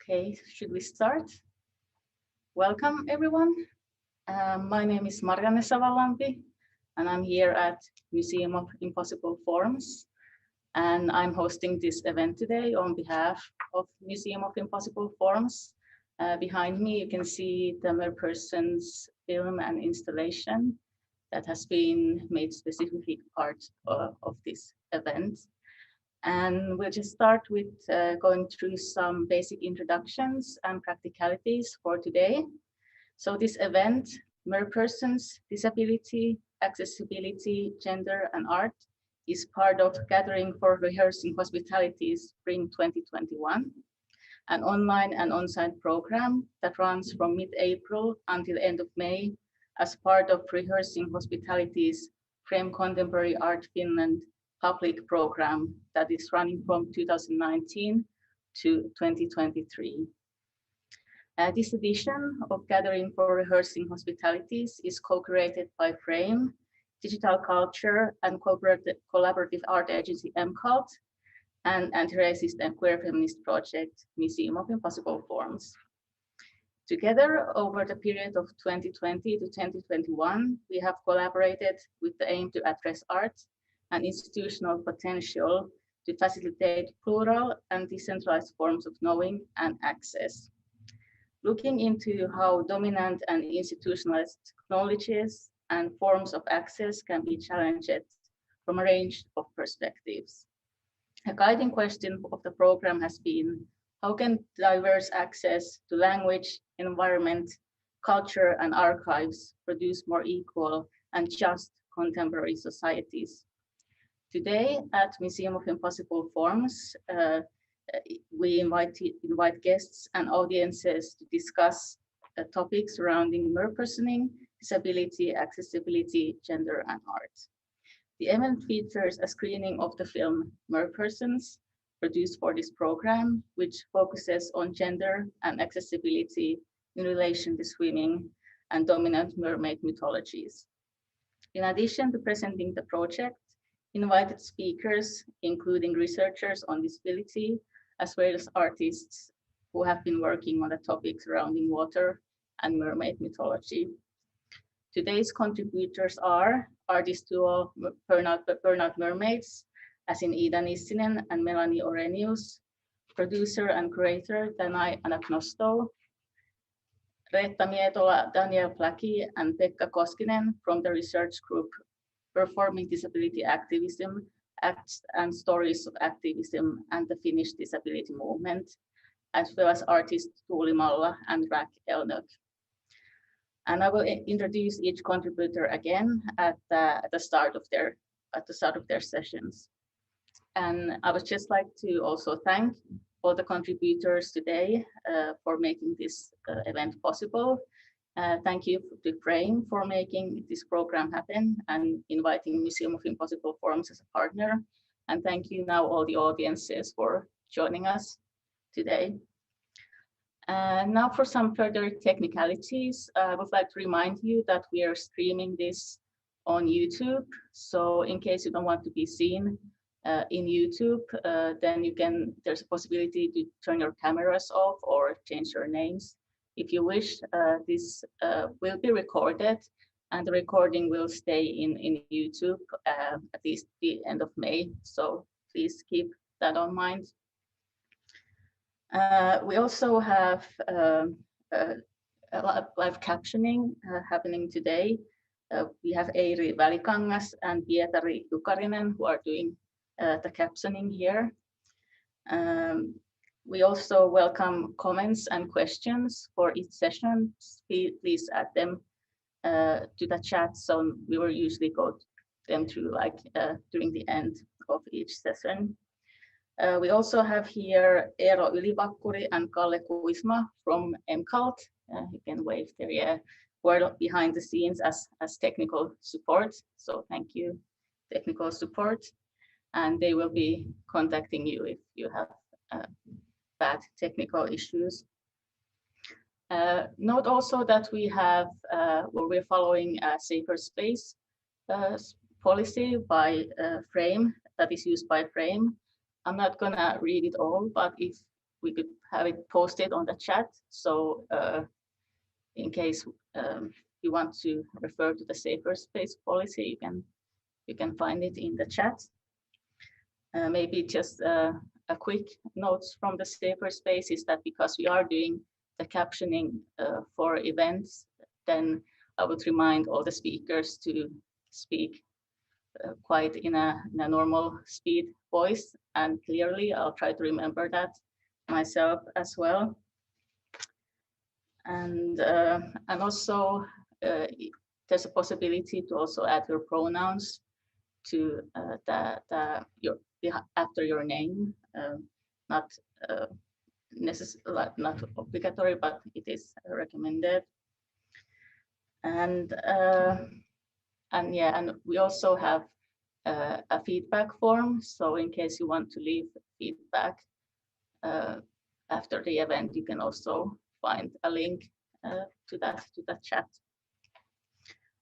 Okay, should we start? Welcome everyone. My name is Marianne Savallampi and I'm here at Museum of Impossible Forms. And I'm hosting this event today on behalf of Museum of Impossible Forms. Behind me, you can see the Merpersons film and installation that has been made specifically part of this event. And we'll just start with going through some basic introductions and practicalities for today. So this event, Merpersons, Disability, Accessibility, Gender and Art, is part of Gathering for Rehearsing Hospitality Spring 2021, an online and on-site program that runs from mid-April until end of May as part of Rehearsing Hospitality's Frame Contemporary Art Finland public program that is running from 2019 to 2023. This edition of Gathering for Rehearsing Hospitalities is co-created by Frame, Digital Culture and Collaborative Art Agency MCULT, and anti-racist and queer feminist project Museum of Impossible Forms. Together, over the period of 2020 to 2021, we have collaborated with the aim to address art and institutional potential to facilitate plural and decentralized forms of knowing and access. Looking into how dominant and institutionalized knowledges and forms of access can be challenged from a range of perspectives. A guiding question of the program has been, how can diverse access to language, environment, culture, and archives produce more equal and just contemporary societies? Today at Museum of Impossible Forms, we invite guests and audiences to discuss topics surrounding merpersoning, disability, accessibility, gender, and art. The event features a screening of the film Merpersons, produced for this program, which focuses on gender and accessibility in relation to swimming and dominant mermaid mythologies. In addition to presenting the project, invited speakers, including researchers on disability, as well as artists who have been working on the topic surrounding water and mermaid mythology. Today's contributors are artist duo Burnout Mermaids, as in Iida Nissinen and Melanie Orenius, producer and curator Danai Anagnostou, Reetta Mietola, Blackie Pekka Koskinen from the research group Performing Disability Activism, Acts and Stories of Activism and the Finnish Disability Movement, as well as artist Tuuli Malla Rag Elnyg. And I will introduce each contributor again at the start of their sessions. And I would just like to also thank all the contributors today for making this event possible. Thank you to Frame for making this program happen and inviting Museum of Impossible Forms as a partner. And thank you now all the audiences for joining us today. Now for some further technicalities, I would like to remind you that we are streaming this on YouTube. So in case you don't want to be seen in YouTube, then there's a possibility to turn your cameras off or change your names. If you wish, this will be recorded and the recording will stay in YouTube at least the end of May. So please keep that on mind. We also have live captioning happening today. We have Eiri Välikangas and Pietari Jukarinen who are doing the captioning here. We also welcome comments and questions for each session. Please add them to the chat, so we will usually go them through during the end of each session. We also have here Eero Ylivakkuri and Kalle Kuisma from MCULT. You can wave there, yeah, who are behind the scenes as technical support. So thank you, technical support. And they will be contacting you if you have bad technical issues. Note also that we're following a safer space policy by Frame that is used by Frame. I'm not gonna read it all, but if we could have it posted on the chat. So in case you want to refer to the safer space policy, you can find it in the chat. Maybe just a quick notes from the safer space is that because we are doing the captioning for events, then I would remind all the speakers to speak quite in a normal speed voice and clearly. I'll try to remember that myself as well. And also there's a possibility to also add your pronouns to after your name, not necessarily, not obligatory, but it is recommended. And we also have a feedback form. So in case you want to leave feedback after the event, you can also find a link to that chat.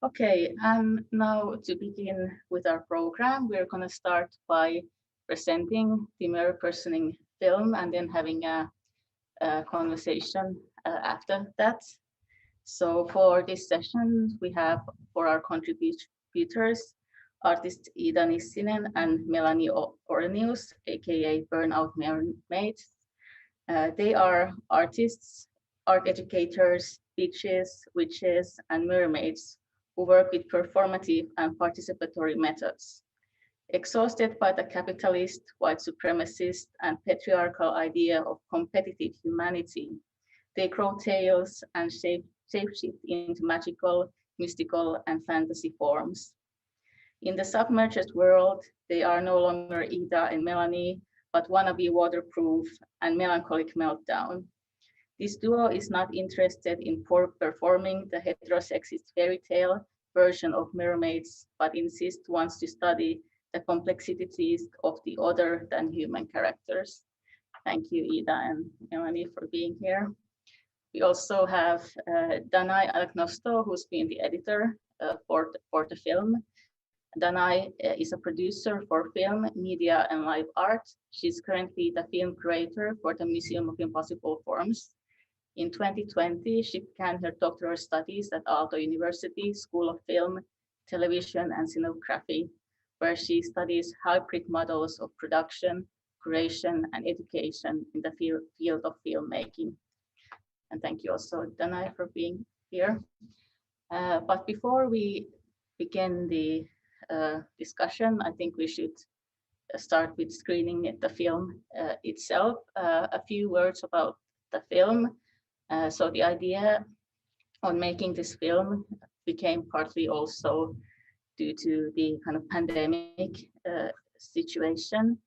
Okay, and now to begin with our program, we're going to start by presenting the Merpersoning film and then having a conversation after that. So for this session, we have for our contributors, artists Iida Nissinen and Melanie Orenius, aka Burnout Mermaids. They are artists, art educators, witches, and mermaids who work with performative and participatory methods. Exhausted by the capitalist, white supremacist, and patriarchal idea of competitive humanity, they grow tales and shapeshift into magical, mystical, and fantasy forms. In the submerged world, they are no longer Iida and Melanie, but wannabe waterproof and melancholic meltdown. This duo is not interested in performing the heterosexist fairy tale version of mermaids, but wants to study the complexities of the other than human characters. Thank you, Iida and Melanie, for being here. We also have Danai Anagnostou, who's been the editor for the film. Danai is a producer for film, media, and live art. She's currently the film curator for the Museum of Impossible Forms. In 2020, she began her doctoral studies at Aalto University School of Film, Television, and Scenography, where she studies hybrid models of production, curation, and education in the field of filmmaking. And thank you also, Danai, for being here. But before we begin the discussion, I think we should start with screening the film itself. A few words about the film. So the idea on making this film became partly also due to the kind of pandemic situation,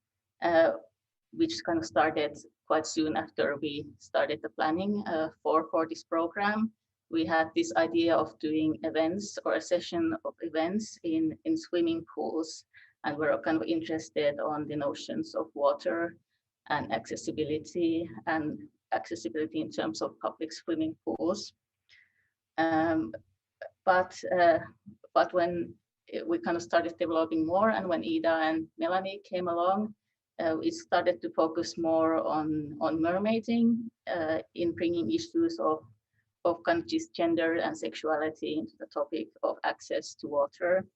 which kind of started quite soon after we started the planning for this program. We had this idea of doing events or a session of events in swimming pools, and we're kind of interested on the notions of water and accessibility in terms of public swimming pools. But when we kind of started developing more, and when Iida and Melanie came along, we started to focus more on mermaiding in bringing issues of kind of just gender and sexuality into the topic of access to water.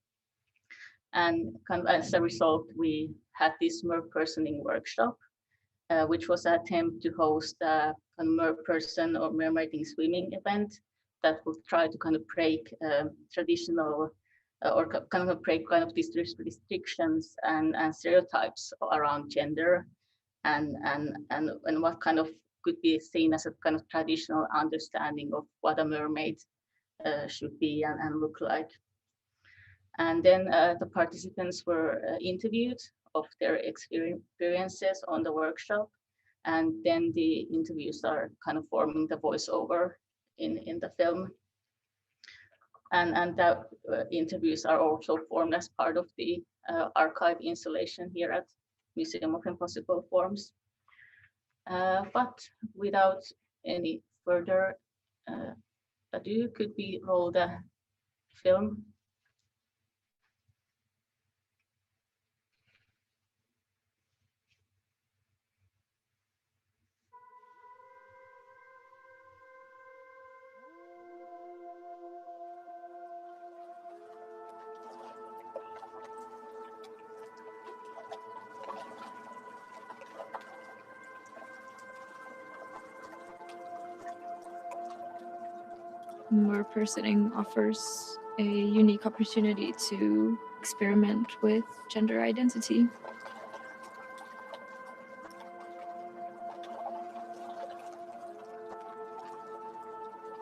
And kind of as a result, we had this Merpersoning workshop, which was an attempt to host a merperson or mermaiding swimming event that would try to kind of break traditional or kind of break kind of these restrictions and stereotypes around gender and what kind of could be seen as a kind of traditional understanding of what a mermaid should be and look like. And then the participants were interviewed of their experiences on the workshop, and then the interviews are kind of forming the voiceover in the film. And the interviews are also formed as part of the archive installation here at Museum of Impossible Forms. But without any further ado, could we roll the film? Merpersoning offers a unique opportunity to experiment with gender identity.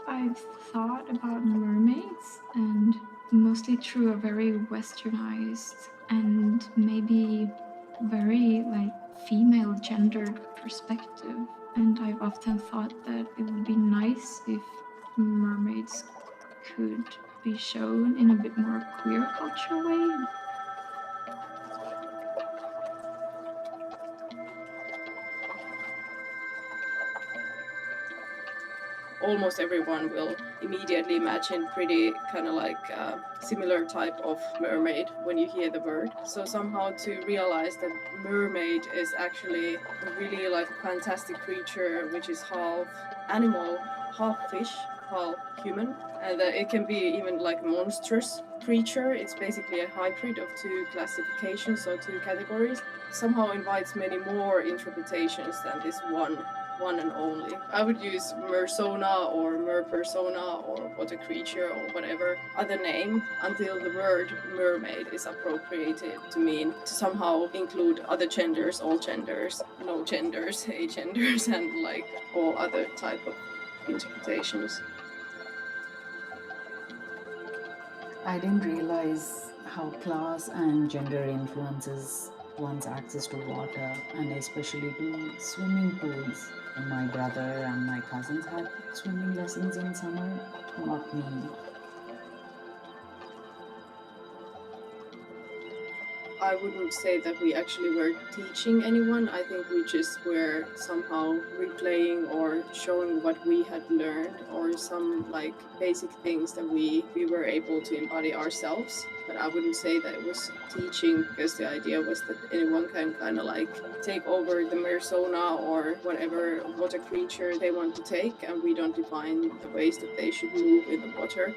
I've thought about mermaids, and mostly through a very westernized and maybe very female gendered perspective. And I've often thought that it would be nice if mermaids could be shown in a bit more queer culture way. Almost everyone will immediately imagine pretty kind of similar type of mermaid when you hear the word. So somehow to realize that mermaid is actually a really fantastic creature, which is half animal, half fish, half human, and that it can be even like monstrous creature. It's basically a hybrid of two classifications, so two categories. Somehow invites many more interpretations than this one and only. I would use mersona or merpersona or water creature or whatever other name until the word mermaid is appropriated to mean to somehow include other genders, all genders, no genders, agenders, and all other type of interpretations. I didn't realize how class and gender influences one's access to water and especially to swimming pools. My brother and my cousins had swimming lessons in summer, not me. I wouldn't say that we actually were teaching anyone. I think we just were somehow replaying or showing what we had learned or some basic things that we were able to embody ourselves. But I wouldn't say that it was teaching, because the idea was that anyone can kind of take over the mersona or whatever water creature they want to take, and we don't define the ways that they should move in the water.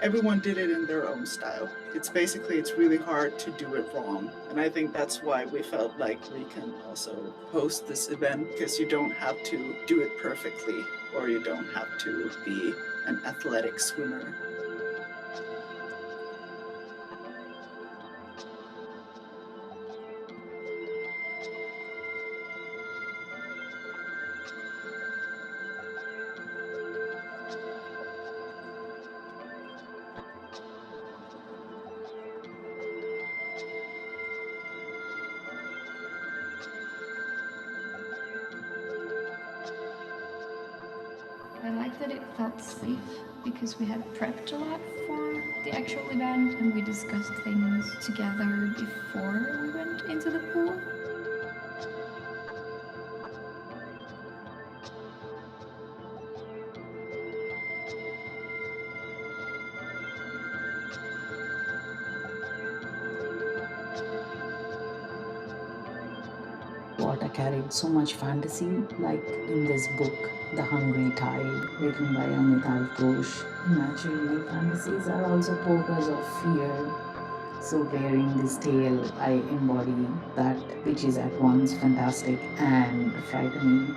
Everyone did it in their own style. It's really hard to do it wrong. And I think that's why we felt like we can also host this event, because you don't have to do it perfectly, or you don't have to be an athletic swimmer. I like that it felt safe because we had prepped a lot for the actual event and we discussed things together before we went into the pool. Water carried so much fantasy, like in this book, The Hungry Tide, written by Amitav Ghosh. Naturally, fantasies are also porters of fear. So wearing this tail, I embody that which is at once fantastic and frightening.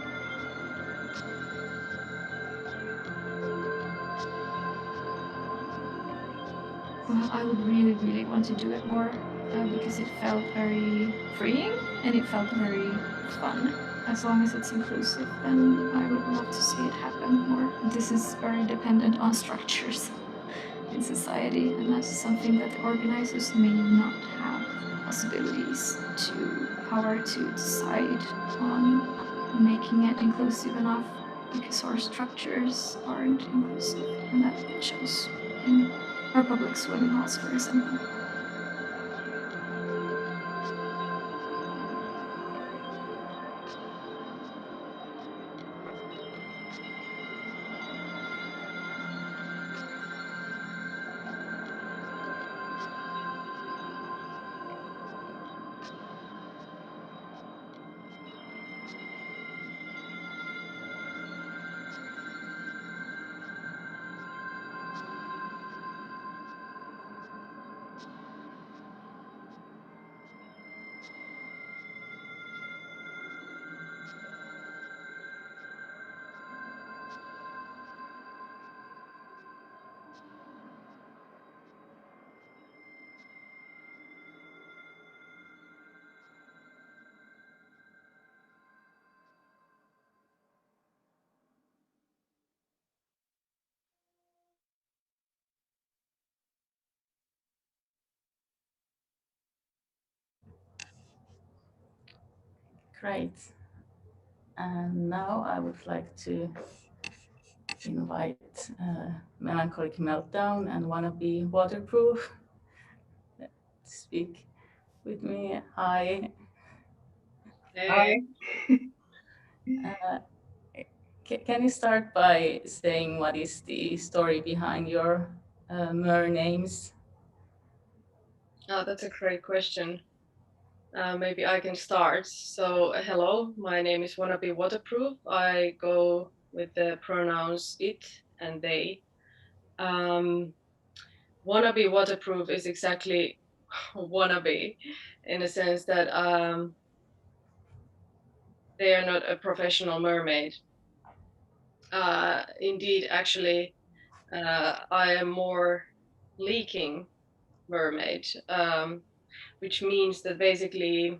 Well, I would really, really want to do it more because it felt very freeing and it felt very fun. As long as it's inclusive, then I would love to see it happen more. This is very dependent on structures in society, and that's something that the organizers may not have possibilities to power to decide on making it inclusive enough because our structures aren't inclusive, and that shows in our public swimming halls, for example. Great. And now I would like to invite Melancholic Meltdown and Wanna Be Waterproof to speak with me. Hi. Hi. Can you start by saying what is the story behind your mer names? Oh, that's a great question. Maybe I can start. So, hello, my name is Wannabe Waterproof. I go with the pronouns it and they. Wannabe Waterproof is exactly wannabe in the sense that they are not a professional mermaid. Indeed, actually, I am more leaking mermaid, which means that basically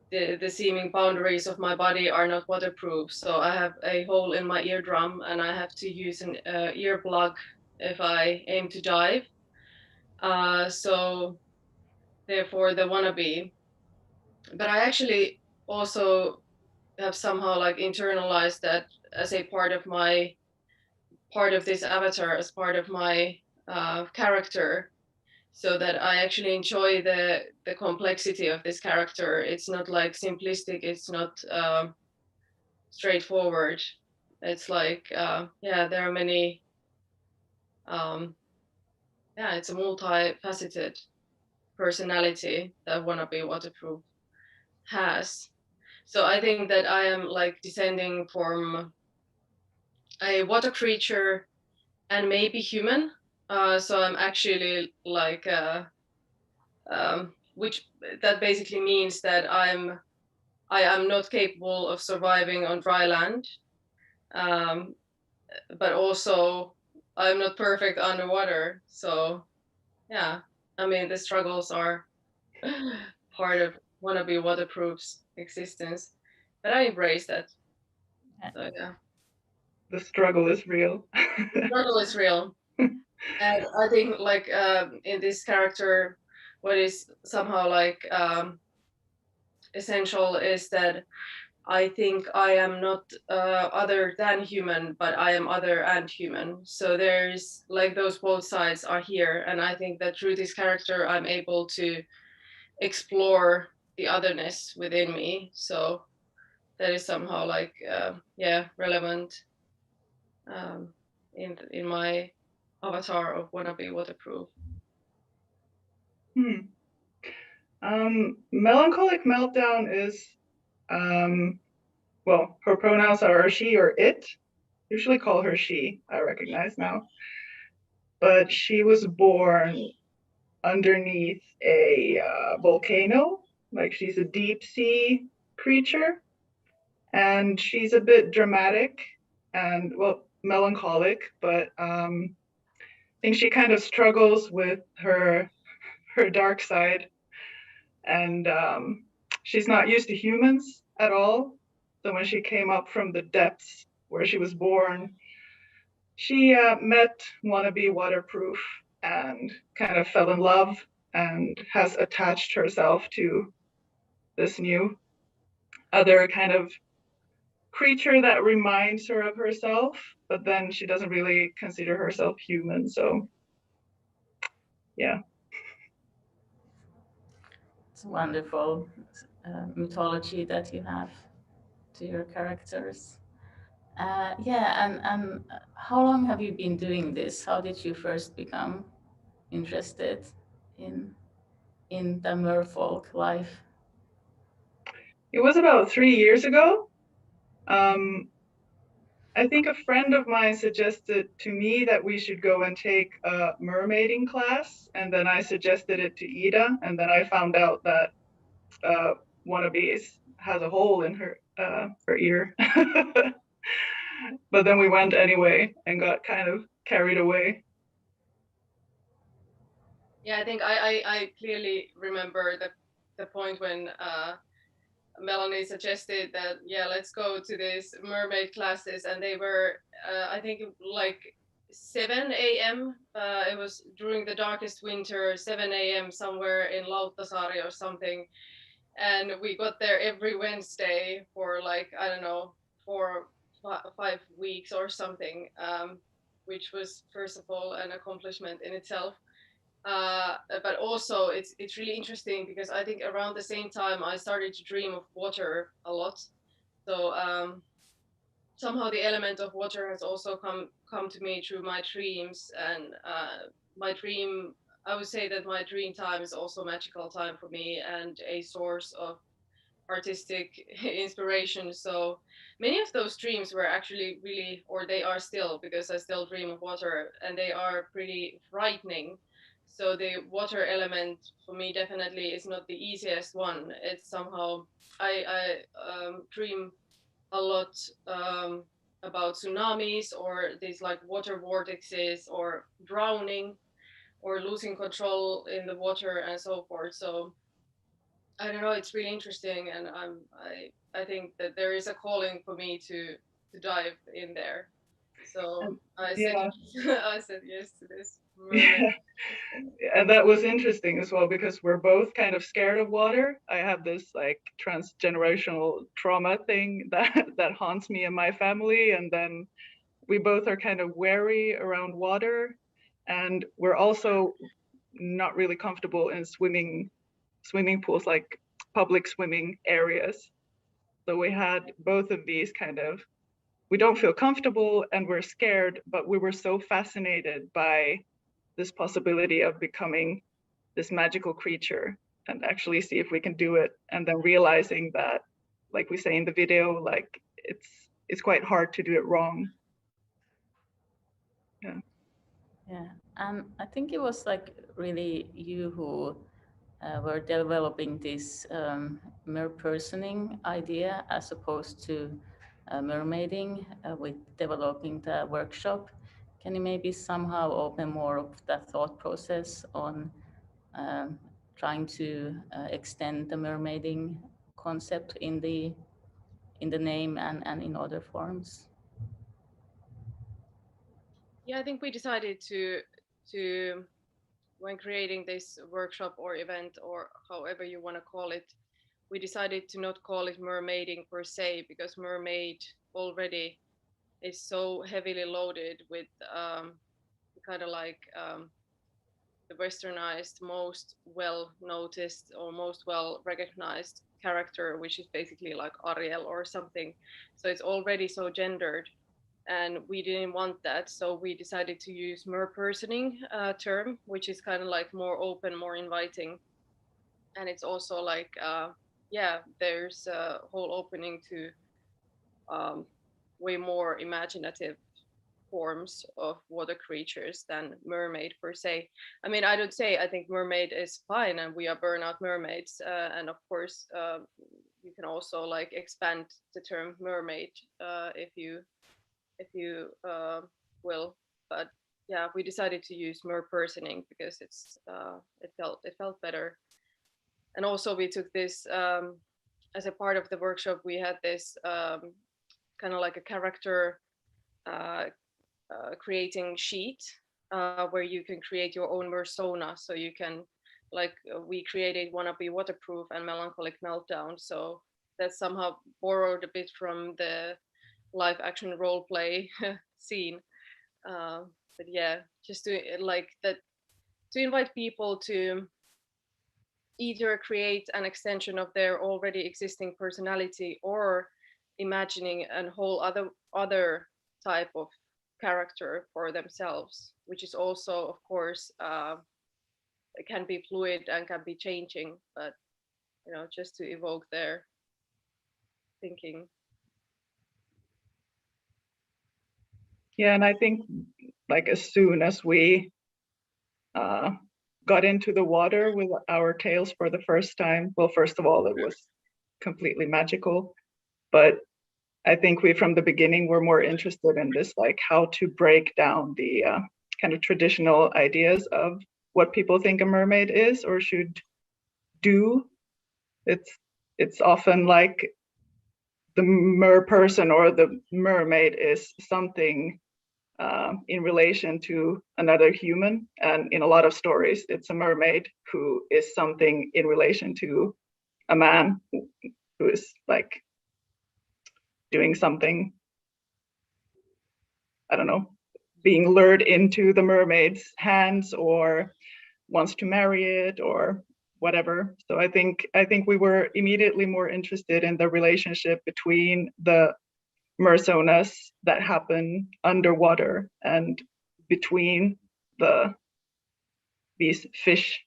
the seeming boundaries of my body are not waterproof. So I have a hole in my eardrum and I have to use an earplug if I aim to dive. So therefore the wannabe. But I actually also have somehow like internalized that as a part of this avatar, as part of my character, so that I actually enjoy the complexity of this character. It's not like simplistic. It's not straightforward. It's like there are many. It's a multifaceted personality that Wannabe Waterproof has. So I think that I am like descending from a water creature and maybe human. So I'm actually like which that basically means that I am not capable of surviving on dry land, but also I'm not perfect underwater. So yeah, I mean the struggles are part of Wannabe Waterproof's existence, but I embrace that. So yeah, The struggle is real. the struggle is real, and I think like in this character, what is somehow like essential is that I think I am not other than human, but I am other and human. So there's like those both sides are here. And I think that through this character, I'm able to explore the otherness within me. So that is somehow like, relevant in my avatar of Wannabe Waterproof. Melancholic Meltdown is, well, her pronouns are she or it. Usually call her she, I recognize now. But she was born underneath a volcano, like she's a deep sea creature. And she's a bit dramatic and, well, melancholic, but I think she kind of struggles with her dark side. And she's not used to humans at all. So when she came up from the depths where she was born, she met Wannabe Waterproof and kind of fell in love and has attached herself to this new other kind of creature that reminds her of herself, but then she doesn't really consider herself human. So yeah. It's wonderful mythology that you have to your characters. And how long have you been doing this? How did you first become interested in the merfolk life? It was about 3 years ago. I think a friend of mine suggested to me that we should go and take a mermaiding class, and then I suggested it to Iida, and then I found out that Wannabe has a hole in her ear. But then we went anyway and got kind of carried away. Yeah, I think I clearly remember the point when Melanie suggested that, let's go to these mermaid classes, and they were, I think, like 7 a.m. It was during the darkest winter, 7 a.m. somewhere in Lauttasaari or something. And we got there every Wednesday for like, I don't know, 5 weeks or something, which was first of all an accomplishment in itself. But also it's really interesting because I think around the same time I started to dream of water a lot. So somehow the element of water has also come to me through my dreams, and my dream. I would say that my dream time is also a magical time for me and a source of artistic inspiration. So many of those dreams were actually really, or they are still, because I still dream of water, and they are pretty frightening. So the water element for me definitely is not the easiest one. It's somehow I dream a lot about tsunamis or these like water vortexes or drowning or losing control in the water and so forth. So I don't know. It's really interesting, and I think that there is a calling for me to dive in there. So I said Yeah. I said yes to this mermaid. And that was interesting as well because we're both kind of scared of water. I have this like transgenerational trauma thing that haunts me and my family, and then we both are kind of wary around water, and we're also not really comfortable in swimming pools, like public swimming areas. So we had both of these kind of, we don't feel comfortable and we're scared, but we were so fascinated by this possibility of becoming this magical creature and actually see if we can do it. And then realizing that, like we say in the video, like it's quite hard to do it wrong. Yeah, and I think it was like really you who were developing this merpersoning idea as opposed to mermaiding with developing the workshop. Can you maybe somehow open more of that thought process on trying to extend the mermaiding concept in the name and in other forms? Yeah, I think we decided to when creating this workshop or event or however you want to call it, we decided to not call it mermaiding per se, because mermaid already is so heavily loaded with kind of like the westernized, most well noticed or most well recognized character, which is basically like Ariel or something. So it's already so gendered, and we didn't want that. So we decided to use merpersoning term, which is kind of like more open, more inviting. And it's also like, yeah, there's a whole opening to way more imaginative forms of water creatures than mermaid per se. I mean, I don't say I think mermaid is fine, and we are Burnout Mermaids, and of course you can also like expand the term mermaid if you will. But yeah, we decided to use merpersoning because it felt better. And also we took this as a part of the workshop. We had this kind of like a character creating sheet where you can create your own persona. So you can, like, we created Wanna Be Waterproof and Melancholic Meltdown. So that somehow borrowed a bit from the live action role play scene. But yeah, just to like that, to invite people to either create an extension of their already existing personality or imagining a whole other type of character for themselves, which is also, of course, it can be fluid and can be changing, but just to evoke their thinking. Yeah, and I think like as soon as we got into the water with our tails for the first time, well, first of all, it was completely magical, but I think we from the beginning were more interested in this, like how to break down the kind of traditional ideas of what people think a mermaid is or should do. It's often like the mer person or the mermaid is something in relation to another human, and in a lot of stories it's a mermaid who is something in relation to a man who is like doing something, I don't know, being lured into the mermaid's hands or wants to marry it or whatever. So I think we were immediately more interested in the relationship between the mersonas that happen underwater and between these fish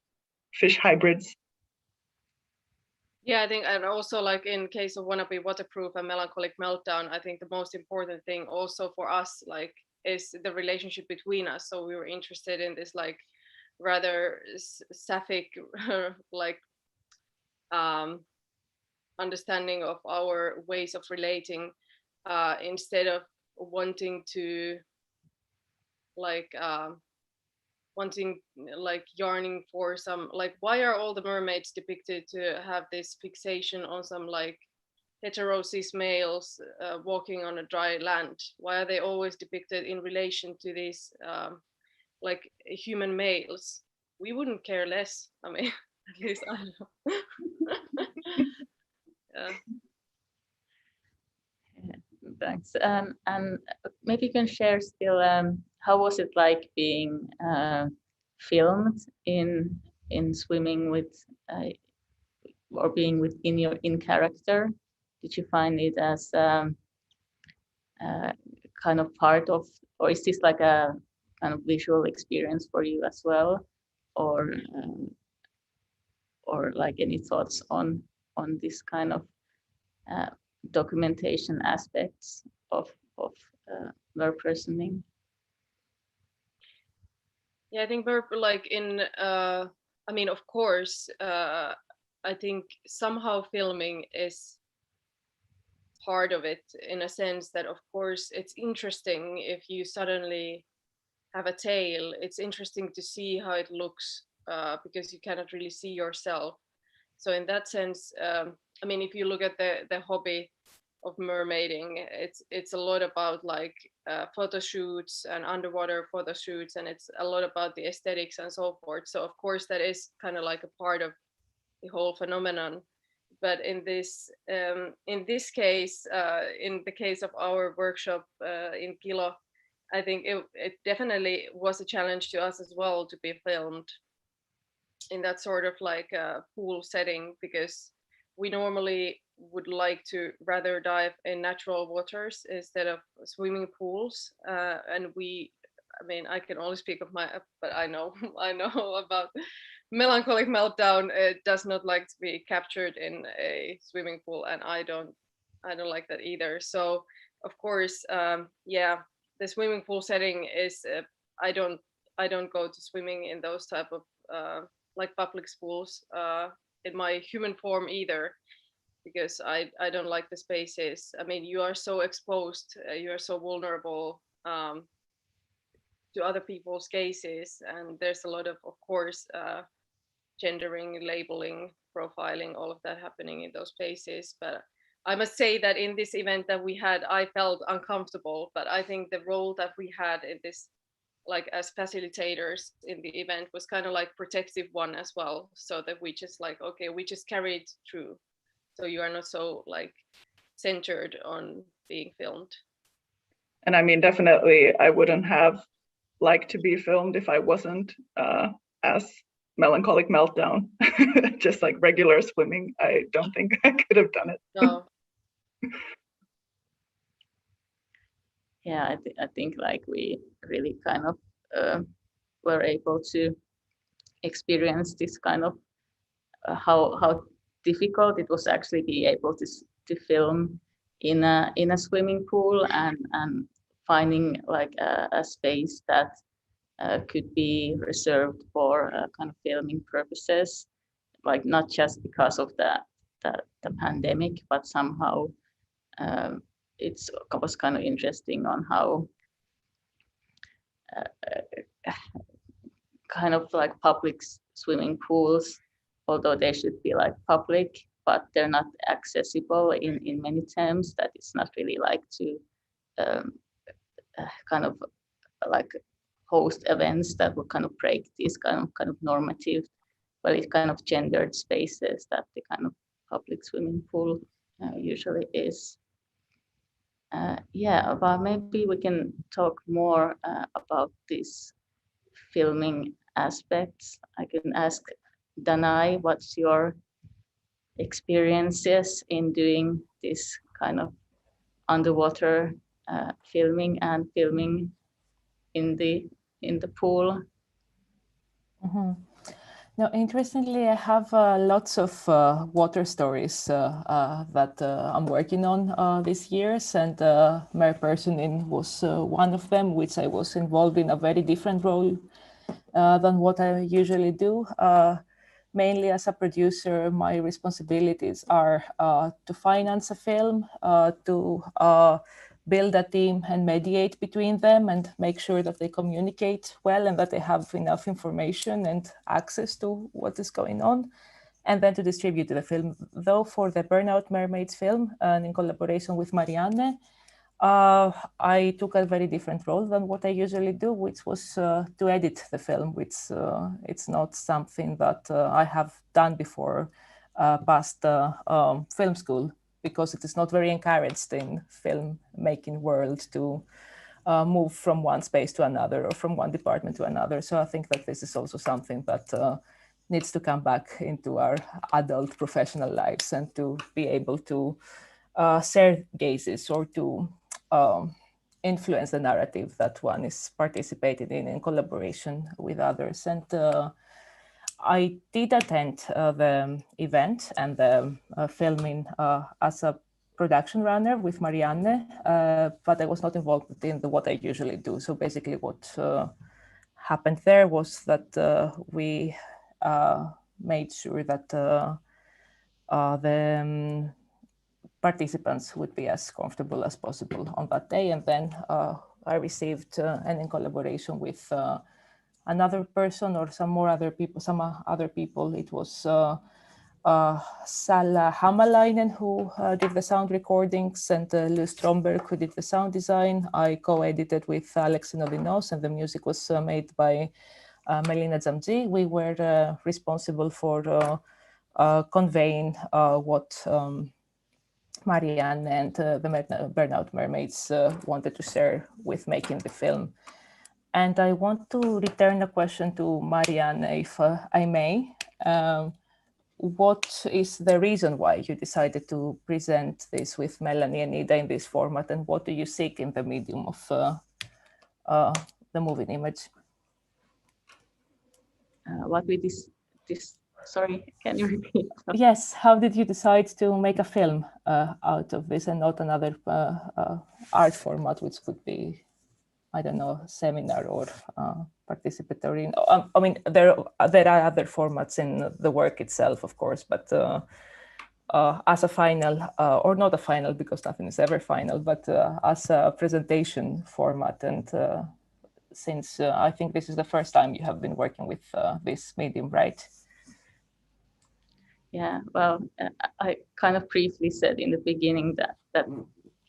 hybrids. Yeah, I think, and also like in case of Wanna Be Waterproof and Melancholic Meltdown, I think the most important thing also for us like is the relationship between us. So we were interested in this like rather sapphic like understanding of our ways of relating, instead of wanting to like yearning for some like, why are all the mermaids depicted to have this fixation on some like hetero cis males walking on a dry land? Why are they always depicted in relation to these like human males? We wouldn't care less. I mean, at least I know. Yeah. Thanks. And maybe you can share still, how was it like being filmed in swimming with, or being in character? Did you find it as kind of part of, or is this like a kind of visual experience for you as well, or like any thoughts on this kind of documentation aspects of merpersoning? Yeah, I think we're like in I mean, of course, I think somehow filming is part of it, in a sense that of course it's interesting if you suddenly have a tail. It's interesting to see how it looks, because you cannot really see yourself. So in that sense, I mean, if you look at the hobby of mermaiding, it's a lot about like photo shoots and underwater photo shoots, and it's a lot about the aesthetics and so forth. So of course that is kind of like a part of the whole phenomenon. But in this case, in the case of our workshop in Kilo, I think it definitely was a challenge to us as well to be filmed in that sort of like pool setting, because we normally would like to rather dive in natural waters instead of swimming pools. And I mean, I can only speak of but I know about Melancholic Meltdown. It does not like to be captured in a swimming pool, and I don't like that either. So of course, yeah, the swimming pool setting is I don't go to swimming in those type of like public pools in my human form either, because I don't like the spaces. I mean, you are so exposed, you are so vulnerable to other people's cases, and there's a lot of course, gendering, labeling, profiling, all of that happening in those spaces. But I must say that in this event that we had, I felt uncomfortable, but I think the role that we had in this, like as facilitators in the event, was kind of like protective one as well, so that we just like, okay, we just carry it through, so you are not so like centered on being filmed. And I mean, definitely I wouldn't have liked to be filmed if I wasn't as Melancholic Meltdown. Just like regular swimming, I don't think I could have done it. No. Yeah, I think like we really kind of were able to experience this kind of how difficult it was actually be able to film in a swimming pool, and finding like a space that could be reserved for kind of filming purposes, like not just because of the pandemic, but somehow it was kind of interesting on how kind of like public swimming pools, although they should be like public, but they're not accessible in many terms, that it's not really like to kind of like host events that would kind of break these kind of normative, well, it's kind of gendered spaces that the kind of public swimming pool usually is. Yeah, but maybe we can talk more about these filming aspects. I can ask Danai, what's your experiences in doing this kind of underwater filming and filming in the pool? Mhm. Now, interestingly, I have lots of water stories that I'm working on these years, and Merpersons was one of them, which I was involved in a very different role than what I usually do. Mainly as a producer, my responsibilities are to finance a film, to build a team and mediate between them and make sure that they communicate well and that they have enough information and access to what is going on, and then to distribute the film. Though for the Burnout Mermaids film, and in collaboration with Marianne, I took a very different role than what I usually do, which was to edit the film, which it's not something that I have done before past film school, because it is not very encouraged in film making world to move from one space to another or from one department to another. So I think that this is also something that needs to come back into our adult professional lives, and to be able to share gazes or to influence the narrative that one is participating in collaboration with others. And I did attend the event and the filming as a production runner with Marianne, but I was not involved in what I usually do. So basically what happened there was that we made sure that the participants would be as comfortable as possible on that day. And then I received, and in collaboration with another person or some other people, it was Salla Hamalainen who did the sound recordings, and Lou Stromberg who did the sound design. I co-edited with Alex Nodinos, and the music was made by Melina Zamzi. We were responsible for conveying what Marianne and the Burnout Mermaids wanted to share with making the film. And I want to return a question to Marianne, if I may. What is the reason why you decided to present this with Melanie and Iida in this format, and what do you seek in the medium of the moving image? What we sorry, can you repeat? Yes, how did you decide to make a film out of this and not another art format, which could be, I don't know, seminar or participatory? I mean, there are other formats in the work itself, of course, but as a final, or not a final, because nothing is ever final, but as a presentation format. And since I think this is the first time you have been working with this medium, right? Yeah, well, I kind of briefly said in the beginning that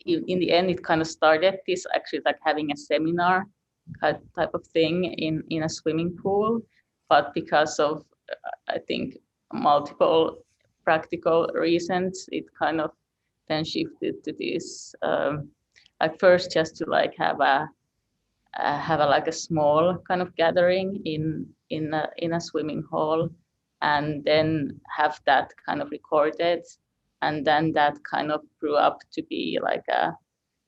in the end, it kind of started this actually like having a seminar type of thing in a swimming pool. But because of, I think, multiple practical reasons, it kind of then shifted to this, like first just to like have a like a small kind of gathering in a swimming hall, and then have that kind of recorded, and then that kind of grew up to be like a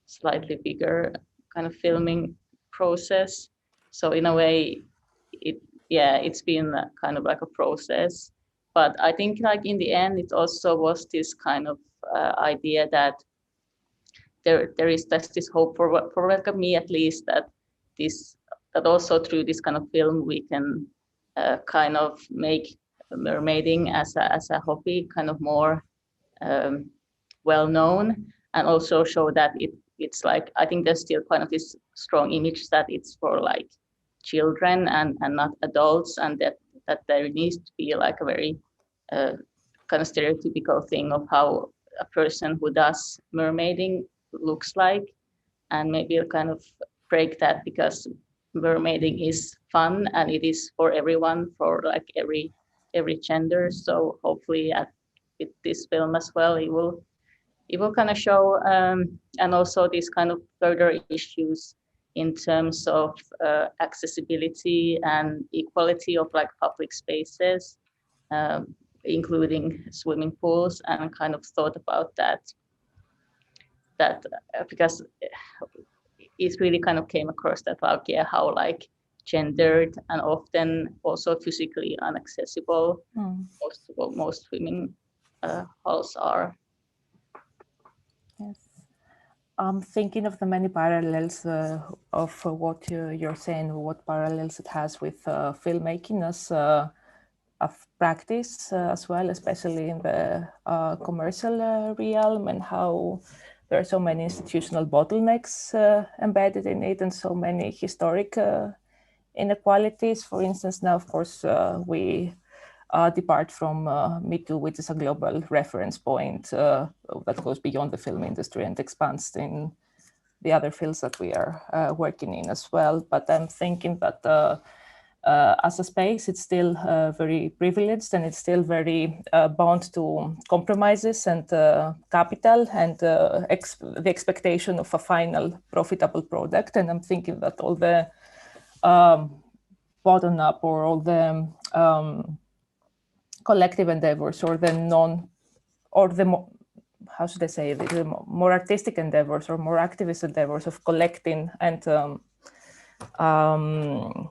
slightly bigger kind of filming process. So in a way, it's been kind of like a process. But I think like in the end, it also was this kind of idea that there is this hope for like me at least, that also through this kind of film we can kind of make mermaiding as a hobby kind of more well known, and also show that it's like, I think there's still kind of this strong image that it's for like children and not adults, and that there needs to be like a very kind of stereotypical thing of how a person who does mermaiding looks like, and maybe kind of break that, because mermaiding is fun and it is for everyone, for like every gender. So hopefully with this film as well. It will kind of show and also these kind of further issues in terms of accessibility and equality of like public spaces, including swimming pools, and kind of thought about that because it really kind of came across that like, yeah, how like gendered and often also physically inaccessible most swimming halls are. Yes. I'm thinking of the many parallels of what you're saying, what parallels it has with filmmaking as a practice as well, especially in the commercial realm, and how there are so many institutional bottlenecks embedded in it and so many historic inequalities. For instance, now, of course, we depart from Me Too, which is a global reference point that goes beyond the film industry and expands in the other fields that we are working in as well. But I'm thinking that as a space, it's still very privileged, and it's still very bound to compromises and capital and the expectation of a final profitable product. And I'm thinking that all the bottom up or all the collective endeavors or how should I say it, the more artistic endeavors or more activist endeavors of collecting and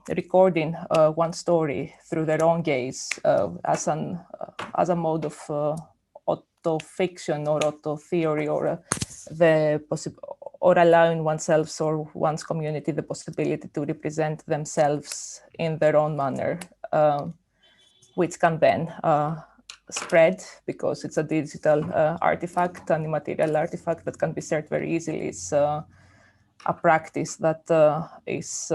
recording one story through their own gaze as a mode of auto-fiction or auto-theory, or or allowing oneself or one's community the possibility to represent themselves in their own manner, which can then spread because it's a digital artifact, an immaterial artifact that can be shared very easily. It's a practice that is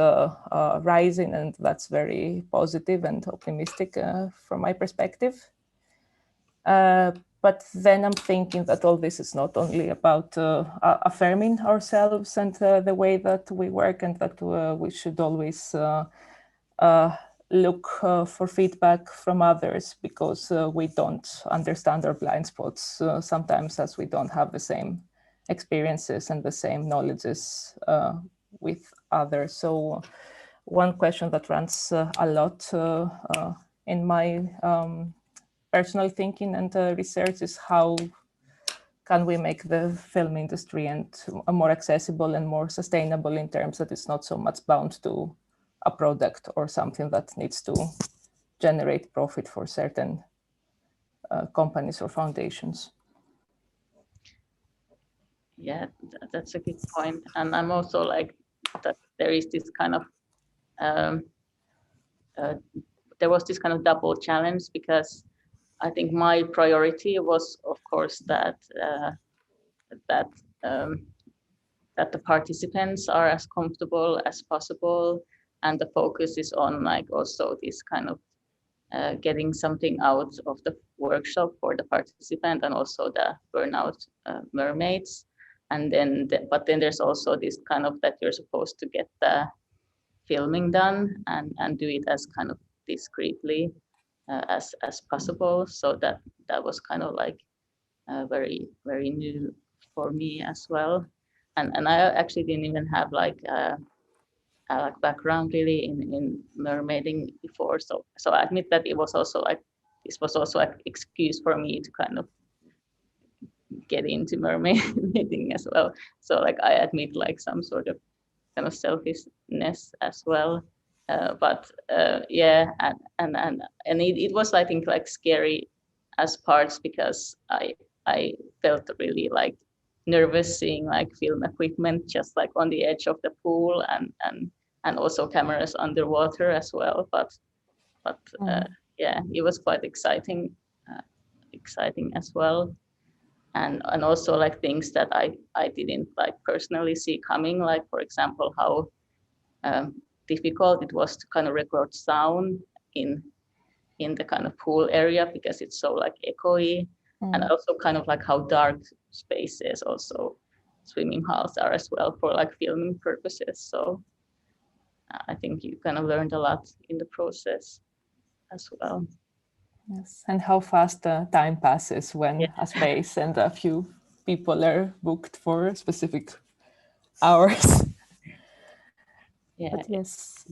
rising, and that's very positive and optimistic from my perspective. But then I'm thinking that all this is not only about affirming ourselves and the way that we work, and that we should always look for feedback from others, because we don't understand our blind spots sometimes, as we don't have the same experiences and the same knowledges with others. So one question that runs a lot in my personal thinking and research is how can we make the film industry and more accessible and more sustainable, in terms that it's not so much bound to a product or something that needs to generate profit for certain companies or foundations. Yeah, that's a good point. And I'm also like that there is this kind of there was this kind of double challenge, because I think my priority was, of course, that the participants are as comfortable as possible, and the focus is on like also this kind of getting something out of the workshop for the participant, and also the Burnout Mermaids. And then, but then there's also this kind of that you're supposed to get the filming done and do it as kind of discreetly as possible. So that was kind of like very new for me as well. And I actually didn't even have like a background really in mermaiding before. So I admit that it was also like this was also an excuse for me to kind of get into mermaiding as well. So like I admit like some sort of kind of selfishness as well. Yeah, and it was, I think, like scary as parts, because I felt really like nervous seeing like film equipment just like on the edge of the pool, and also cameras underwater as well. But yeah, it was quite exciting as well. And also like things that I didn't like personally see coming, like for example how difficult it was to kind of record sound in the kind of pool area, because it's so like echoey, and also kind of like how dark spaces also swimming halls are as well for like filming purposes. So I think you kind of learned a lot in the process as well. Yes, and how fast time passes when a space and a few people are booked for specific hours. Yeah. But yes.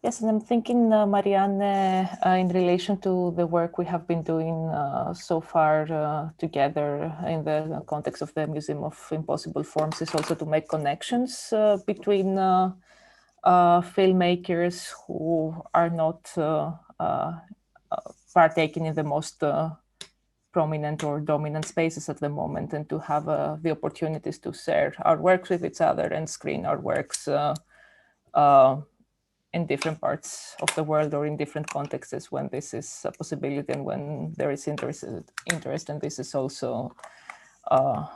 Yes, and I'm thinking, Marianne, in relation to the work we have been doing so far together in the context of the Museum of Impossible Forms, is also to make connections between filmmakers who are not partaking in the most prominent or dominant spaces at the moment, and to have the opportunities to share our works with each other and screen our works in different parts of the world or in different contexts when this is a possibility and when there is interest. And this is also a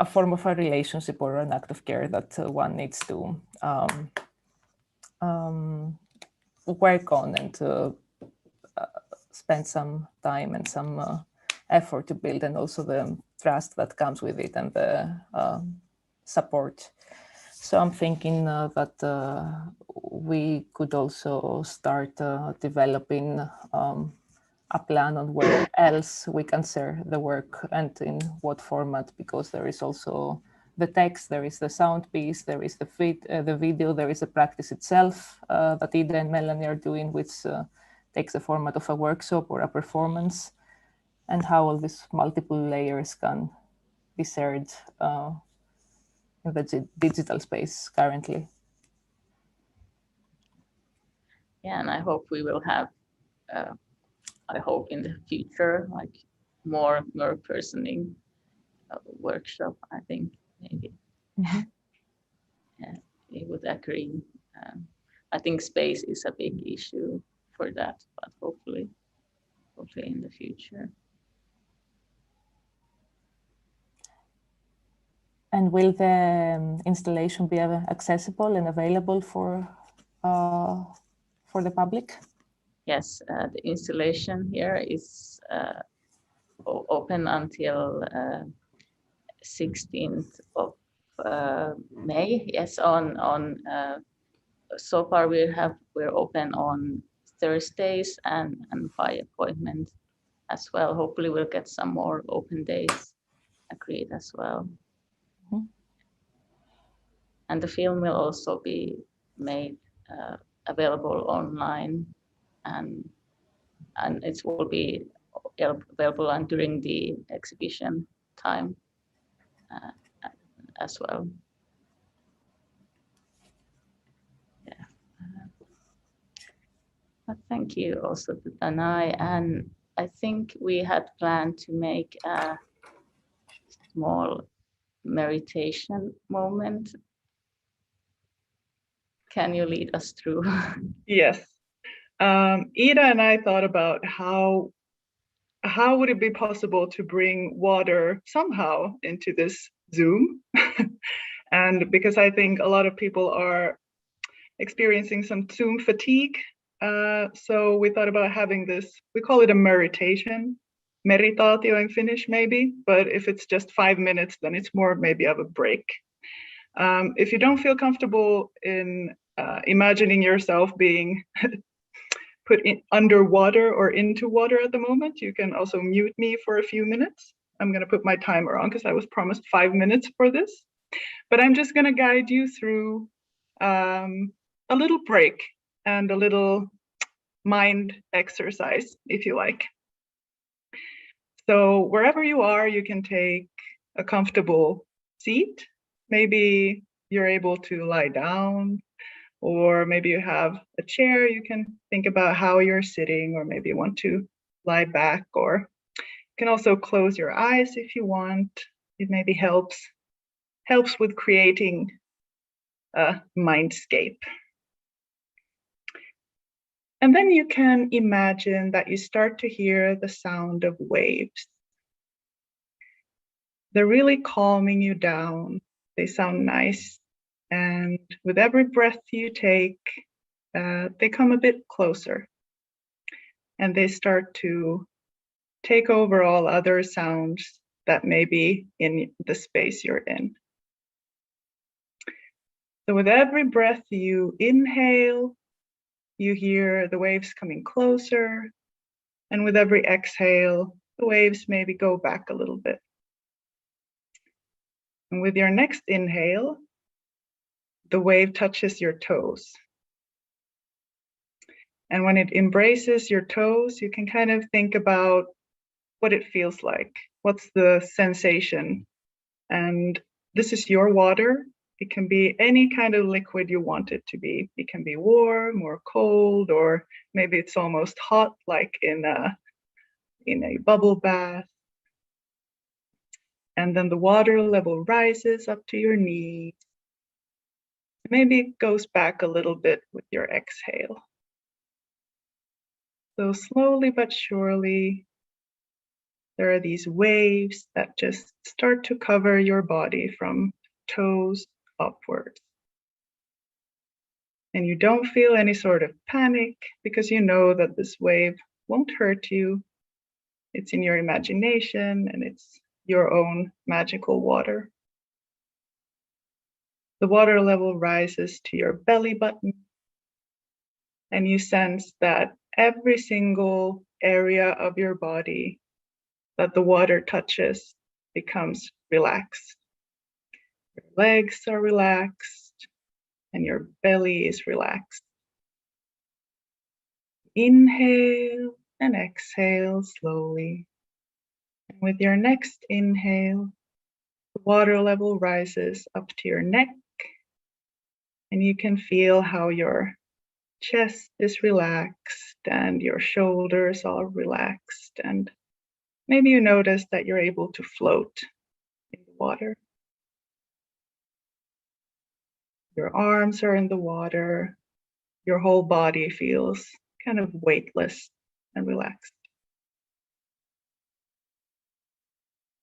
form of a relationship or an act of care that one needs to work on and spend some time and some effort to build, and also the trust that comes with it and the support. So I'm thinking that we could also start developing a plan on where else we can share the work and in what format, because there is also the text, there is the sound piece, there is the video, there is the practice itself that Iida and Melanie are doing, which takes the format of a workshop or a performance, and how all these multiple layers can be shared in the digital space currently. Yeah, and I hope we will have, I hope in the future, like more personing workshop. I think maybe yeah, we would agree. I think space is a big issue for that, but hopefully in the future. And will the installation be accessible and available for the public? Yes, the installation here is open until 16th of May. Yes, so far we're open on Thursdays and by appointment as well. Hopefully we'll get some more open days agreed as well. Mm-hmm. And the film will also be made available online, and it will be available during the exhibition time as well. Yeah. But thank you also to Danai, and I think we had planned to make a small meditation moment. Can you lead us through? Yes. Iida and I thought about how would it be possible to bring water somehow into this Zoom? And because I think a lot of people are experiencing some Zoom fatigue, so we thought about having this, we call it a meditation, meditaatio in Finnish maybe, but if it's just 5 minutes, then it's more maybe of a break. If you don't feel comfortable in imagining yourself being put underwater or into water at the moment, you can also mute me for a few minutes. I'm going to put my timer on because I was promised 5 minutes for this. But I'm just going to guide you through a little break and a little mind exercise, if you like. So wherever you are, you can take a comfortable seat. Maybe you're able to lie down, or maybe you have a chair. You can think about how you're sitting, or maybe you want to lie back, or you can also close your eyes if you want. It maybe helps with creating a mindscape. And then you can imagine that you start to hear the sound of waves. They're really calming you down. They sound nice. And with every breath you take, they come a bit closer. And they start to take over all other sounds that may be in the space you're in. So with every breath you inhale, you hear the waves coming closer. And with every exhale, the waves maybe go back a little bit. And with your next inhale, the wave touches your toes. And when it embraces your toes, you can kind of think about what it feels like. What's the sensation? And this is your water. It can be any kind of liquid you want it to be. It can be warm or cold, or maybe it's almost hot, like in a bubble bath. And then the water level rises up to your knees. Maybe it goes back a little bit with your exhale. So slowly but surely, there are these waves that just start to cover your body from toes upwards. And you don't feel any sort of panic because you know that this wave won't hurt you. It's in your imagination and it's your own magical water. The water level rises to your belly button, and you sense that every single area of your body that the water touches becomes relaxed. Your legs are relaxed and your belly is relaxed. Inhale and exhale slowly. And with your next inhale, the water level rises up to your neck, and you can feel how your chest is relaxed and your shoulders are relaxed, and maybe you notice that you're able to float in the water. Your arms are in the water. Your whole body feels kind of weightless and relaxed.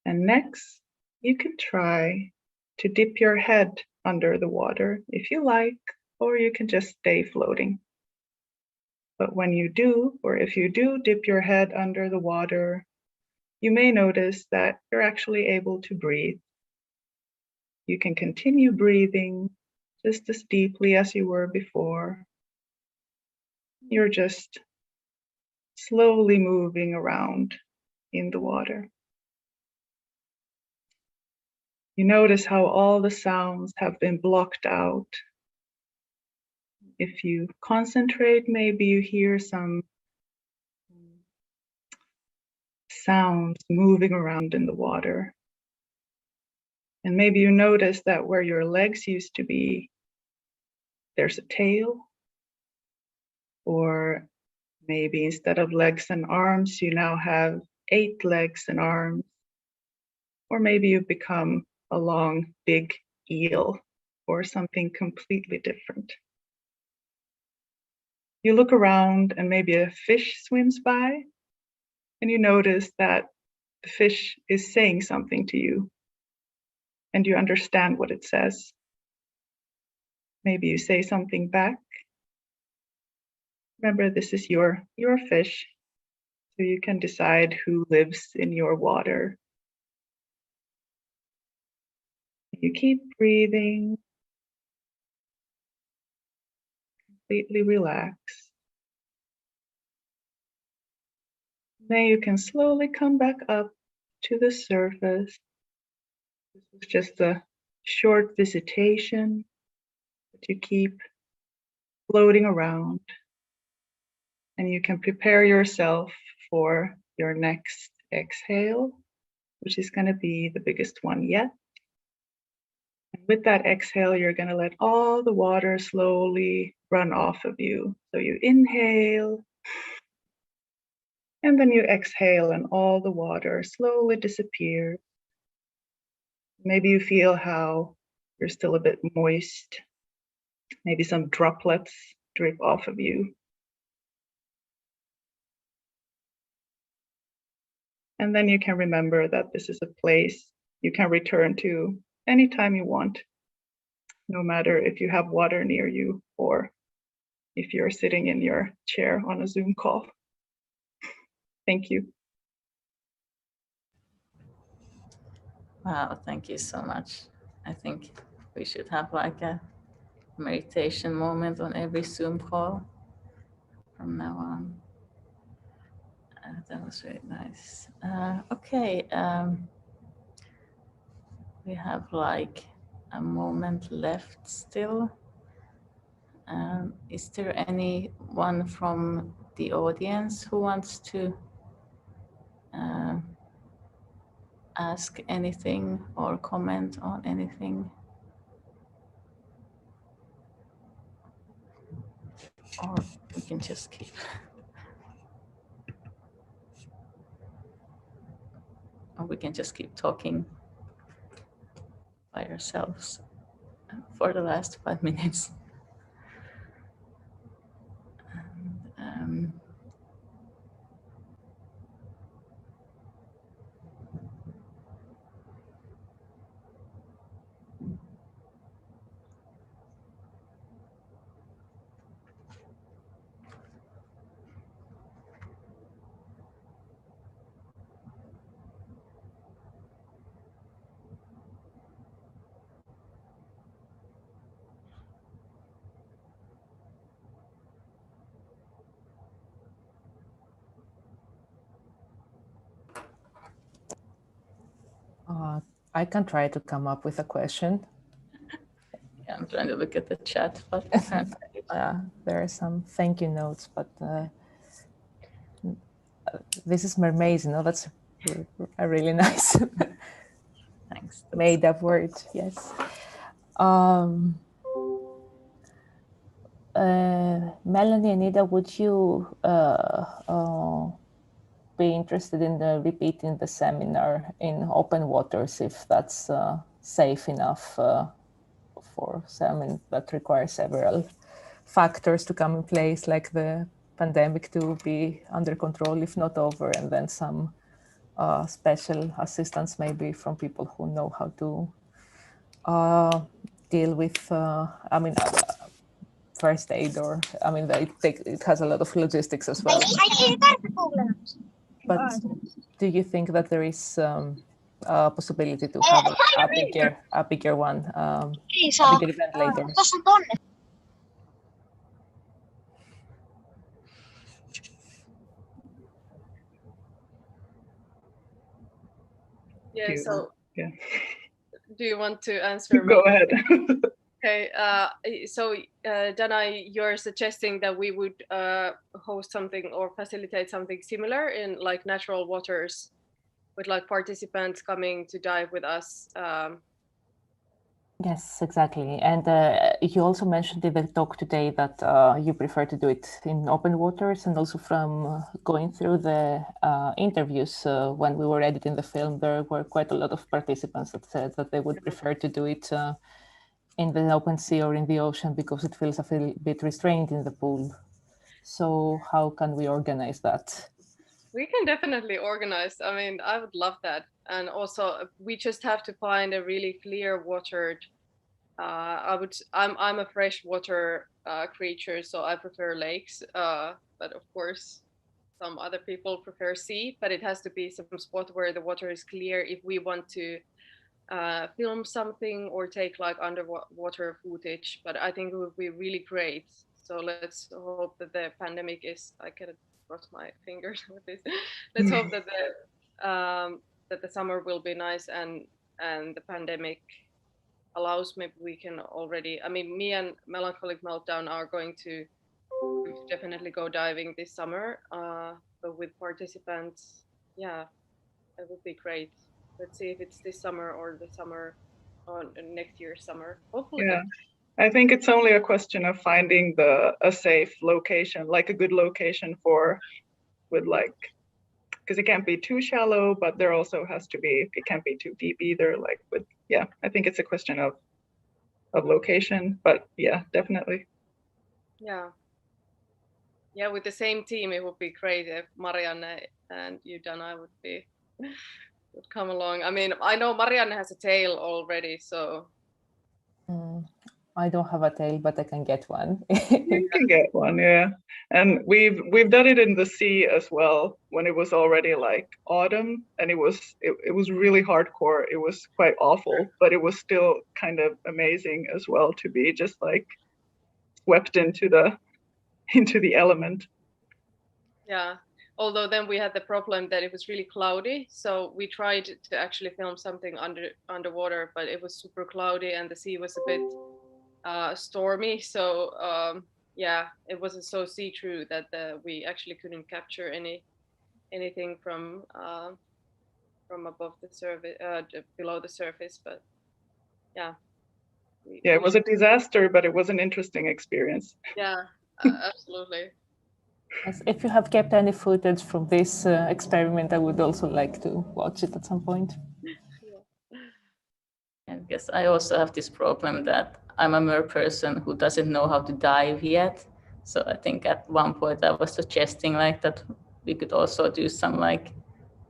And next, you can try to dip your head under the water if you like, or you can just stay floating. But when you do, or if you do dip your head under the water, you may notice that you're actually able to breathe. You can continue breathing just as deeply as you were before. You're just slowly moving around in the water. You notice how all the sounds have been blocked out. If you concentrate, maybe you hear some sounds moving around in the water. And maybe you notice that where your legs used to be, there's a tail. Or maybe instead of legs and arms, you now have 8 legs and arms. Or maybe you've become a long, big eel or something completely different. You look around and maybe a fish swims by, and you notice that the fish is saying something to you, and you understand what it says. Maybe you say something back. Remember, this is your fish, so you can decide who lives in your water. You keep breathing, completely relaxed. Then you can slowly come back up to the surface. This is just a short visitation, but you keep floating around. And you can prepare yourself for your next exhale, which is going to be the biggest one yet. And with that exhale, you're going to let all the water slowly run off of you. So you inhale, and then you exhale, and all the water slowly disappears. Maybe you feel how you're still a bit moist. Maybe some droplets drip off of you. And then you can remember that this is a place you can return to anytime you want, no matter if you have water near you or if you're sitting in your chair on a Zoom call. Thank you. Wow, thank you so much. I think we should have like a meditation moment on every Zoom call. from now on. That was very nice. Okay, we have like a moment left still. Is there anyone from the audience who wants to ask anything or comment on anything? Or we can just keep. Or we can just keep talking by ourselves for the last 5 minutes. And, I can try to come up with a question. yeah, I'm trying to look at the chat, but There are some thank you notes, but this is mermaids, you know, that's a really nice thanks. made up word, yes. Melanie and Ida, would you be interested in repeating the seminar in open waters if that's safe enough for salmon that requires several factors to come in place, like the pandemic to be under control, if not over, and then some special assistance maybe from people who know how to deal with, first aid, or it has a lot of logistics as well. But do you think that there is a possibility to have a bigger one, a bigger event later? Yeah. So, Yeah. do you want to answer? Go ahead. Okay. So, Danai, you're suggesting that we would host something or facilitate something similar in like natural waters, with like participants coming to dive with us. Yes, exactly. And you also mentioned in the talk today that you prefer to do it in open waters, and also from going through the interviews when we were editing the film, there were quite a lot of participants that said that they would prefer to do it in the open sea or in the ocean because it feels a bit restrained in the pool. So how can we organize that? We can definitely organize. I mean, I would love that. And also, we just have to find a really clear watered. I'm a freshwater creature, so I prefer lakes. But of course, some other people prefer sea. But it has to be some spot where the water is clear if we want to film something or take like underwater footage. But I think it would be really great. So let's hope that the pandemic is. I cannot cross my fingers with this. Let's hope that the summer will be nice and the pandemic allows. Maybe we can already. I mean, me and Melancholic Meltdown are going to definitely go diving this summer. But with participants, yeah, it would be great. Let's see if it's this summer or the summer on next year's summer. Hopefully. Yeah. I think it's only a question of finding a safe location, like a good location because it can't be too shallow, but there also has to be, it can't be too deep either. I think it's a question of location, but yeah, definitely. Yeah. Yeah, with the same team, it would be great if Marianne and you, Danai, would come along. I mean, I know Marianne has a tail already, so. I don't have a tail, but I can get one. You can get one, yeah. And we've done it in the sea as well when it was already like autumn, and it was really hardcore. It was quite awful, but it was still kind of amazing as well to be just like swept into the element. Yeah. Although then we had the problem that it was really cloudy, so we tried to actually film something underwater, but it was super cloudy and the sea was a bit stormy. So yeah, it wasn't so see-through that we actually couldn't capture anything from above the surface, below the surface. But yeah. Yeah, it was a disaster, but it was an interesting experience. Yeah, absolutely. Yes, if you have kept any footage from this experiment, I would also like to watch it at some point. And because I also have this problem that I'm a mer person who doesn't know how to dive yet. So I think at one point I was suggesting like that we could also do some like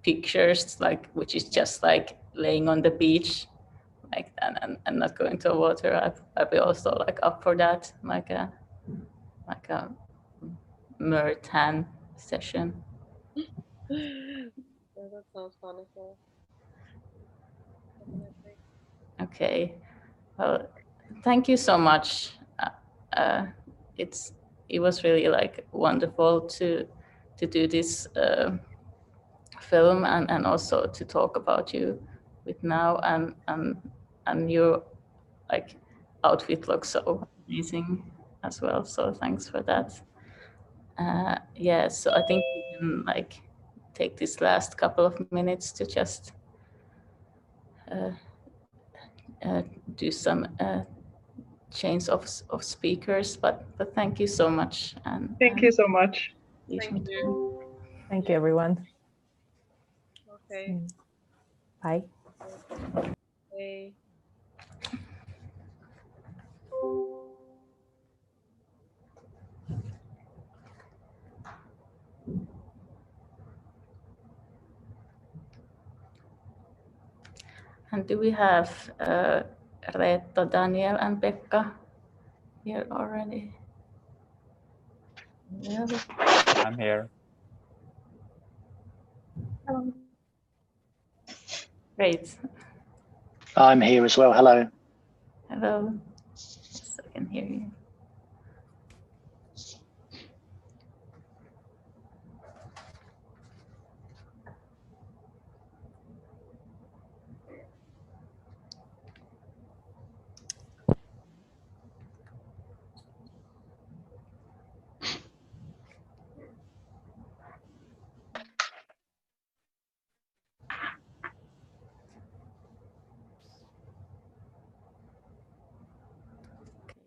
pictures, like which is just like laying on the beach like that and not going to water. I'd be also like up for that, like a mer tan session. Yeah, that sounds fun as well. Definitely. Okay, well, thank you so much. It was really like wonderful to do this film and also to talk about you with now and your like outfit looks so amazing as well. So thanks for that. Yeah, so I think we can like take this last couple of minutes to just do some change of speakers, but thank you so much. And Thank you so much. Thank you. Thank you, everyone. Okay. Bye. Okay. And do we have Reetta, Daniel, and Pekka here already? Yeah. I'm here. Great. I'm here as well. Hello. Hello. Yes, I can hear you.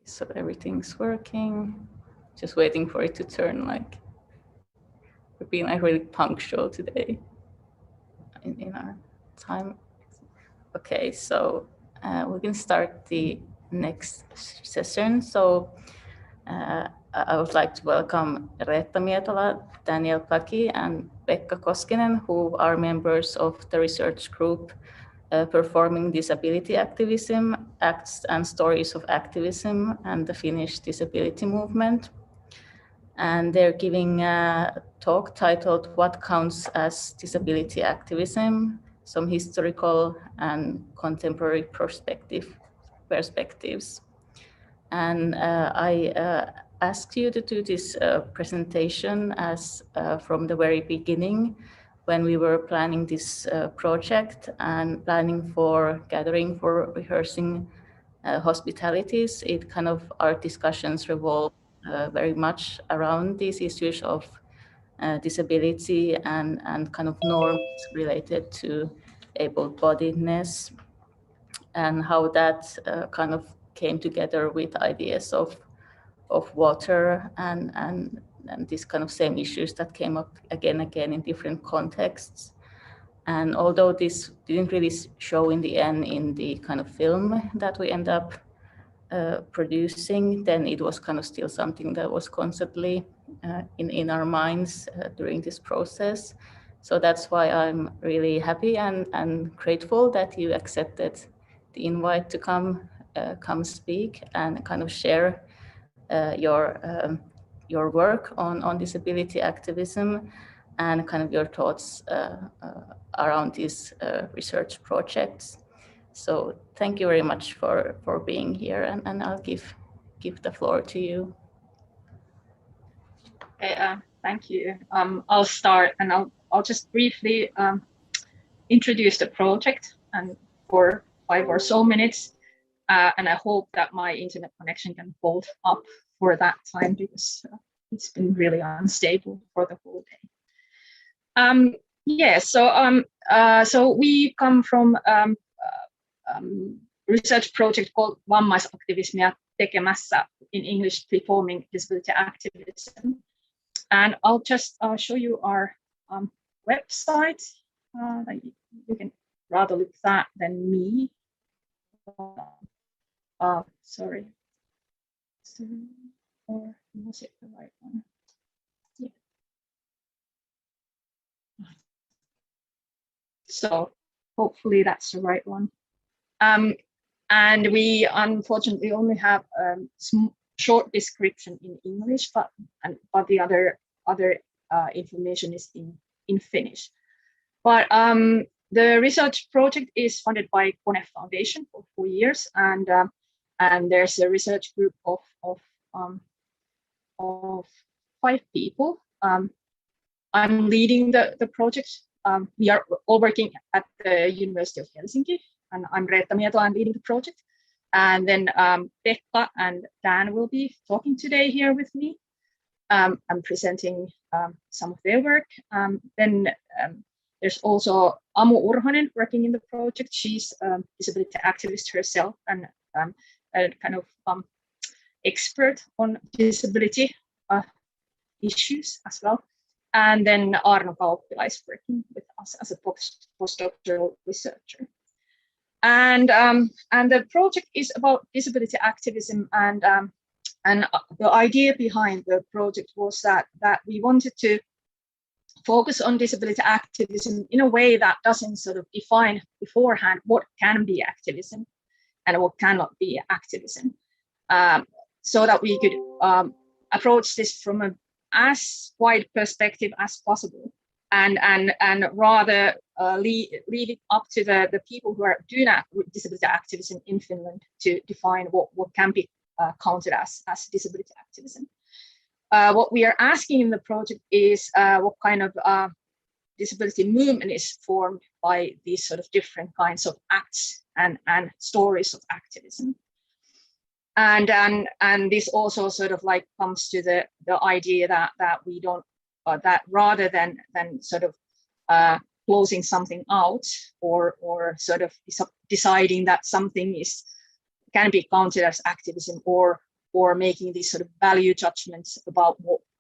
So everything's working. Just waiting for it to turn. Like we're being like really punctual today in our time. Okay, so we can start the next session. So I would like to welcome Reetta Mietola, Daniel Blackie, and Pekka Koskinen, who are members of the research group Performing Disability Activism, Acts and Stories of Activism, and the Finnish Disability Movement. And they're giving a talk titled What Counts as Disability Activism? Some historical and contemporary perspectives. And I asked you to do this presentation as from the very beginning when we were planning this project and planning for gathering for rehearsing hospitalities. It kind of, our discussions revolve very much around these issues of disability and kind of norms related to able-bodiedness and how that kind of came together with ideas of water and these kind of same issues that came up again in different contexts. And although this didn't really show in the end in the kind of film that we end up producing, then it was kind of still something that was constantly in our minds during this process. So that's why I'm really happy and grateful that you accepted the invite to come speak and kind of share your work on disability activism and kind of your thoughts around these research projects. So thank you very much for being here, and I'll give the floor to you. Okay, Thank you. I'll start, and I'll just briefly introduce the project and for 5 or so minutes. And I hope that my internet connection can hold up for that time, because it's been really unstable for the whole day. So we come from research project called Vammaisaktivismia tekemässä, in English, Performing Disability Activism. And I'll just show you our website. You can rather look at that than me. Sorry. Or was it the right one? Yeah. So hopefully that's the right one. And we unfortunately only have short description in English, but the other information is in Finnish. But the research project is funded by Kone Foundation for 4 years, and there's a research group of 5 people. I'm leading the project. We are all working at the University of Helsinki, and I'm Reetta Mietola. I'm leading the project. And then Pekka and Dan will be talking today here with me. I'm presenting some of their work. Then there's also Amu Urhonen working in the project. She's a disability activist herself and a kind of expert on disability issues as well. And then Arno Kauppila is working with us as a postdoctoral researcher. And the project is about disability activism, and the idea behind the project was that we wanted to focus on disability activism in a way that doesn't sort of define beforehand what can be activism and what cannot be activism, so that we could approach this from a as wide perspective as possible, and rather leave it up to the people who are doing disability activism in Finland to define what can be counted as disability activism. What we are asking in the project is what kind of disability movement is formed by these sort of different kinds of acts and stories of activism. And this also sort of like comes to the idea that we don't that rather than sort of closing something out or sort of deciding that something can be counted as activism, or making these sort of value judgments about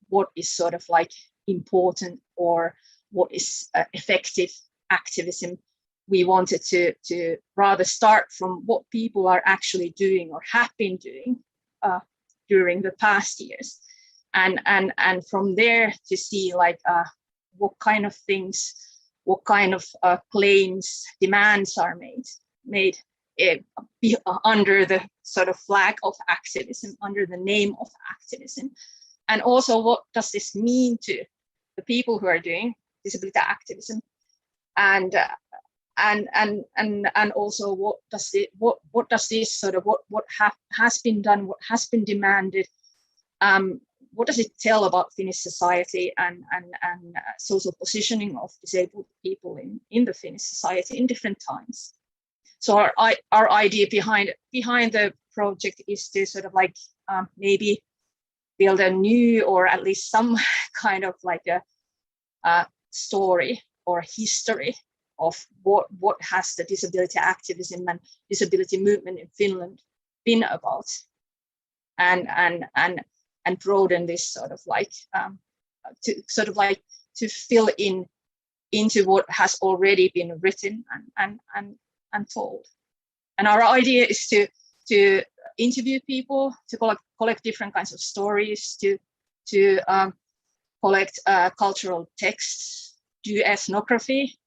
what is sort of like important or what is effective activism. We wanted to rather start from what people are actually doing or have been doing during the past years, and from there to see like what kind of things, what kind of claims, demands are made under the sort of flag of activism, under the name of activism, and also what does this mean to the people who are doing disability activism, and also what does this sort of what has been done, what has been demanded, what does it tell about Finnish society and social positioning of disabled people in the Finnish society in different times. So our idea behind the project is to sort of like maybe build a new, or at least some kind of like a story or history of what has the disability activism and disability movement in Finland been about, and broaden this sort of like to fill into what has already been written and told. And our idea is to interview people, to collect different kinds of stories, to collect cultural texts, do ethnography,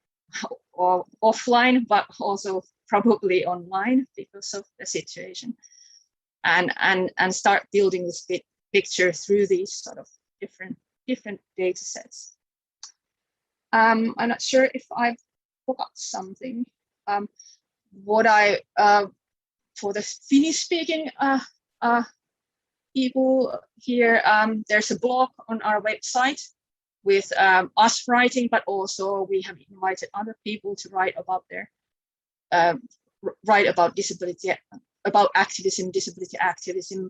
or offline, but also probably online because of the situation, and start building this picture through these sort of different data sets. I'm not sure if I forgot something. What I for the Finnish-speaking people here, there's a blog on our website us writing, but also we have invited other people to write about their disability, about activism, disability activism,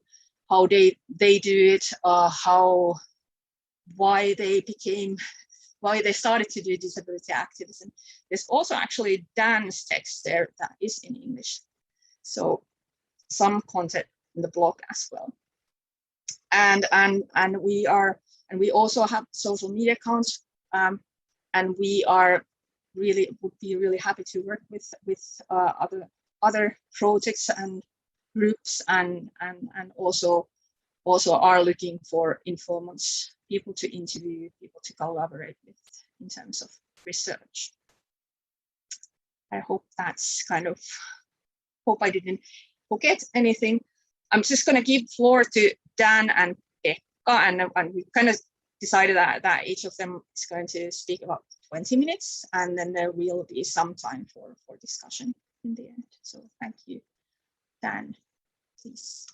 how they do it, why they started to do disability activism. There's also actually Dan's text there that is in English, so some content in the blog as well. And we also have social media accounts, and we would be really happy to work with other projects and groups, and also are looking for informants, people to interview, people to collaborate with in terms of research. I hope that's hope I didn't forget anything. I'm just going to give floor to Dan and Pekka, and we kind of decided that each of them is going to speak about 20 minutes, and then there will be some time for discussion in the end. So thank you. Dan, please.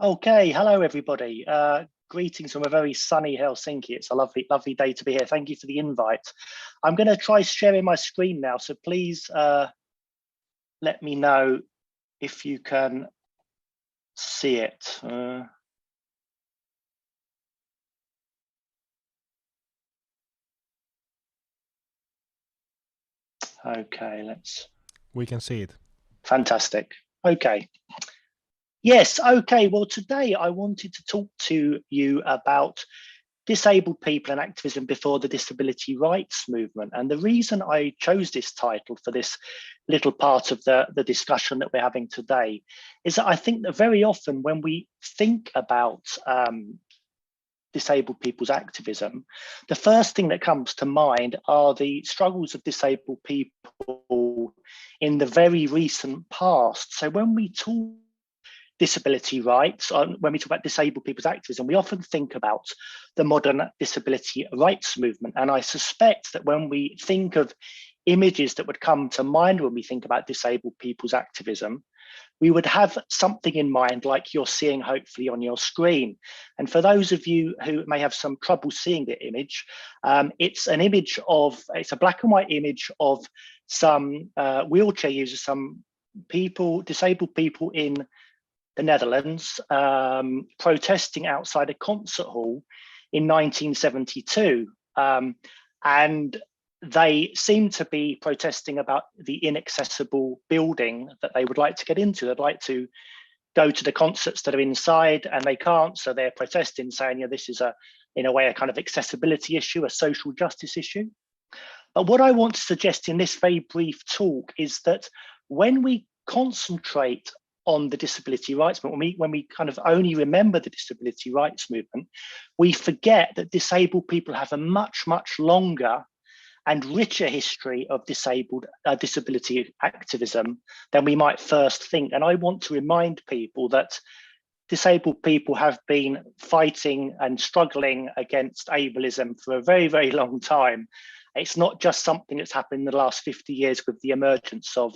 Okay, hello everybody. Greetings from a very sunny Helsinki. It's a lovely, lovely day to be here. Thank you for the invite. I'm going to try sharing my screen now, so please let me know if you can see it. Okay, We can see it. Fantastic. Okay. Yes, okay. Well, today I wanted to talk to you about disabled people and activism before the disability rights movement. And the reason I chose this title for this little part of the discussion that we're having today is that I think that very often when we think about disabled people's activism, the first thing that comes to mind are the struggles of disabled people in the very recent past. So when we talk disability rights, when we talk about disabled people's activism, we often think about the modern disability rights movement. And I suspect that when we think of images that would come to mind when we think about disabled people's activism, we would have something in mind like you're seeing hopefully on your screen. And for those of you who may have some trouble seeing the image, it's a black and white image of some wheelchair users, some disabled people in the Netherlands, protesting outside a concert hall in 1972. And they seem to be protesting about the inaccessible building that they would like to get into. They'd like to go to the concerts that are inside and they can't, so they're protesting, saying, this is in a way a kind of accessibility issue, a social justice issue. But what I want to suggest in this very brief talk is that when we concentrate on the disability rights movement, when we kind of only remember the disability rights movement, we forget that disabled people have a much, much longer and richer history of disability activism than we might first think. And I want to remind people that disabled people have been fighting and struggling against ableism for a very, very long time. It's not just something that's happened in the last 50 years with the emergence of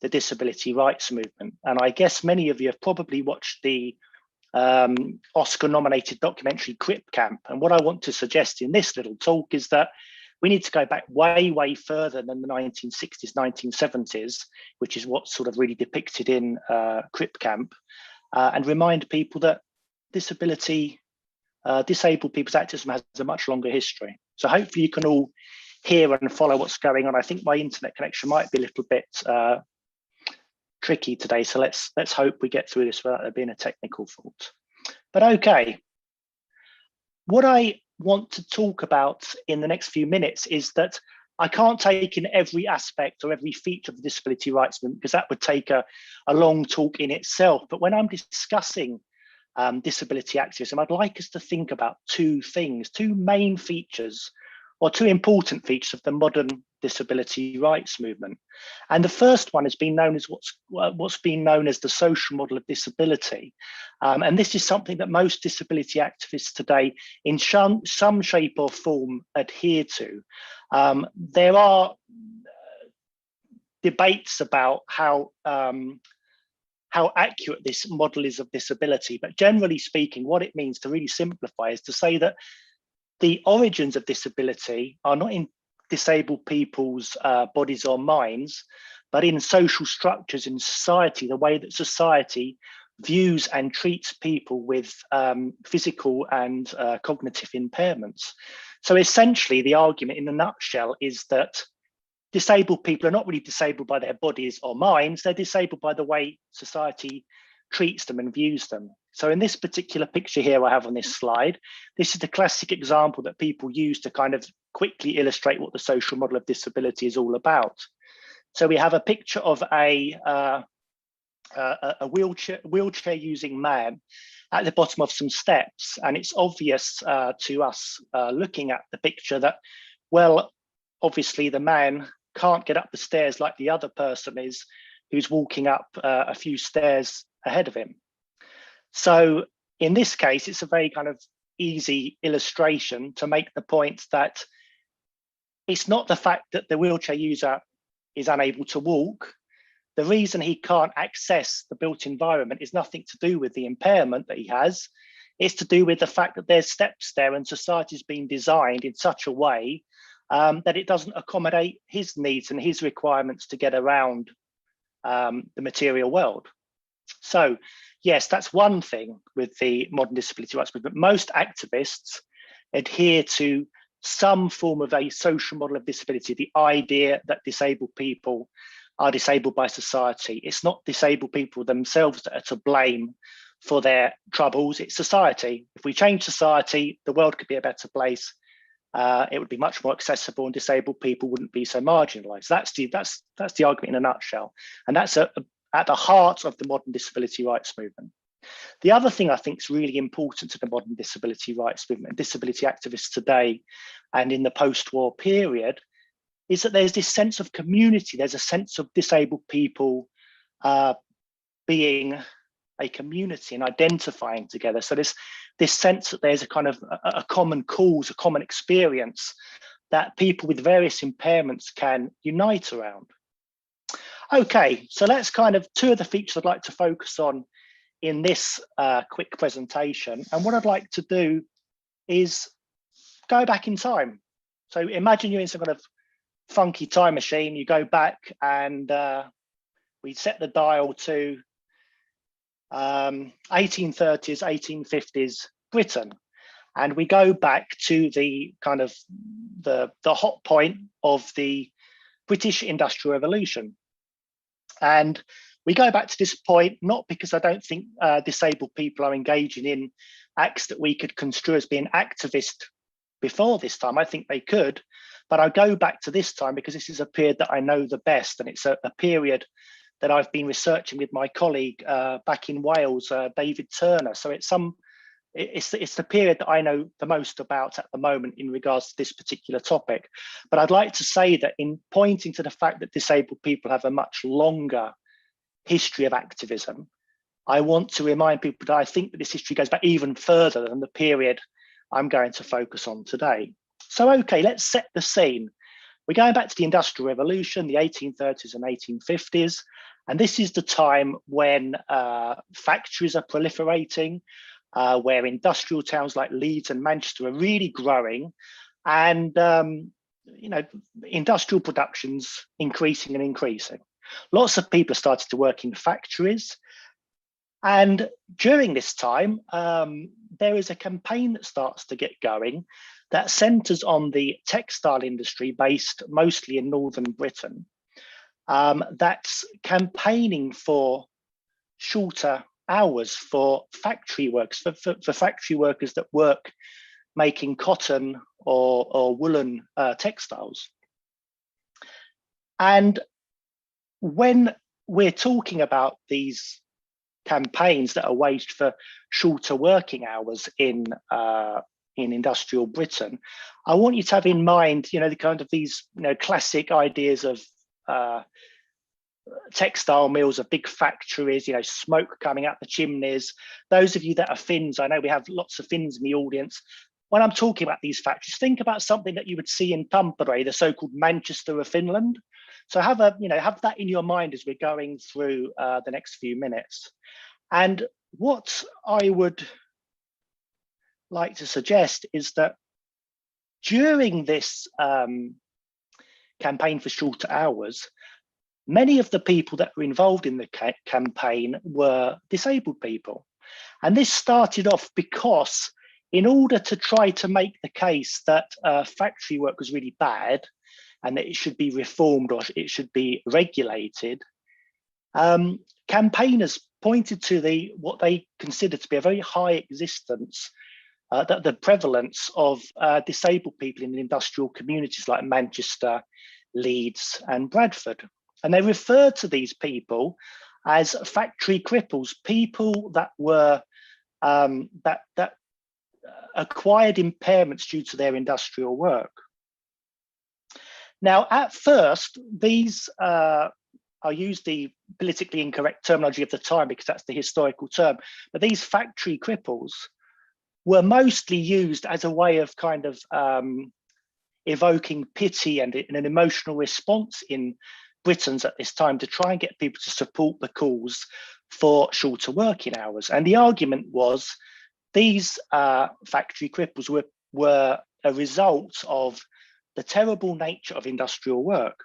the disability rights movement. And I guess many of you have probably watched the Oscar-nominated documentary Crip Camp. And what I want to suggest in this little talk is that we need to go back way, way further than the 1960s, 1970s, which is what's sort of really depicted in Crip Camp, and remind people that disabled people's activism has a much longer history. So hopefully you can all hear and follow what's going on. I think my internet connection might be a little bit tricky today, so let's hope we get through this without there being a technical fault. But okay, what I want to talk about in the next few minutes is that I can't take in every aspect or every feature of the disability rights movement because that would take a long talk in itself. But when I'm discussing disability activism, I'd like us to think about two main features or two important features of the modern disability rights movement. And the first one has been known as what's been known as the social model of disability. And this is something that most disability activists today in some shape or form adhere to. There are debates about how how accurate this model is of disability, but generally speaking, what it means, to really simplify, is to say that the origins of disability are not in disabled people's bodies or minds, but in social structures in society, the way that society views and treats people with physical and cognitive impairments. So essentially, the argument in a nutshell is that disabled people are not really disabled by their bodies or minds, they're disabled by the way society treats them and views them. So in this particular picture here I have on this slide, this is the classic example that people use to kind of quickly illustrate what the social model of disability is all about. So we have a picture of a wheelchair using man at the bottom of some steps, and it's obvious to us looking at the picture that, well, obviously the man can't get up the stairs like the other person is who's walking up a few stairs ahead of him. So in this case, it's a very kind of easy illustration to make the point that it's not the fact that the wheelchair user is unable to walk. The reason he can't access the built environment is nothing to do with the impairment that he has. It's to do with the fact that there's steps there and society's been designed in such a way that it doesn't accommodate his needs and his requirements to get around the material world. So yes, that's one thing with the modern disability rights movement. Most activists adhere to some form of a social model of disability, the idea that disabled people are disabled by society. It's not disabled people themselves that are to blame for their troubles, it's society. If we change society, the world could be a better place. It would be much more accessible and disabled people wouldn't be so marginalised. That's the argument in a nutshell. And that's at the heart of the modern disability rights movement. The other thing I think is really important to the modern disability rights movement, disability activists today and in the post-war period, is that there's this sense of community. There's a sense of disabled people being a community and identifying together. So this sense that there's a kind of a common cause, a common experience that people with various impairments can unite around. Okay, so that's kind of two of the features I'd like to focus on in this quick presentation. And what I'd like to do is go back in time. So imagine you're in some kind of funky time machine, you go back and we set the dial to 1830s, 1850s Britain. And we go back to the kind of the hot point of the British Industrial Revolution. And we go back to this point, not because I don't think disabled people are engaging in acts that we could construe as being activist before this time. I think they could, but I go back to this time because this is a period that I know the best. And it's a period that I've been researching with my colleague back in Wales, David Turner. So it's the period that I know the most about at the moment in regards to this particular topic. But I'd like to say that in pointing to the fact that disabled people have a much longer history of activism, I want to remind people that I think that this history goes back even further than the period I'm going to focus on today. So, okay, let's set the scene. We're going back to the Industrial Revolution, the 1830s and 1850s. And this is the time when factories are proliferating, where industrial towns like Leeds and Manchester are really growing, and industrial production's increasing and increasing. Lots of people started to work in factories. And during this time, there is a campaign that starts to get going that centres on the textile industry based mostly in Northern Britain. That's campaigning for shorter hours for factory workers, for factory workers that work making cotton or woolen textiles. And when we're talking about these campaigns that are waged for shorter working hours in industrial Britain, I want you to have in mind, the kind of these, classic ideas of textile mills, of big factories, smoke coming out the chimneys. Those of you that are Finns, I know we have lots of Finns in the audience. When I'm talking about these factories, think about something that you would see in Tampere, the so-called Manchester of Finland. So have that in your mind as we're going through the next few minutes. And what I would like to suggest is that during this campaign for shorter hours, many of the people that were involved in the campaign were disabled people. And this started off because in order to try to make the case that factory work was really bad and that it should be reformed or it should be regulated, campaigners pointed to what they considered to be a very high existence, the prevalence of disabled people in industrial communities like Manchester, Leeds and Bradford. And they referred to these people as factory cripples, people that were that acquired impairments due to their industrial work. Now, at first, these I'll use the politically incorrect terminology of the time because that's the historical term, but these factory cripples were mostly used as a way of kind of evoking pity and an emotional response in Britons at this time to try and get people to support the calls for shorter working hours. And the argument was these factory cripples were a result of the terrible nature of industrial work.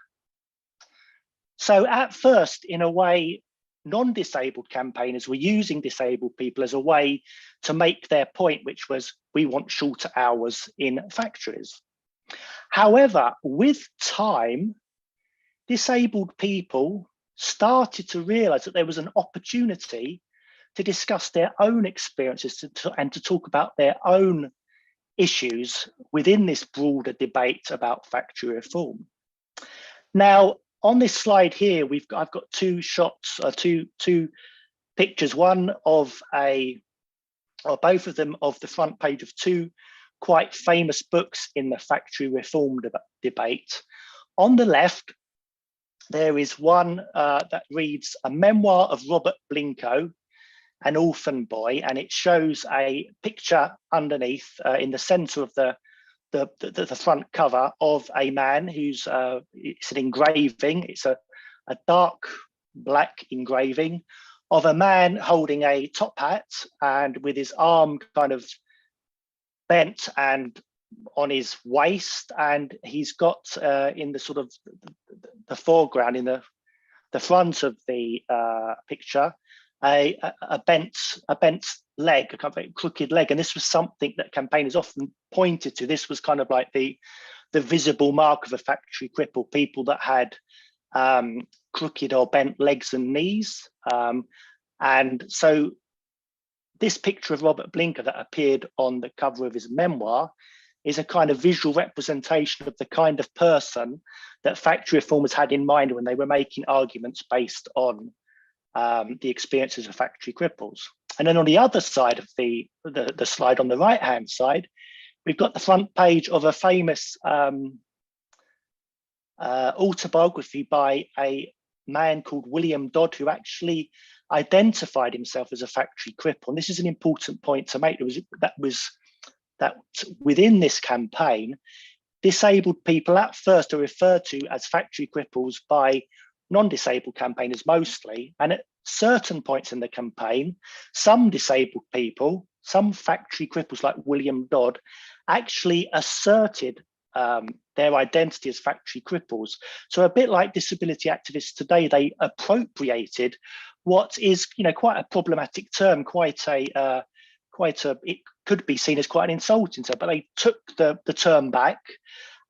So at first, in a way, non-disabled campaigners were using disabled people as a way to make their point, which was, we want shorter hours in factories. However, with time, disabled people started to realize that there was an opportunity to discuss their own experiences and to talk about their own issues within this broader debate about factory reform. Now, on this slide here, I've got two shots, two pictures, one of both of them of the front page of two quite famous books in the factory reform debate. On the left, there is one that reads A Memoir of Robert Blincoe, an Orphan Boy, and it shows a picture underneath in the center of the front cover of a man who's it's an engraving. It's a dark black engraving of a man holding a top hat and with his arm kind of bent and on his waist, and he's got in the sort of the foreground, in the front of the picture, a bent leg, a kind of crooked leg. And this was something that campaigners often pointed to. This was kind of like the visible mark of a factory cripple, people that had crooked or bent legs and knees. And so this picture of Robert Blincoe that appeared on the cover of his memoir is a kind of visual representation of the kind of person that factory reformers had in mind when they were making arguments based on the experiences of factory cripples. And then on the other side of the slide, on the right-hand side, we've got the front page of a famous autobiography by a man called William Dodd, who actually identified himself as a factory cripple. And this is an important point to make. That within this campaign, disabled people at first are referred to as factory cripples by non-disabled campaigners mostly, and at certain points in the campaign, some disabled people, some factory cripples like William Dodd, actually asserted their identity as factory cripples. So a bit like disability activists today, they appropriated what is, quite a problematic term, it could be seen as quite an insulting term, but they took the term back.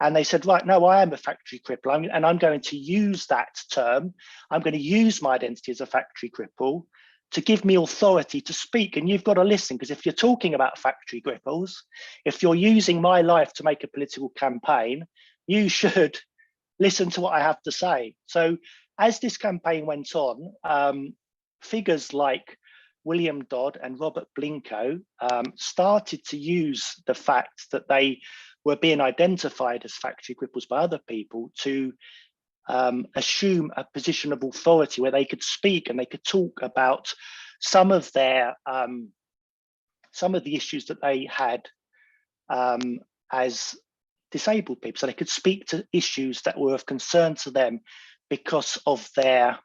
And they said, right, no, I am a factory cripple, and I'm going to use that term. I'm going to use my identity as a factory cripple to give me authority to speak. And you've got to listen, because if you're talking about factory cripples, if you're using my life to make a political campaign, you should listen to what I have to say. So as this campaign went on, figures like William Dodd and Robert Blincoe started to use the fact that they were being identified as factory cripples by other people to assume a position of authority where they could speak and they could talk about some of the issues that they had as disabled people. So they could speak to issues that were of concern to them because of their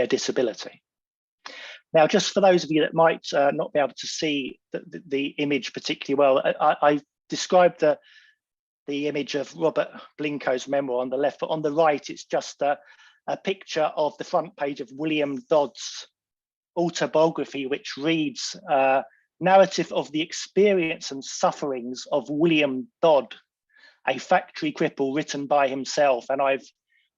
disability. Now, just for those of you that might not be able to see the image particularly well, I described the image of Robert Blincoe's memoir on the left, but on the right, it's just a picture of the front page of William Dodd's autobiography, which reads, narrative of the experience and sufferings of William Dodd, a factory cripple, written by himself. And I've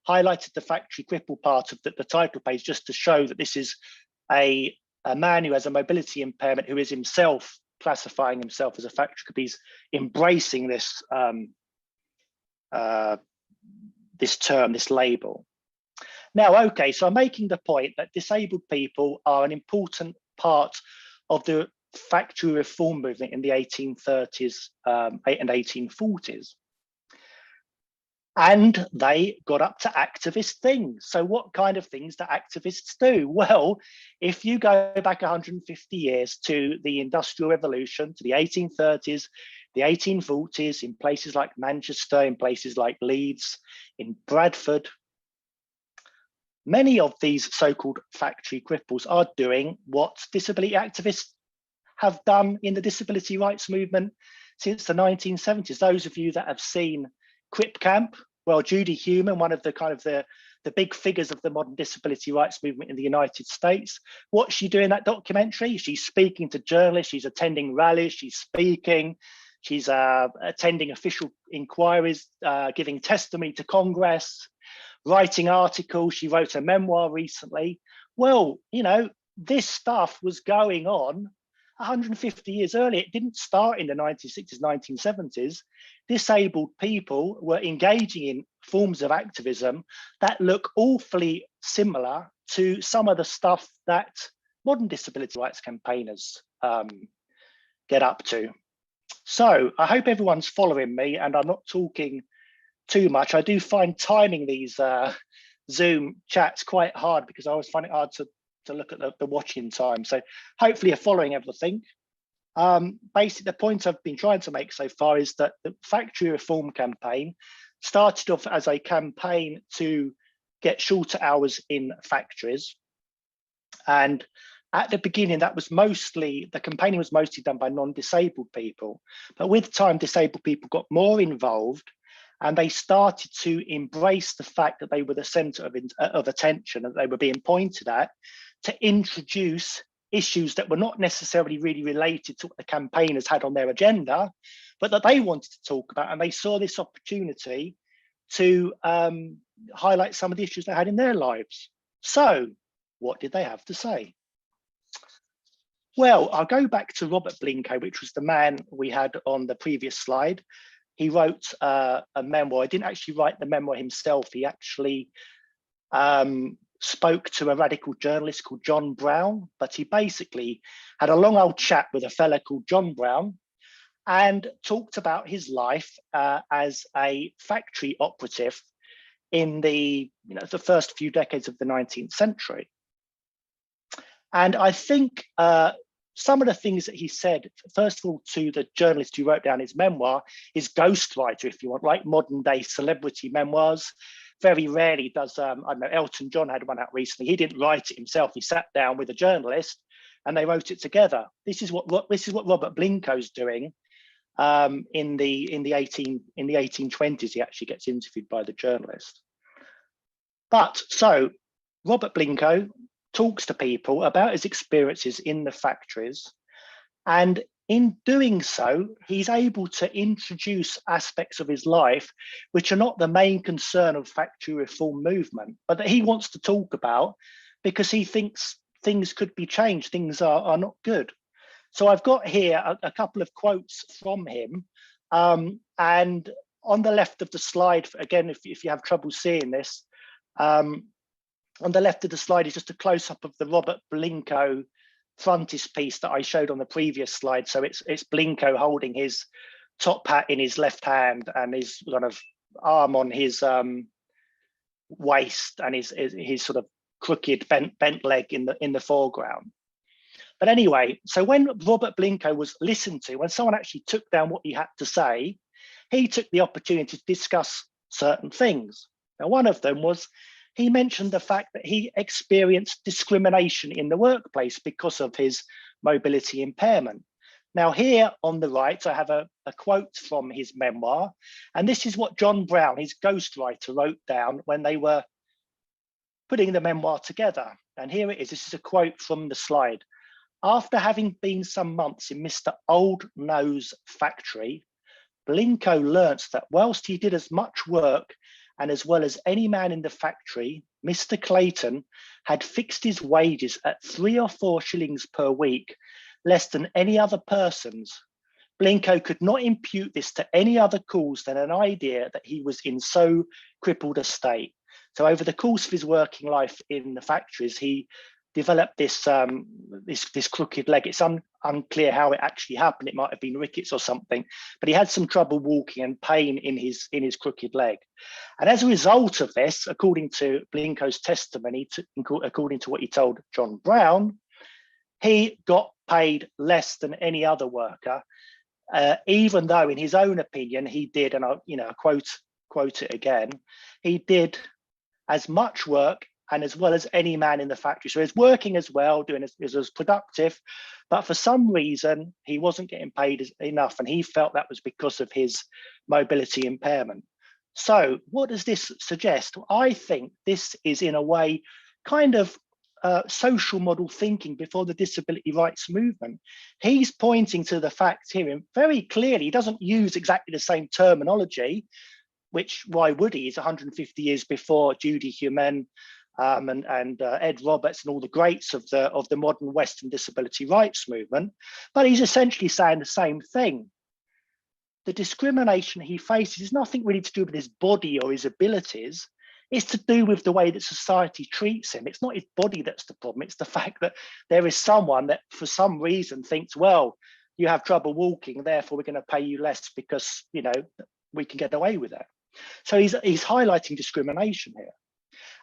highlighted the factory cripple part of the title page just to show that this is a man who has a mobility impairment, who is himself classifying himself as a factory cripple. He's embracing this this term, this label. Now, okay, so I'm making the point that disabled people are an important part of the factory reform movement in the 1830s and 1840s. And they got up to activist things. So what kind of things do activists do? Well, if you go back 150 years to the Industrial Revolution, to the 1830s, the 1840s, in places like Manchester, in places like Leeds, in Bradford, many of these so-called factory cripples are doing what disability activists have done in the disability rights movement since the 1970s. Those of you that have seen Crip Camp, well, Judy Heumann, one of the kind of the big figures of the modern disability rights movement in the United States, what's she doing in that documentary? She's speaking to journalists, she's attending rallies, she's speaking, she's attending official inquiries, giving testimony to Congress, writing articles. She wrote a memoir recently. Well, you know, this stuff was going on 150 years earlier. It didn't start in the 1960s, 1970s. Disabled people were engaging in forms of activism that look awfully similar to some of the stuff that modern disability rights campaigners get up to. So I hope everyone's following me and I'm not talking too much. I do find timing these Zoom chats quite hard because I always find it hard to look at the watching time. So hopefully you're following everything. Basically, the point I've been trying to make so far is that the factory reform campaign started off as a campaign to get shorter hours in factories. And at the beginning, the campaigning was mostly done by non-disabled people. But with time, disabled people got more involved and they started to embrace the fact that they were the center of attention, that they were being pointed at, to introduce issues that were not necessarily really related to what the campaigners had on their agenda, but that they wanted to talk about. And they saw this opportunity to highlight some of the issues they had in their lives. So what did they have to say? Well, I'll go back to Robert Blincoe, which was the man we had on the previous slide. He wrote a memoir. He didn't actually write the memoir himself. He actually spoke to a radical journalist called John Brown, but he basically had a long old chat with a fella called John Brown and talked about his life as a factory operative in the first few decades of the 19th century. And I think some of the things that he said, first of all, to the journalist who wrote down his memoir, his ghostwriter, if you want, right? Modern day celebrity memoirs. Very rarely does, I don't know, Elton John had one out recently. He didn't write it himself. He sat down with a journalist and they wrote it together. This is what Robert Blincoe's doing in the 1820s. He actually gets interviewed by the journalist. But so Robert Blincoe talks to people about his experiences in the factories, and in doing so, he's able to introduce aspects of his life which are not the main concern of factory reform movement, but that he wants to talk about because he thinks things could be changed, things are not good. So I've got here a couple of quotes from him, and on the left of the slide, again, if you have trouble seeing this, on the left of the slide is just a close-up of the Robert Blincoe frontispiece that I showed on the previous slide. So it's Blincoe holding his top hat in his left hand and his kind of arm on his waist and his sort of crooked bent leg in the foreground. But anyway, so when Robert Blincoe was listened to, when someone actually took down what he had to say, he took the opportunity to discuss certain things. Now, one of them was he mentioned the fact that he experienced discrimination in the workplace because of his mobility impairment. Now, here on the right, I have a quote from his memoir, and this is what John Brown, his ghostwriter, wrote down when they were putting the memoir together. And here it is. This is a quote from the slide. After having been some months in Mr. Old No's factory, Blinko learnt that whilst he did as much work and as well as any man in the factory, Mr. Clayton had fixed his wages at 3 or 4 shillings per week, less than any other person's. Blinko could not impute this to any other cause than an idea that he was in so crippled a state. So over the course of his working life in the factories, he developed this this crooked leg. It's unclear how it actually happened. It might have been rickets or something, but he had some trouble walking and pain in his crooked leg. And as a result of this, according to Blinko's testimony, according to what he told John Brown, he got paid less than any other worker, even though in his own opinion he did, and I quote it again, he did as much work and as well as any man in the factory. So he's working as well, doing as productive, but for some reason he wasn't getting paid enough, and he felt that was because of his mobility impairment. So what does this suggest? I think this is in a way kind of social model thinking before the disability rights movement. He's pointing to the fact here, and very clearly he doesn't use exactly the same terminology, which why would he? Is 150 years before Judy Heumann and Ed Roberts and all the greats of the modern Western disability rights movement, but he's essentially saying the same thing. The discrimination he faces is nothing really to do with his body or his abilities. It's to do with the way that society treats him. It's not his body that's the problem. It's the fact that there is someone that for some reason thinks, well, you have trouble walking, therefore we're going to pay you less because, you know, we can get away with that. So he's highlighting discrimination here.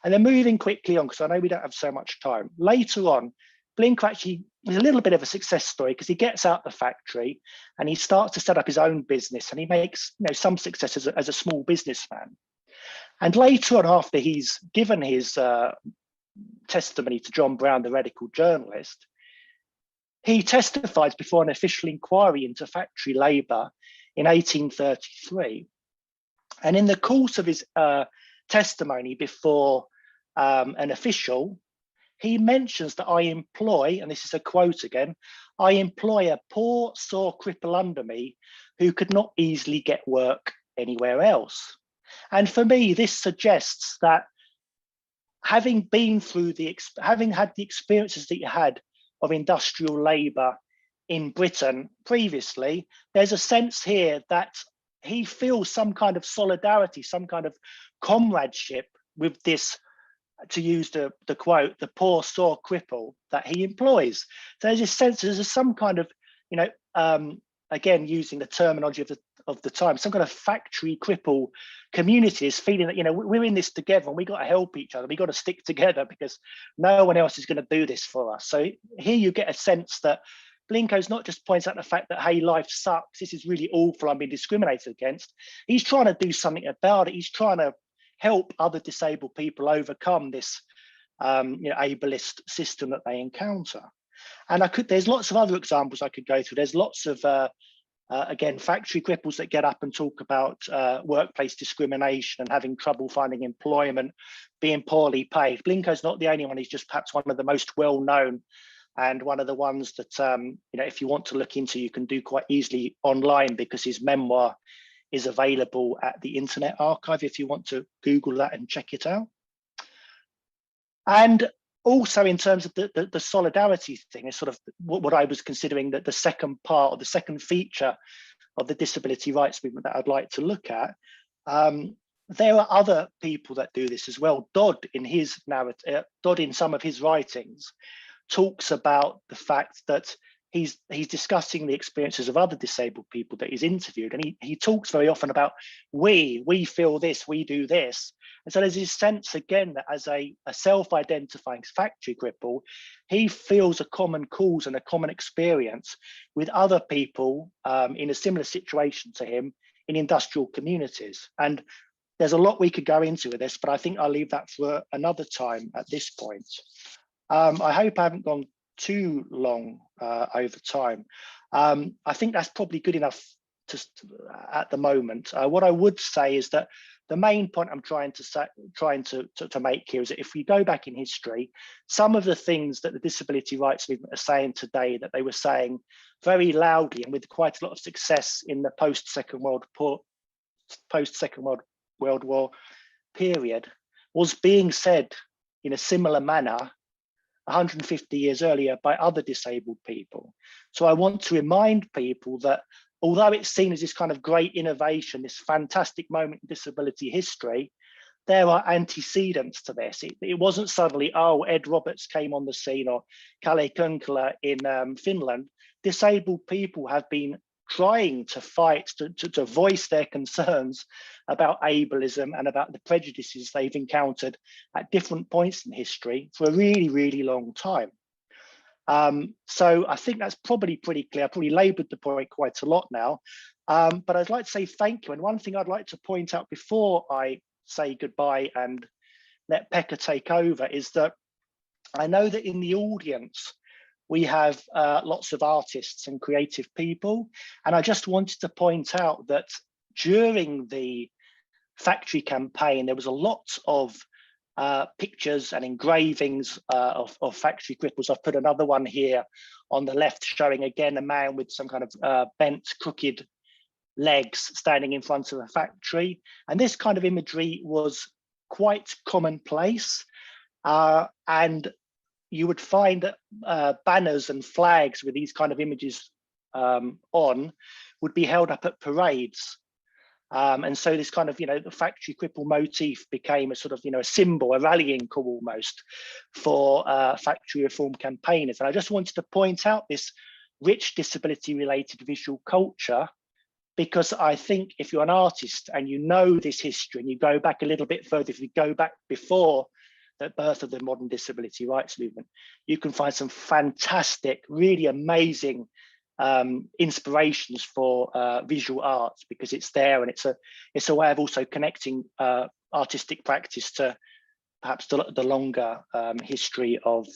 And then moving quickly on, because I know we don't have so much time. Later on, Blinko actually is a little bit of a success story because he gets out the factory and he starts to set up his own business, and he makes, you know, some success as a small businessman. And later on, after he's given his testimony to John Brown, the radical journalist, he testifies before an official inquiry into factory labour in 1833. And in the course of his testimony before an official, he mentions that I employ, and this is a quote again, I employ a poor, sore cripple under me who could not easily get work anywhere else. And for me, this suggests that having been through having had the experiences that you had of industrial labour in Britain previously, there's a sense here that he feels some kind of solidarity, some kind of comradeship with this, to use the quote, the poor, sore cripple that he employs. So there's this sense, there's some kind of, you know, again, using the terminology of the time, some kind of factory cripple community is feeling that, you know, we're in this together and we got to help each other. We got to stick together because no one else is going to do this for us. So here you get a sense that Blinko's not just points out the fact that, hey, life sucks, this is really awful, I'm being discriminated against. He's trying to do something about it. He's trying to help other disabled people overcome this you know, ableist system that they encounter. And there's lots of other examples I could go through. There's lots of, again, factory cripples that get up and talk about workplace discrimination and having trouble finding employment, being poorly paid. Blinko's not the only one. He's just perhaps one of the most well-known, and one of the ones that, you know, if you want to look into, you can do quite easily online, because his memoir is available at the Internet Archive if you want to Google that and check it out. And also in terms of the solidarity thing, is sort of what I was considering that the second part, or the second feature of the disability rights movement that I'd like to look at. There are other people that do this as well. Dodd, in his narrative, Dodd in some of his writings, talks about the fact that he's discussing the experiences of other disabled people that he's interviewed, and he talks very often about we feel this, we do this. And so there's this sense again that as a self-identifying factory cripple, he feels a common cause and a common experience with other people in a similar situation to him in industrial communities. And there's a lot we could go into with this, but I think I'll leave that for another time at this point. I hope I haven't gone too long over time. I think that's probably good enough at the moment. What I would say is that the main point I'm trying to make here is that if we go back in history, some of the things that the disability rights movement are saying today that they were saying very loudly and with quite a lot of success in the post-Second World War period was being said in a similar manner 150 years earlier by other disabled people. So I want to remind people that although it's seen as this kind of great innovation, this fantastic moment in disability history, there are antecedents to this. It wasn't suddenly, oh, Ed Roberts came on the scene or Kalle Kontula in Finland. Disabled people have been trying to fight, to voice their concerns about ableism and about the prejudices they've encountered at different points in history for a really, really long time. So I think that's probably pretty clear. I probably laboured the point quite a lot now, but I'd like to say thank you. And one thing I'd like to point out before I say goodbye and let Pekka take over is that I know that in the audience, we have lots of artists and creative people. And I just wanted to point out that during the factory campaign, there was a lot of pictures and engravings of factory cripples. I've put another one here on the left showing again a man with some kind of bent, crooked legs standing in front of a factory. And this kind of imagery was quite commonplace. And you would find that banners and flags with these kind of images on would be held up at parades. And so this kind of, the factory cripple motif became a sort of, a symbol, a rallying call almost for factory reform campaigners. And I just wanted to point out this rich disability related visual culture, because I think if you're an artist and you know this history and you go back a little bit further, if you go back before the birth of the modern disability rights movement, you can find some fantastic, really amazing inspirations for visual arts, because it's there and it's a way of also connecting artistic practice to perhaps the longer history of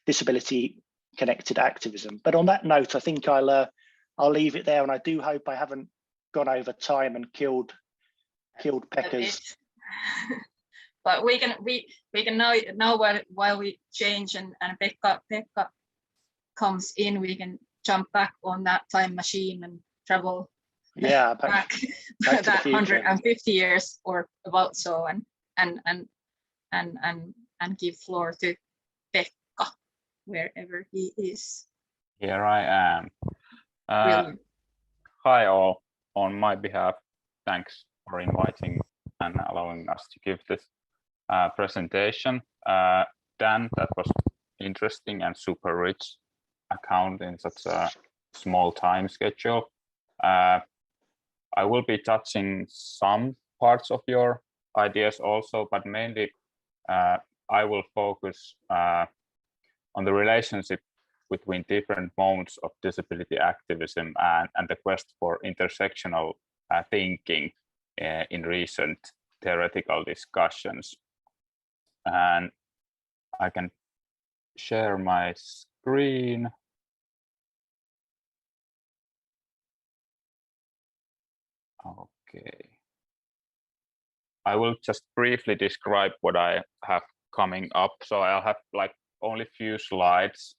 disability connected activism. But on that note, I think I'll leave it there, and I do hope I haven't gone over time and killed Pekka's. But we can now while we change and Pekka comes in, we can jump back on that time machine and travel back that 150 years or about so, and give floor to Pekka wherever he is. Here I am. Hi all. On my behalf, thanks for inviting and allowing us to give this presentation. Dan, that was interesting and super rich account in such a small time schedule. I will be touching some parts of your ideas also, but mainly I will focus on the relationship between different modes of disability activism and the quest for intersectional thinking in recent theoretical discussions. And I can share my screen. Okay. I will just briefly describe what I have coming up. So I'll have like only few slides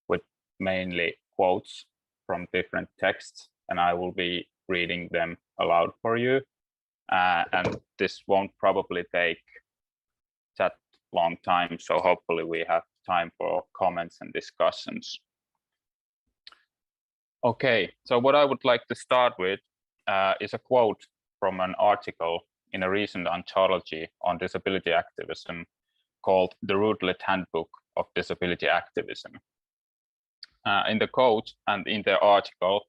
with mainly quotes from different texts, and I will be reading them aloud for you. And this won't probably take that long time, so hopefully we have time for comments and discussions. Okay, so what I would like to start with is a quote from an article in a recent anthology on disability activism called The Routledge Handbook of Disability Activism. In the quote and in the article,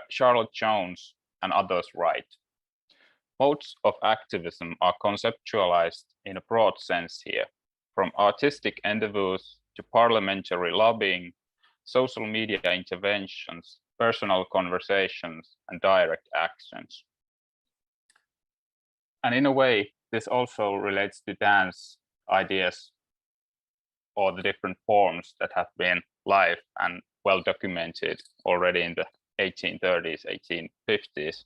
Charlotte Jones and others write, modes of activism are conceptualized in a broad sense here, from artistic endeavors to parliamentary lobbying, social media interventions, personal conversations, and direct actions. And in a way, this also relates to dance ideas or the different forms that have been live and well documented already in the 1830s, 1850s.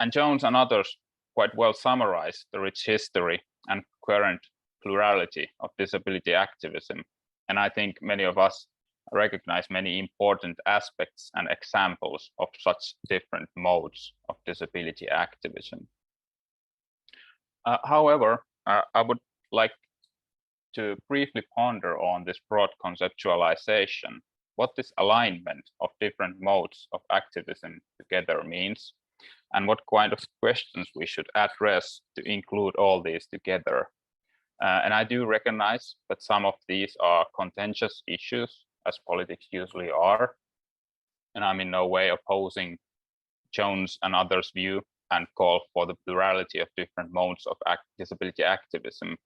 And Jones and others quite well summarize the rich history and current plurality of disability activism. And I think many of us recognize many important aspects and examples of such different modes of disability activism. However, I would like to briefly ponder on this broad conceptualization, what this alignment of different modes of activism together means, and what kind of questions we should address to include all these together. And I do recognize that some of these are contentious issues, as politics usually are, and I'm in no way opposing Jones and others' view and call for the plurality of different modes of disability activism.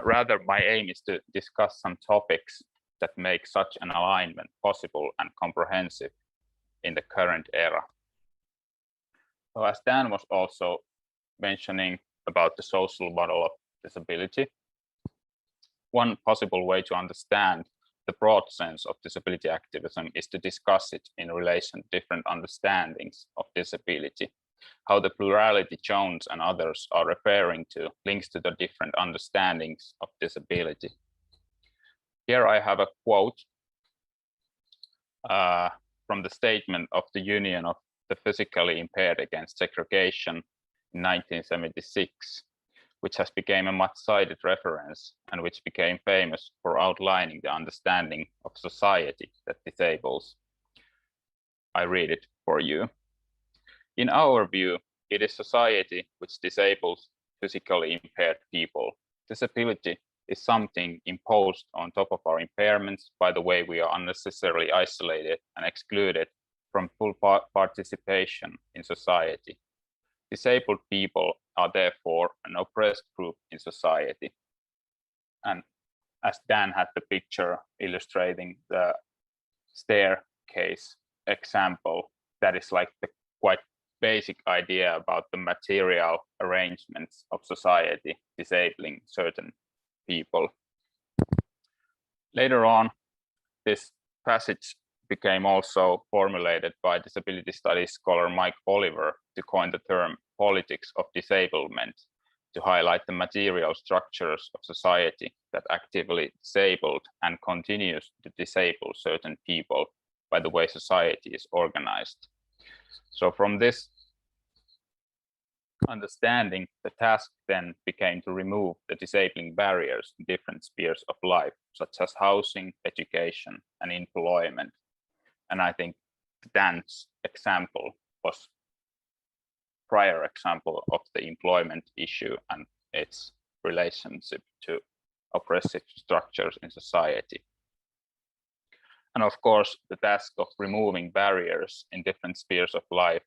Rather, my aim is to discuss some topics that make such an alignment possible and comprehensive in the current era. So as Dan was also mentioning about the social model of disability, one possible way to understand the broad sense of disability activism is to discuss it in relation to different understandings of disability. How the plurality Jones and others are referring to links to the different understandings of disability. Here I have a quote from the statement of the Union of the Physically Impaired Against Segregation in 1976, which has become a much-cited reference and which became famous for outlining the understanding of society that disables. I read it for you. In our view, it is society which disables physically impaired people. Disability is something imposed on top of our impairments by the way we are unnecessarily isolated and excluded from full participation in society. Disabled people are therefore an oppressed group in society. And as Dan had the picture illustrating the staircase example, that is like the quite basic idea about the material arrangements of society disabling certain people. Later on, this passage became also formulated by disability studies scholar Mike Oliver to coin the term politics of disablement to highlight the material structures of society that actively disabled and continues to disable certain people by the way society is organized. So from this understanding, the task then became to remove the disabling barriers in different spheres of life, such as housing, education, and employment. And I think Dan's example was prior example of the employment issue and its relationship to oppressive structures in society. And of course, the task of removing barriers in different spheres of life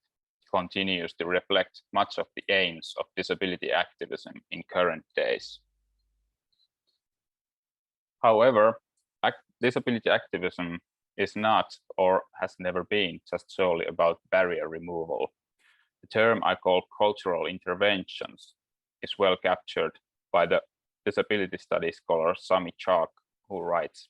continues to reflect much of the aims of disability activism in current days. However, disability activism is not or has never been just solely about barrier removal. The term I call cultural interventions is well captured by the disability studies scholar Sami Chalk, who writes,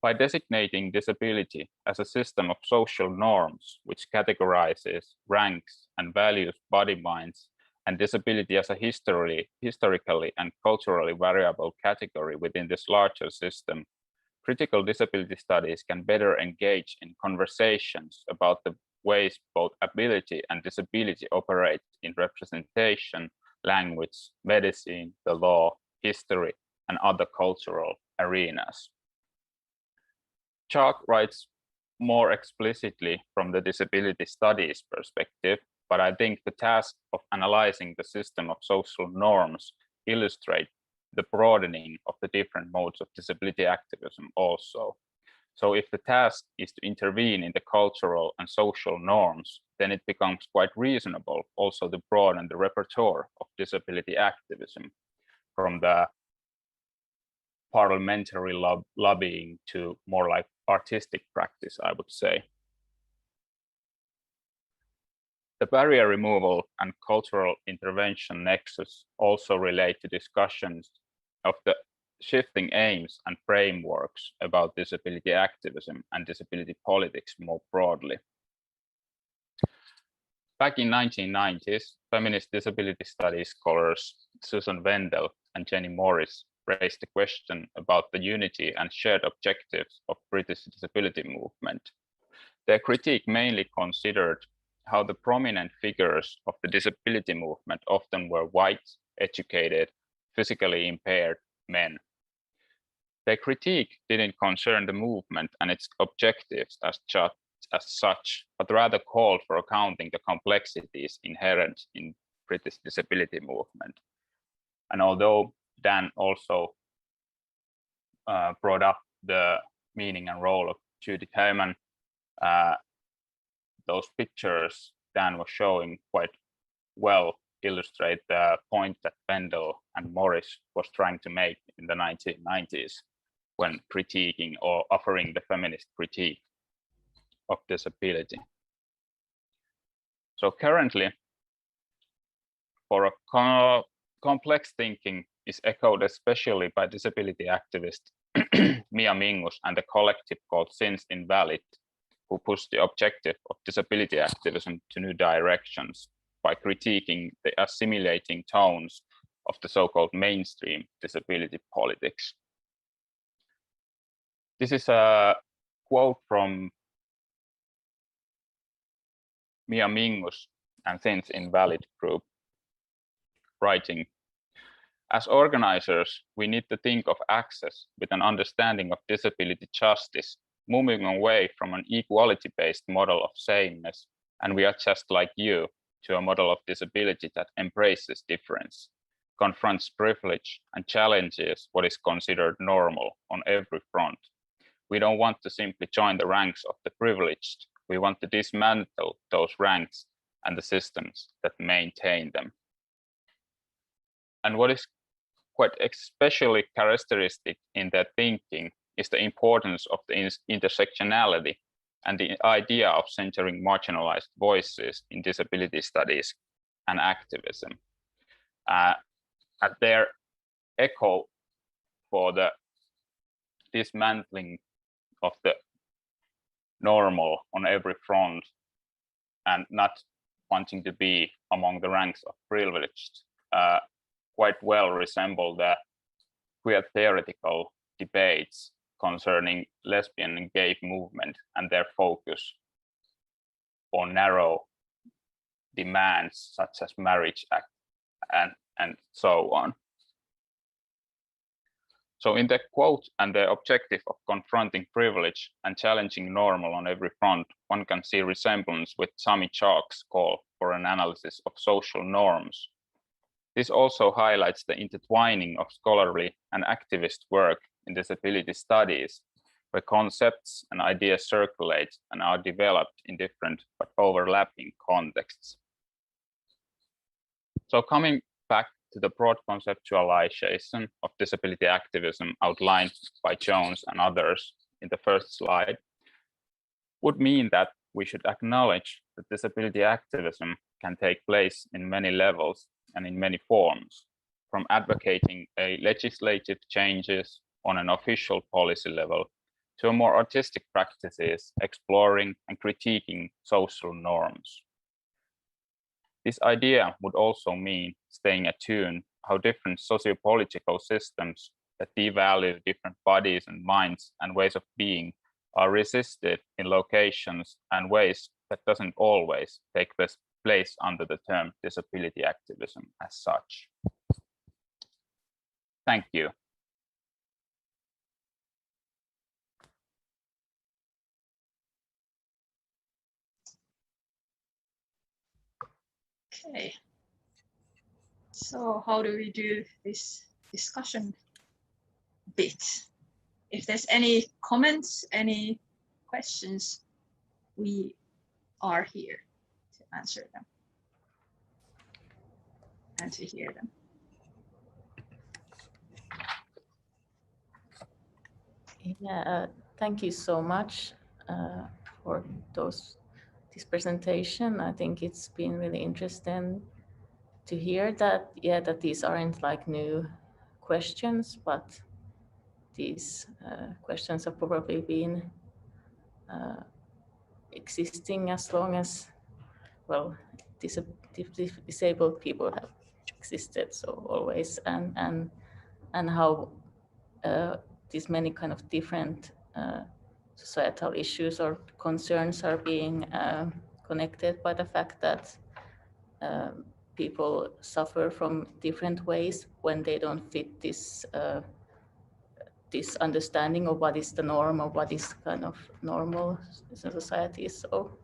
by designating disability as a system of social norms which categorizes, ranks, and values body minds, and disability as a historically and culturally variable category within this larger system, critical disability studies can better engage in conversations about the ways both ability and disability operate in representation, language, medicine, the law, history, and other cultural arenas. Chalk writes more explicitly from the disability studies perspective, but I think the task of analyzing the system of social norms illustrates the broadening of the different modes of disability activism also. So if the task is to intervene in the cultural and social norms, then it becomes quite reasonable also to broaden the repertoire of disability activism from the parliamentary lobbying to more like artistic practice, I would say. The barrier removal and cultural intervention nexus also relate to discussions of the shifting aims and frameworks about disability activism and disability politics more broadly. Back in 1990s, feminist disability studies scholars Susan Wendell and Jenny Morris raised the question about the unity and shared objectives of British disability movement. Their critique mainly considered how the prominent figures of the disability movement often were white, educated, physically impaired men. Their critique didn't concern the movement and its objectives as such, but rather called for accounting the complexities inherent in British disability movement. And although Dan also brought up the meaning and role of Judith Heyman, those pictures Dan was showing quite well illustrate the point that Wendell and Morris was trying to make in the 1990s when critiquing or offering the feminist critique of disability. So currently, for a complex thinking is echoed especially by disability activist Mia Mingus and the collective called Since Invalid, who pushed the objective of disability activism to new directions by critiquing the assimilating tones of the so-called mainstream disability politics. This is a quote from Mia Mingus and Since Invalid group, writing, "As organizers, we need to think of access with an understanding of disability justice, moving away from an equality-based model of sameness, and we are just like you, to a model of disability that embraces difference, confronts privilege, and challenges what is considered normal on every front. We don't want to simply join the ranks of the privileged. We want to dismantle those ranks and the systems that maintain them." And what is quite especially characteristic in their thinking is the importance of the intersectionality and the idea of centering marginalized voices in disability studies and activism. At their echo for the dismantling of the normal on every front and not wanting to be among the ranks of privileged quite well resemble the queer theoretical debates concerning lesbian and gay movement and their focus on narrow demands such as Marriage Act and so on. So in the quote and the objective of confronting privilege and challenging normal on every front, one can see resemblance with Sami Chalk's call for an analysis of social norms. This also highlights the intertwining of scholarly and activist work in disability studies, where concepts and ideas circulate and are developed in different but overlapping contexts. So coming back to the broad conceptualization of disability activism outlined by Jones and others in the first slide, would mean that we should acknowledge that disability activism can take place in many levels and in many forms, from advocating a legislative changes on an official policy level to a more artistic practices, exploring and critiquing social norms. This idea would also mean staying attuned how different socio-political systems that devalue different bodies and minds and ways of being are resisted in locations and ways that doesn't always take place under the term disability activism as such. Thank you. Okay. So how do we do this discussion bit? If there's any comments, any questions, we are here to answer them and to hear them. Yeah, thank you so much for this presentation. I think it's been really interesting to hear that, yeah, that these aren't like new questions, but these questions have probably been existing as long as, well, disabled people have existed, so always, and how these many kind of different societal issues or concerns are being connected by the fact that people suffer from different ways when they don't fit this this understanding of what is the norm or what is kind of normal in society. So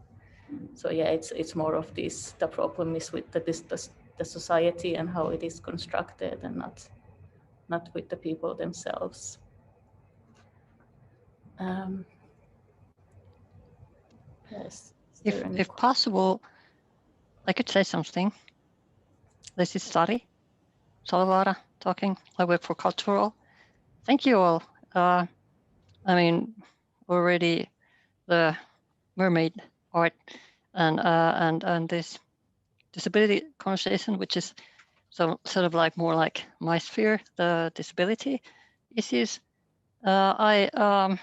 yeah, it's more of this. The problem is with the society and how it is constructed, and not with the people themselves. Yes. If possible, I could say something. This is Sari Salvara talking. I work for Cultural. Thank you all. I mean, already the mermaid art and this disability conversation, which is so sort of like more like my sphere, the disability issues. A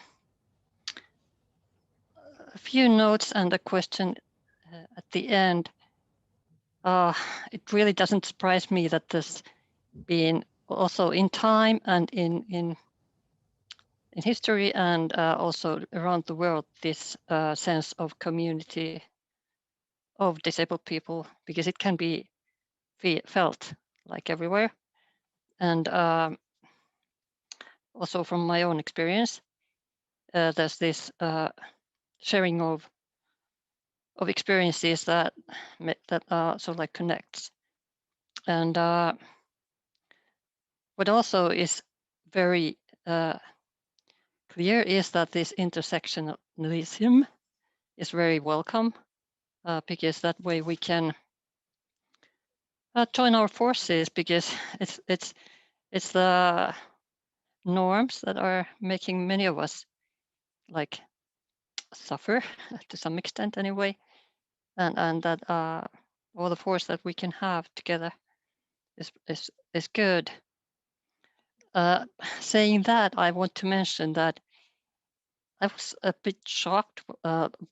few notes and a question at the end. It really doesn't surprise me that this being also in time and in history and also around the world, this sense of community of disabled people, because it can be felt like everywhere. And also from my own experience, there's this sharing of experiences that sort of like connects. And what also is very clear is that this intersectionalism is very welcome, because that way we can join our forces, because it's the norms that are making many of us like suffer to some extent anyway, and that all the force that we can have together is good. Saying that, I want to mention that I was a bit shocked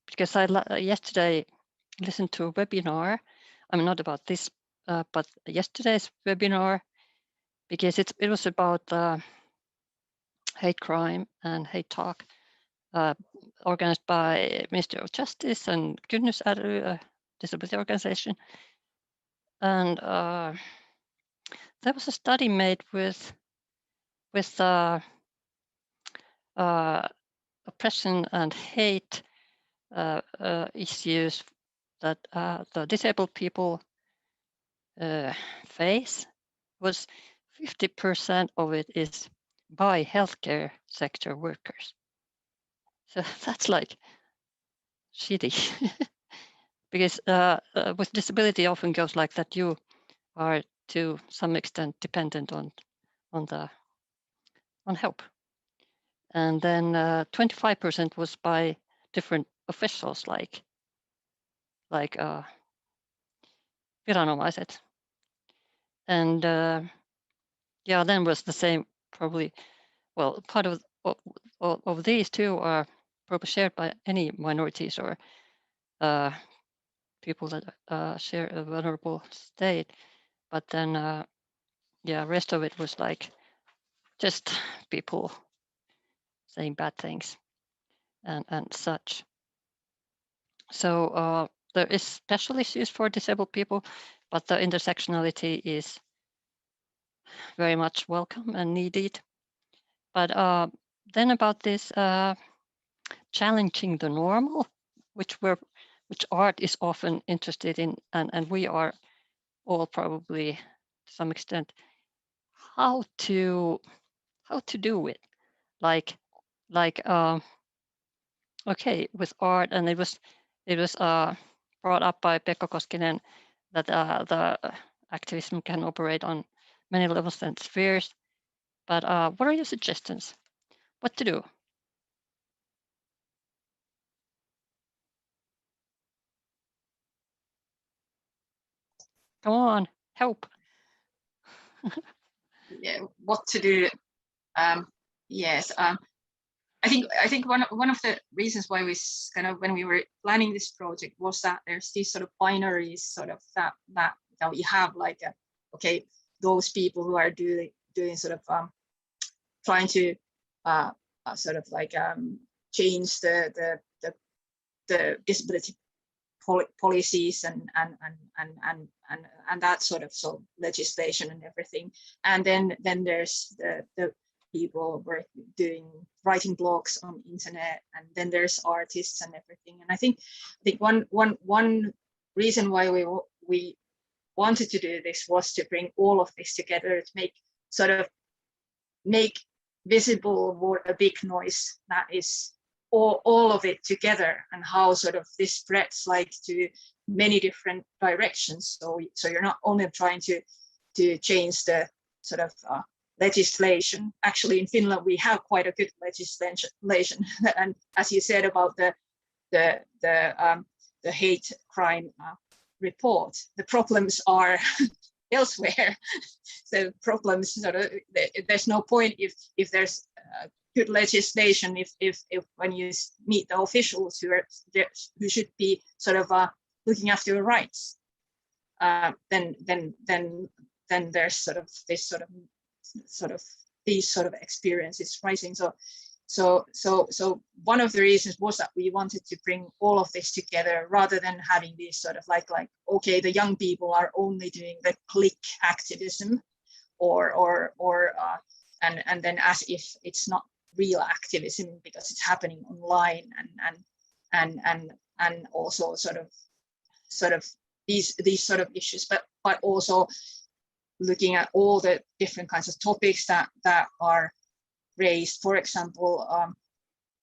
because I yesterday listened to a webinar. I mean, not about this, but yesterday's webinar, because it was about hate crime and hate talk, organized by Ministry of Justice and Kynnys ry, a disability organization. And there was a study made with oppression and hate issues that the disabled people face. Was 50% of it is by healthcare sector workers. So that's like shitty, because with disability often goes like that. You are to some extent dependent on help, and then 25% was by different officials like viranomaiset, and yeah, then was the same probably. Well, part of these two are probably shared by any minorities or people that share a vulnerable state, but then yeah, rest of it was like just people saying bad things and such. So there is special issues for disabled people, but the intersectionality is very much welcome and needed. But then about this challenging the normal, which art is often interested in, and we are all probably to some extent, how to do it, like okay, with art, and it was brought up by Pekka Koskinen that the activism can operate on many levels and spheres. But what are your suggestions? What to do? Come on, help. Yeah, what to do? Yes, I think one of the reasons why we kind of, when we were planning this project, was that there's these sort of binaries sort of that we have, like okay, those people who are doing sort of trying to sort of like change the disability policies and that sort of legislation and everything, and then there's the people who are writing blogs on internet, and then there's artists and everything. And I think one reason why we wanted to do this was to bring all of this together, to make visible a big noise that is all of it together, and how sort of this spreads like to many different directions. So you're not only trying to change the sort of legislation. Actually, in Finland we have quite a good legislation, and as you said about the hate crime report, the problems are elsewhere. So problems sort of, there's no point if there's good legislation, if when you meet the officials who should be sort of looking after your rights, then there's sort of this these sort of experiences rising. So one of the reasons was that we wanted to bring all of this together, rather than having these sort of like okay, the young people are only doing the click activism, and then as if it's not real activism because it's happening online, and also sort of these sort of issues, but also looking at all the different kinds of topics that are raised. For example,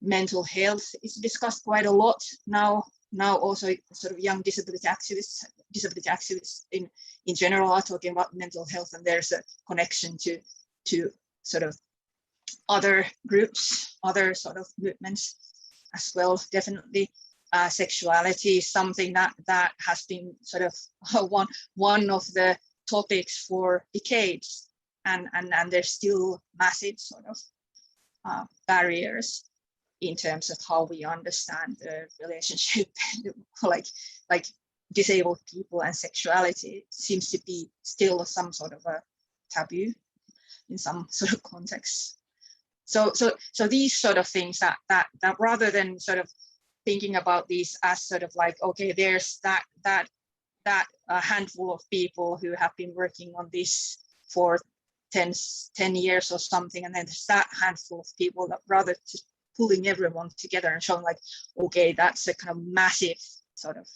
mental health is discussed quite a lot now. Also, sort of young disability activists in general are talking about mental health, and there's a connection to sort of other groups, other sort of movements as well. Definitely, sexuality is something that has been sort of one of the topics for decades, and there's still massive sort of barriers in terms of how we understand the relationship, like disabled people and sexuality. It seems to be still some sort of a taboo in some sort of contexts. So these sort of things that rather than sort of thinking about these as sort of like, okay, there's that a handful of people who have been working on this for 10 years or something, and then there's that handful of people, that rather just pulling everyone together and showing like, okay, that's a kind of massive sort of,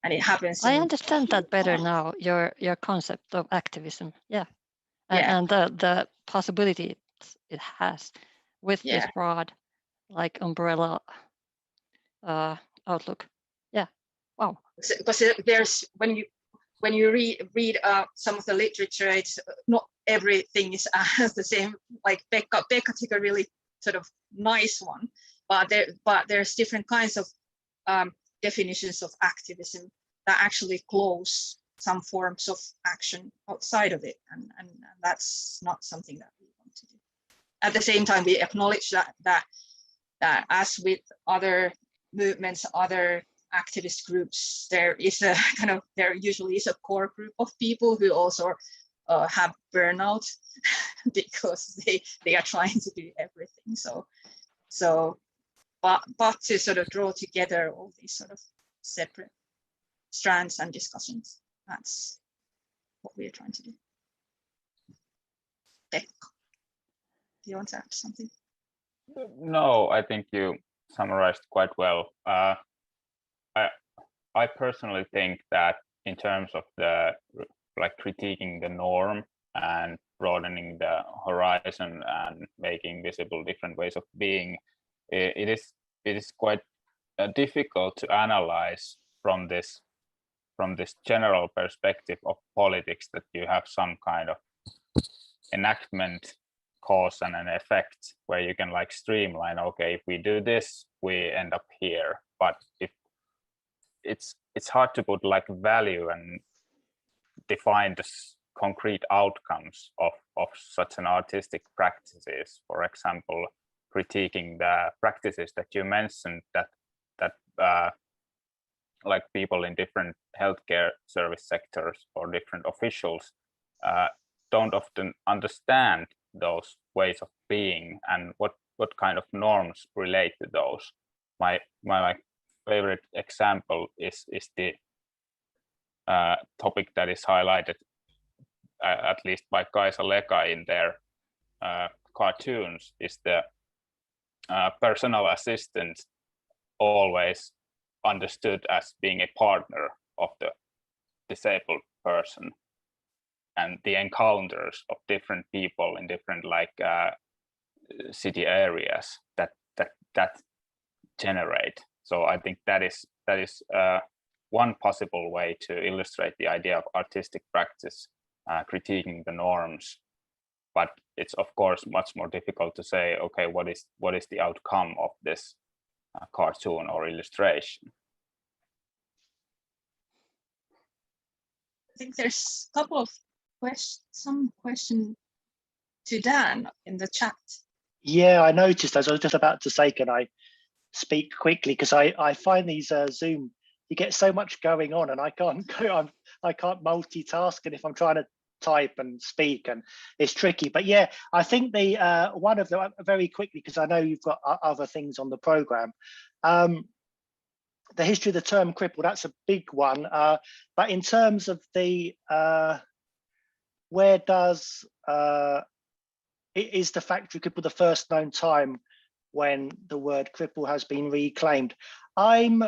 and it happens. I understand that better now, your concept of activism. Yeah. And the possibility it has with this broad like umbrella outlook. Yeah. Wow. Because there's when you read some of the literature, it's not everything is the same. Like Pekka took a really sort of nice one, but there's different kinds of definitions of activism that actually close some forms of action outside of it, and that's not something that we want to do. At the same time, we acknowledge that as with other movements, other activist groups, there usually is a core group of people who also have burnout because they are trying to do everything. But to sort of draw together all these sort of separate strands and discussions, that's what we are trying to do. Pekka, do you want to add something? No, I think you summarized quite well. I personally think that in terms of the critiquing the norm and broadening the horizon and making visible different ways of being, it is quite difficult to analyze from this general perspective of politics, that you have some kind of enactment, cause and an effect, where you can like streamline, okay, if we do this we end up here. But if it's hard to put like value and define the concrete outcomes of such an artistic practices. For example, critiquing the practices that you mentioned, that like people in different healthcare service sectors or different officials don't often understand those ways of being and what kind of norms relate to those. My like favorite example is the topic that is highlighted at least by Kaisa Leka in their cartoons, is the personal assistant always understood as being a partner of the disabled person, and the encounters of different people in different like city areas that generate. So I think that is one possible way to illustrate the idea of artistic practice, critiquing the norms. But it's of course much more difficult to say, okay, what is the outcome of this cartoon or illustration? I think there's a couple of some question to Dan in the chat. Yeah, I noticed, as I was just about to say, can I speak quickly? Because I find these Zoom, you get so much going on and I can't multitask, and if I'm trying to type and speak, and it's tricky. But yeah, I think the one of the, very quickly, because I know you've got other things on the program, the history of the term cripple, that's a big one. But in terms of the where does is the factory cripple the first known time when the word cripple has been reclaimed? I'm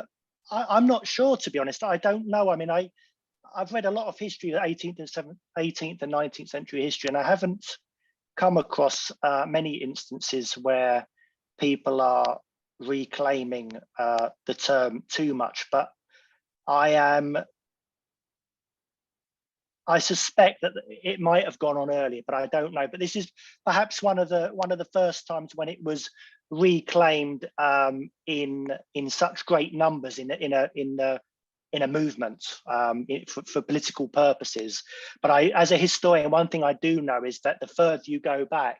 not sure, to be honest. I don't know. I mean, I've read a lot of history, the 18th and 19th century history, and I haven't come across many instances where people are reclaiming the term too much. But I suspect that it might have gone on earlier, but I don't know. But this is perhaps one of the first times when it was reclaimed in such great numbers in a movement for political purposes. But as a historian, one thing I do know is that the further you go back,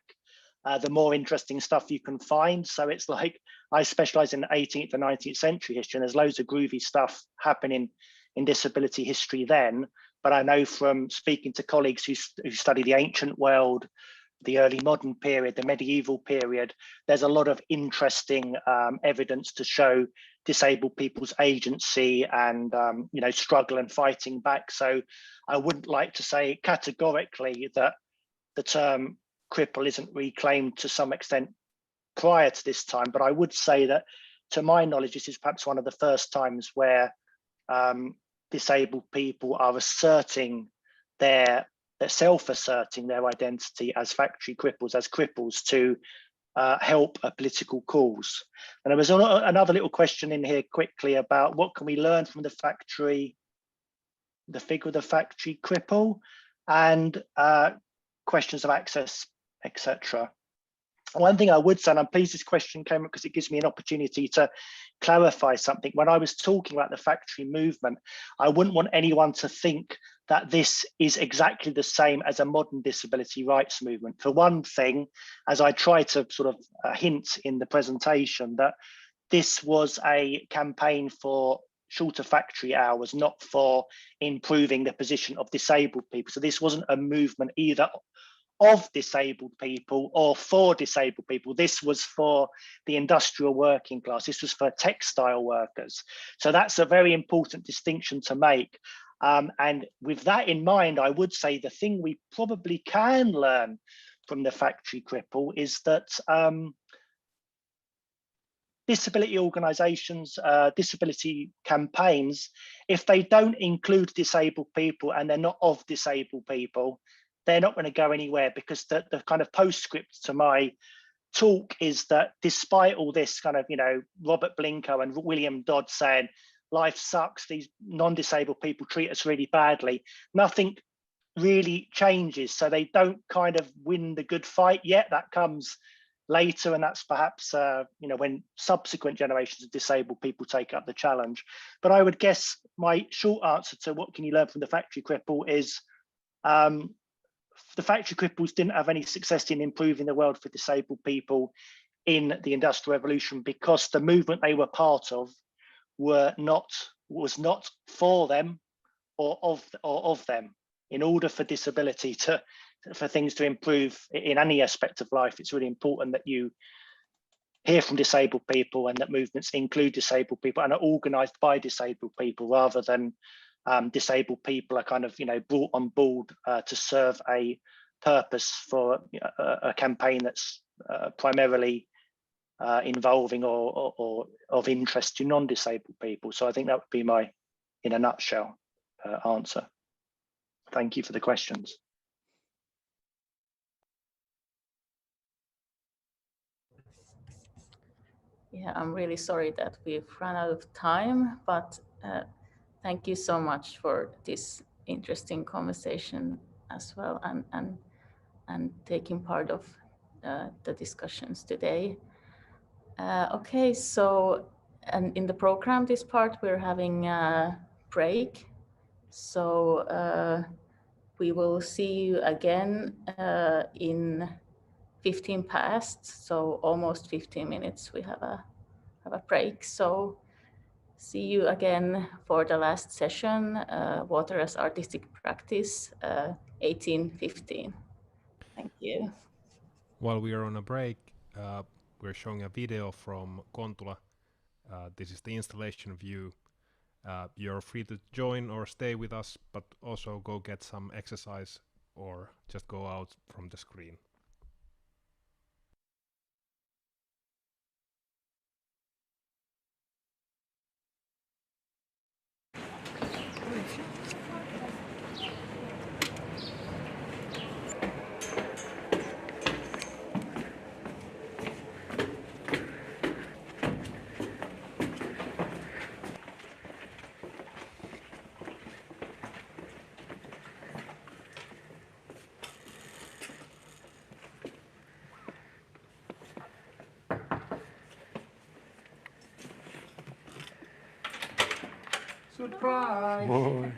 the more interesting stuff you can find. So it's like, I specialize in 18th and 19th century history, and there's loads of groovy stuff happening in disability history then. But I know from speaking to colleagues who study the ancient world, the early modern period, the medieval period, there's a lot of interesting evidence to show disabled people's agency and struggle and fighting back. So I wouldn't like to say categorically that the term cripple isn't reclaimed to some extent prior to this time, but I would say that, to my knowledge, this is perhaps one of the first times where disabled people are asserting self-asserting their identity as factory cripples, as cripples, to help a political cause. And there was another little question in here quickly about what can we learn from the figure of the factory cripple, and questions of access, etc. One thing I would say, and I'm pleased this question came up because it gives me an opportunity to clarify something. When I was talking about the factory movement, I wouldn't want anyone to think that this is exactly the same as a modern disability rights movement. For one thing, as I try to sort of hint in the presentation, that this was a campaign for shorter factory hours, not for improving the position of disabled people. So this wasn't a movement either of disabled people or for disabled people. This was for the industrial working class. This was for textile workers. So that's a very important distinction to make. And with that in mind, I would say the thing we probably can learn from the factory cripple is that disability organisations, disability campaigns, if they don't include disabled people and they're not of disabled people, they're not going to go anywhere, because the kind of postscript to my talk is that despite all this kind of, Robert Blinko and William Dodd saying life sucks, these non-disabled people treat us really badly, nothing really changes. So they don't kind of win the good fight yet. That comes later, and that's perhaps when subsequent generations of disabled people take up the challenge. But I would guess my short answer to what can you learn from the factory cripple is The factory cripples didn't have any success in improving the world for disabled people in the Industrial Revolution because the movement they were part of was not for them or of them. In order for disability for things to improve in any aspect of life, it's really important that you hear from disabled people and that movements include disabled people and are organised by disabled people rather than disabled people are kind of brought on board to serve a purpose for a campaign that's primarily involving or of interest to non-disabled people. So I think that would be my, in a nutshell, answer. Thank you for the questions. Yeah, I'm really sorry that we've run out of time, but thank you so much for this interesting conversation as well and taking part of the discussions today. Okay, so and in the program, this part, we're having a break. So we will see you again in 15 past, so almost 15 minutes. We have a break. So see you again for the last session, Water as Artistic Practice, 1815. Thank you. While we are on a break, we're showing a video from Kontula. This is the installation view. You're free to join or stay with us, but also go get some exercise or just go out from the screen. Surprise! Boy.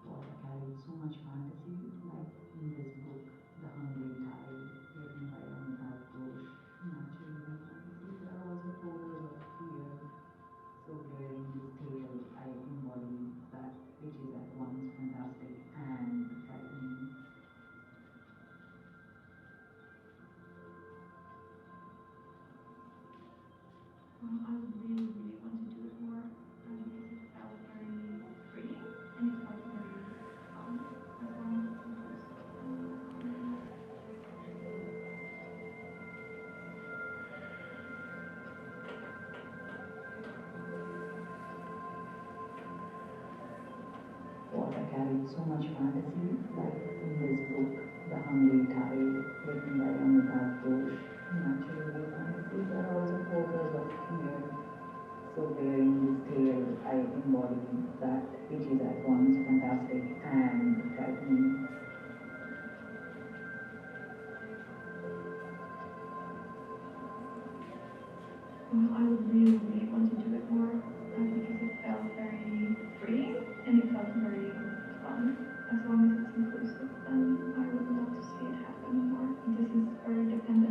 Water carries so much fantasy, like in this book, The Hungry Tide, written by Amitav Ghosh. Naturally, fantasies are also photos of fear. So during this tale, I embody that which is at once fantastic and frightening. Well, I would really, really want to do it more because it felt very freeing and it felt very fun as long as it's inclusive. I would love to see it Water carries so much fantasy, like in this book, The Hungry Tide, written by Amitav Ghosh. Naturally, fantasies are also photos of fear. So during this tale, I embody that which is at once fantastic and frightening. Well, I would really, really want to do it more because it felt very freeing and it felt very fun. As long as it's inclusive, then I would love to see it happen more. This is very dependent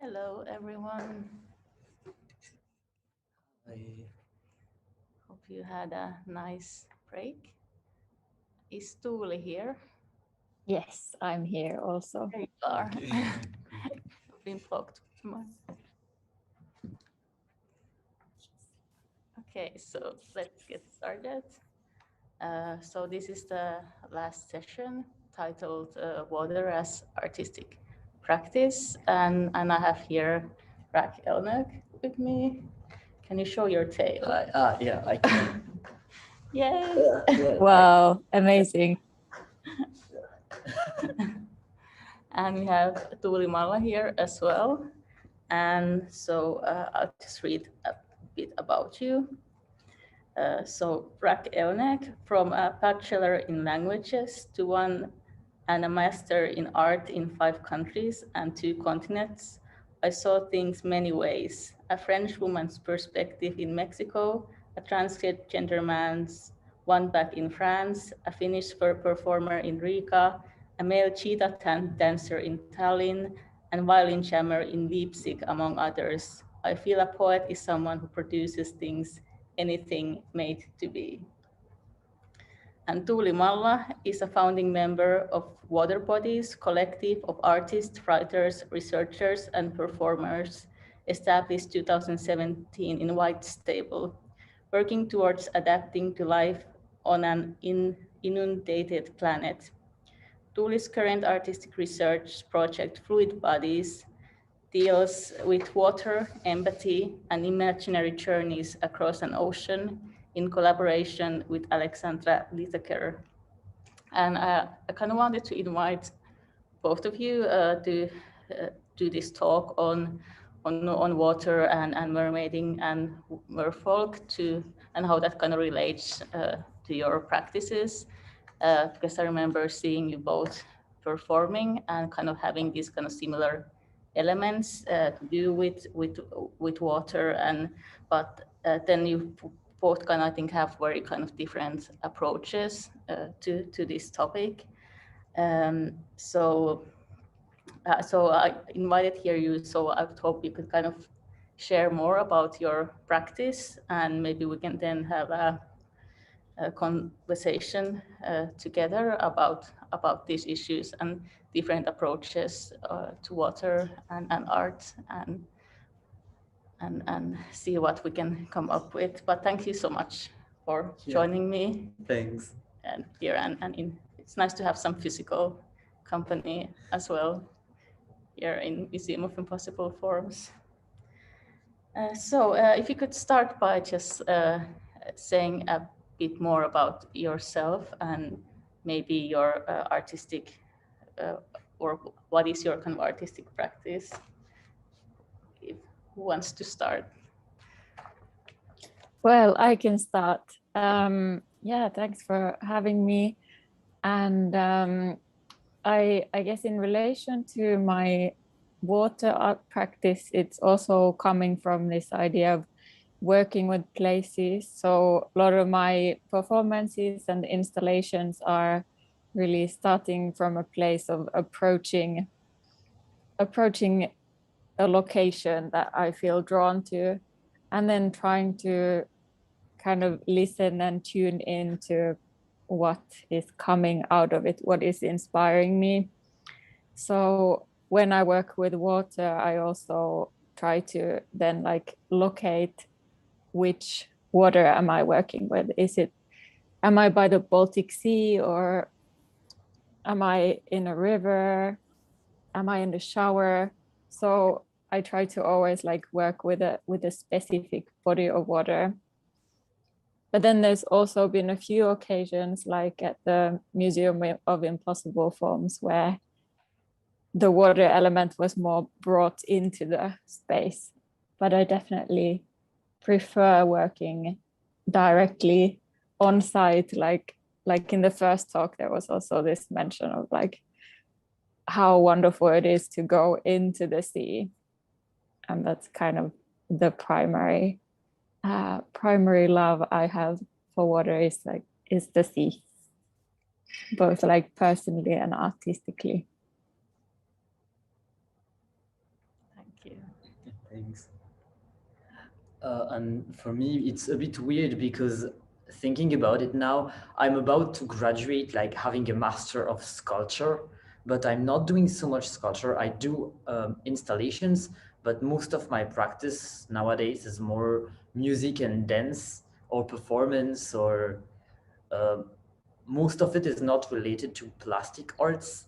Hello, everyone. I Hope you had a nice break. Is Tuuli here? Yes, I'm here also. There you are. Okay. Been blocked. Okay, so let's get started. So this is the last session titled Water as Artistic Practice, and I have here Rag Elnyg with me. Can you show your tail? Yeah, I can. Yes. Wow, amazing. And we have Tuuli Malla here as well. And so I'll just read a bit about you. So Rag Elnyg, from a bachelor in languages to one and a master in art in 5 countries and 2 continents, I saw things many ways. A French woman's perspective in Mexico, a transgender man's one back in France, a Finnish performer in Riga, a male cheetah dancer in Tallinn, and violin jammer in Leipzig, among others. I feel a poet is someone who produces things anything made to be. And Tuuli Malla is a founding member of Water Bodies, collective of artists, writers, researchers, and performers, established 2017 in Whitstable, working towards adapting to life on an inundated planet. Tuuli's current artistic research project, Fluid Bodies, deals with water, empathy, and imaginary journeys across an ocean in collaboration with Alexandra Littaker. And I kind of wanted to invite both of you to do this talk on water and mermaiding and merfolk and how that kind of relates to your practices. Because I remember seeing you both performing and kind of having these kind of similar elements to do with water, but then you both kind of, I think, have very kind of different approaches to this topic. So I invited here you, so I would hope you could kind of share more about your practice, and maybe we can then have a conversation together about these issues and different approaches to water and art, and see what we can come up with. But thank you so much for joining me. Thanks. And here it's nice to have some physical company as well here in Museum of Impossible Forms. So if you could start by just saying a bit more about yourself and maybe your artistic, or what is your kind of artistic practice? Who wants to start? Well, I can start. Yeah, thanks for having me. And I guess in relation to my water art practice, it's also coming from this idea of working with places. So a lot of my performances and installations are really starting from a place of approaching a location that I feel drawn to, and then trying to kind of listen and tune into what is coming out of it, what is inspiring me. So when I work with water, I also try to then like locate which water am I working with. Am I by the Baltic Sea, or am I in a river? Am I in the shower? So I try to always like work with a specific body of water. But then there's also been a few occasions, like at the Museum of Impossible Forms, where the water element was more brought into the space. But I definitely prefer working directly on site. Like in the first talk, there was also this mention of like how wonderful it is to go into the sea. And that's kind of the primary love I have for water is the sea, both like personally and artistically. Thank you. Thanks. And for me, it's a bit weird because thinking about it now, I'm about to graduate, like having a master of sculpture, but I'm not doing so much sculpture. I do installations, but most of my practice nowadays is more music and dance or performance, or most of it is not related to plastic arts.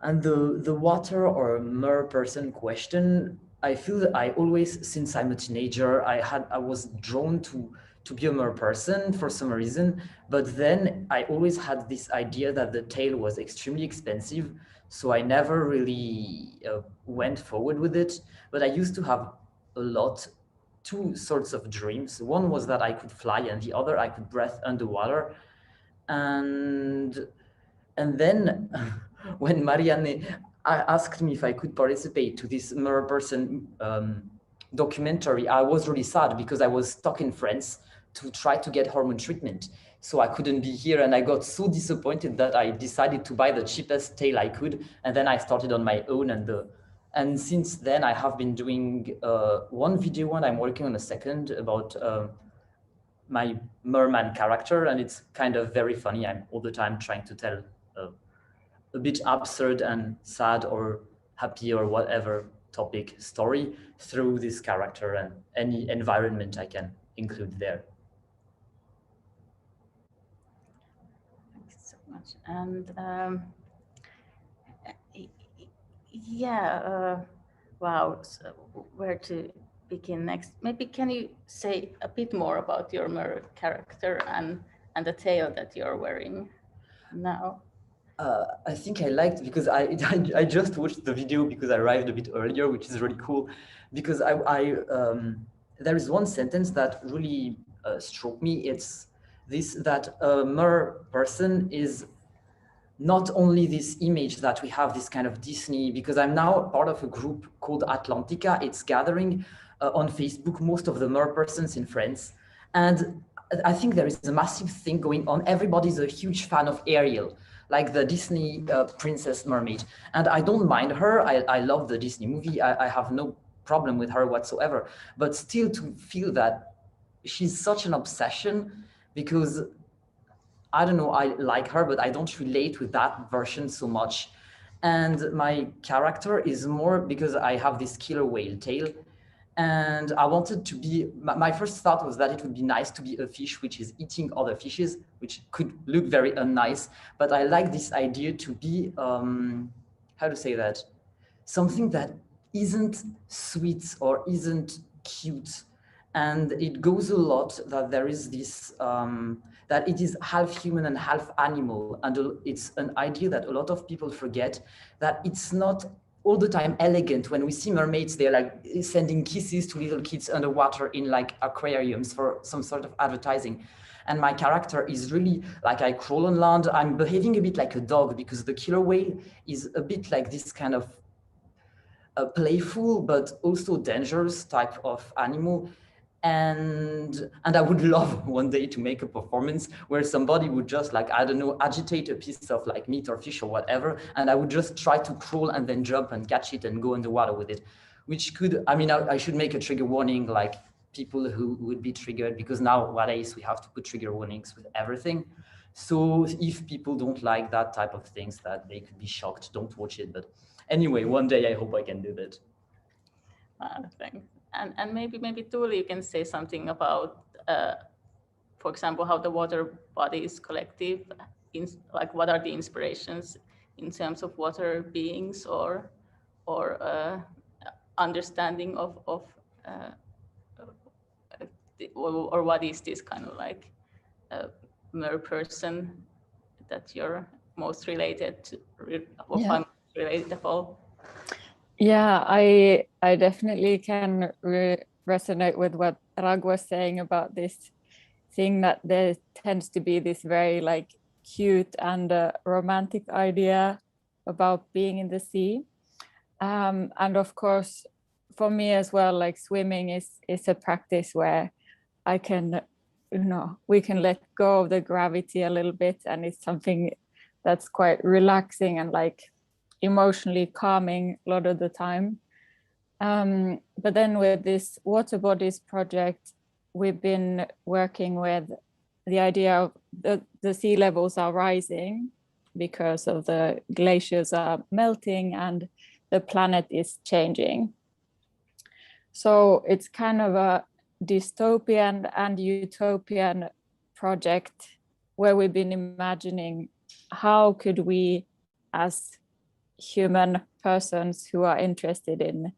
And the water or mer person question, I feel that I always, since I'm a teenager, I was drawn to be a mer person for some reason, but then I always had this idea that the tail was extremely expensive, so I never really went forward with it. But I used to have two sorts of dreams. One was that I could fly, and the other I could breathe underwater. And then when Marianne asked me if I could participate to this Merperson documentary, I was really sad because I was stuck in France to try to get hormone treatment. So I couldn't be here, and I got so disappointed that I decided to buy the cheapest tail I could, and then I started on my own. And since then I have been doing one video, and I'm working on a second about my merman character, and it's kind of very funny. I'm all the time trying to tell a bit absurd and sad or happy or whatever topic story through this character and any environment I can include there. Thank you so much. And yeah, wow, so where to begin next? Maybe can you say a bit more about your mer character and the tail that you're wearing now? I think I liked, because I just watched the video because I arrived a bit earlier, which is really cool, because there is one sentence that really struck me. It's this, that a mer person is not only this image that we have, this kind of Disney, because I'm now part of a group called Atlantica. It's gathering on Facebook most of the mer persons in France. And I think there is a massive thing going on. Everybody's a huge fan of Ariel, like the Disney princess mermaid. And I don't mind her. I love the Disney movie. I have no problem with her whatsoever. But still, to feel that she's such an obsession, because I don't know, I like her, but I don't relate with that version so much. And my character is more because I have this killer whale tail. And I wanted to be, my first thought was that it would be nice to be a fish which is eating other fishes, which could look very unnice. But I like this idea to be, how to say that? Something that isn't sweet or isn't cute. And it goes a lot that there is this, that it is half human and half animal. And it's an idea that a lot of people forget, that it's not all the time elegant. When we see mermaids, they're like sending kisses to little kids underwater in like aquariums for some sort of advertising. And my character is really like, I crawl on land. I'm behaving a bit like a dog, because the killer whale is a bit like this kind of playful but also dangerous type of animal. And I would love one day to make a performance where somebody would just, like, I don't know, agitate a piece of like meat or fish or whatever, and I would just try to crawl and then jump and catch it and go underwater with it, which could, I mean, I should make a trigger warning, like people who would be triggered, because nowadays we have to put trigger warnings with everything. So if people don't like that type of things, that they could be shocked, don't watch it. But anyway, one day I hope I can do that. Thanks. And maybe Tuuli, you can say something about, for example, how the water body is collective, like what are the inspirations in terms of water beings or understanding of or what is this kind of like mer person that you're most related to, or find relatable? Yeah, I definitely can resonate with what Rag was saying about this thing, that there tends to be this very like cute and romantic idea about being in the sea. And of course, for me as well, like swimming is a practice where I can, we can let go of the gravity a little bit, and it's something that's quite relaxing and like emotionally calming a lot of the time. But then with this water bodies project, we've been working with the idea of the sea levels are rising because of the glaciers are melting and the planet is changing. So it's kind of a dystopian and utopian project where we've been imagining how could we as human persons who are interested in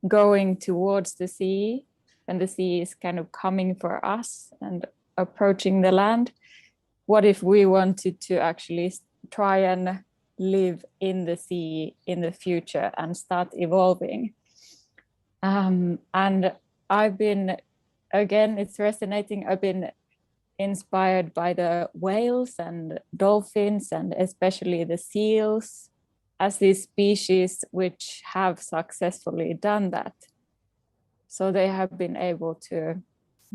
going towards the sea, and the sea is kind of coming for us and approaching the land, what if we wanted to actually try and live in the sea in the future and start evolving? And I've been, again, it's resonating, I've been inspired by the whales and dolphins and especially the seals as these species which have successfully done that. So they have been able to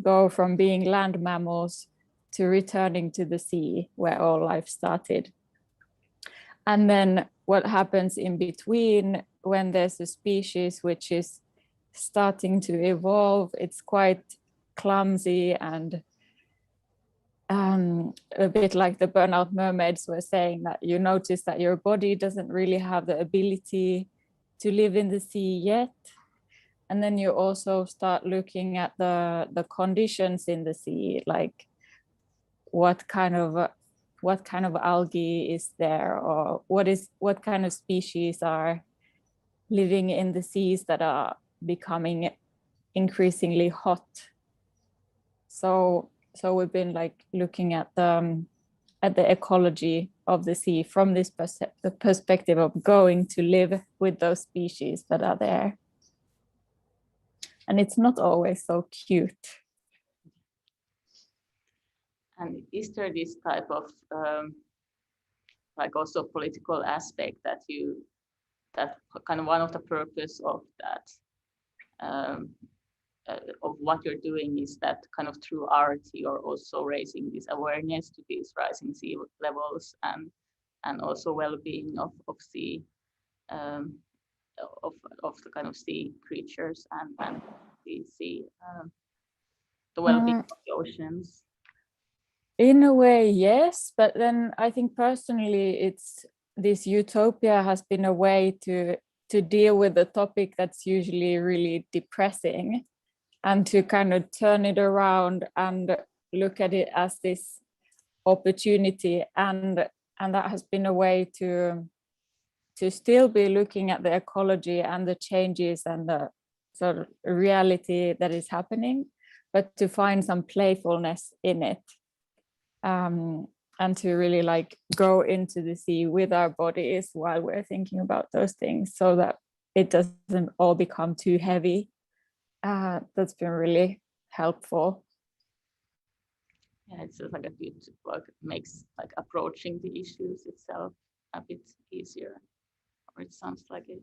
go from being land mammals to returning to the sea where all life started. And then what happens in between when there's a species which is starting to evolve, it's quite clumsy and a bit like the Burnout Mermaids were saying, that you notice that your body doesn't really have the ability to live in the sea yet. And then you also start looking at the conditions in the sea, like what kind of algae is there, or what kind of species are living in the seas that are becoming increasingly hot. So we've been like looking at the ecology of the sea from this the perspective of going to live with those species that are there. And it's not always so cute. And is there this type of like also political aspect that kind of one of the purpose of that of what you're doing is that kind of through art you're also raising this awareness to these rising sea levels and also well-being of sea of the kind of sea creatures and the well-being of the oceans? In a way, yes, but then I think personally it's this utopia has been a way to deal with the topic that's usually really depressing, and to kind of turn it around and look at it as this opportunity, and that has been a way to still be looking at the ecology and the changes and the sort of reality that is happening, but to find some playfulness in it, and to really like go into the sea with our bodies while we're thinking about those things, so that it doesn't all become too heavy. That's been really helpful. Yeah, it's just like a good work, makes like approaching the issues itself a bit easier, or it sounds like it.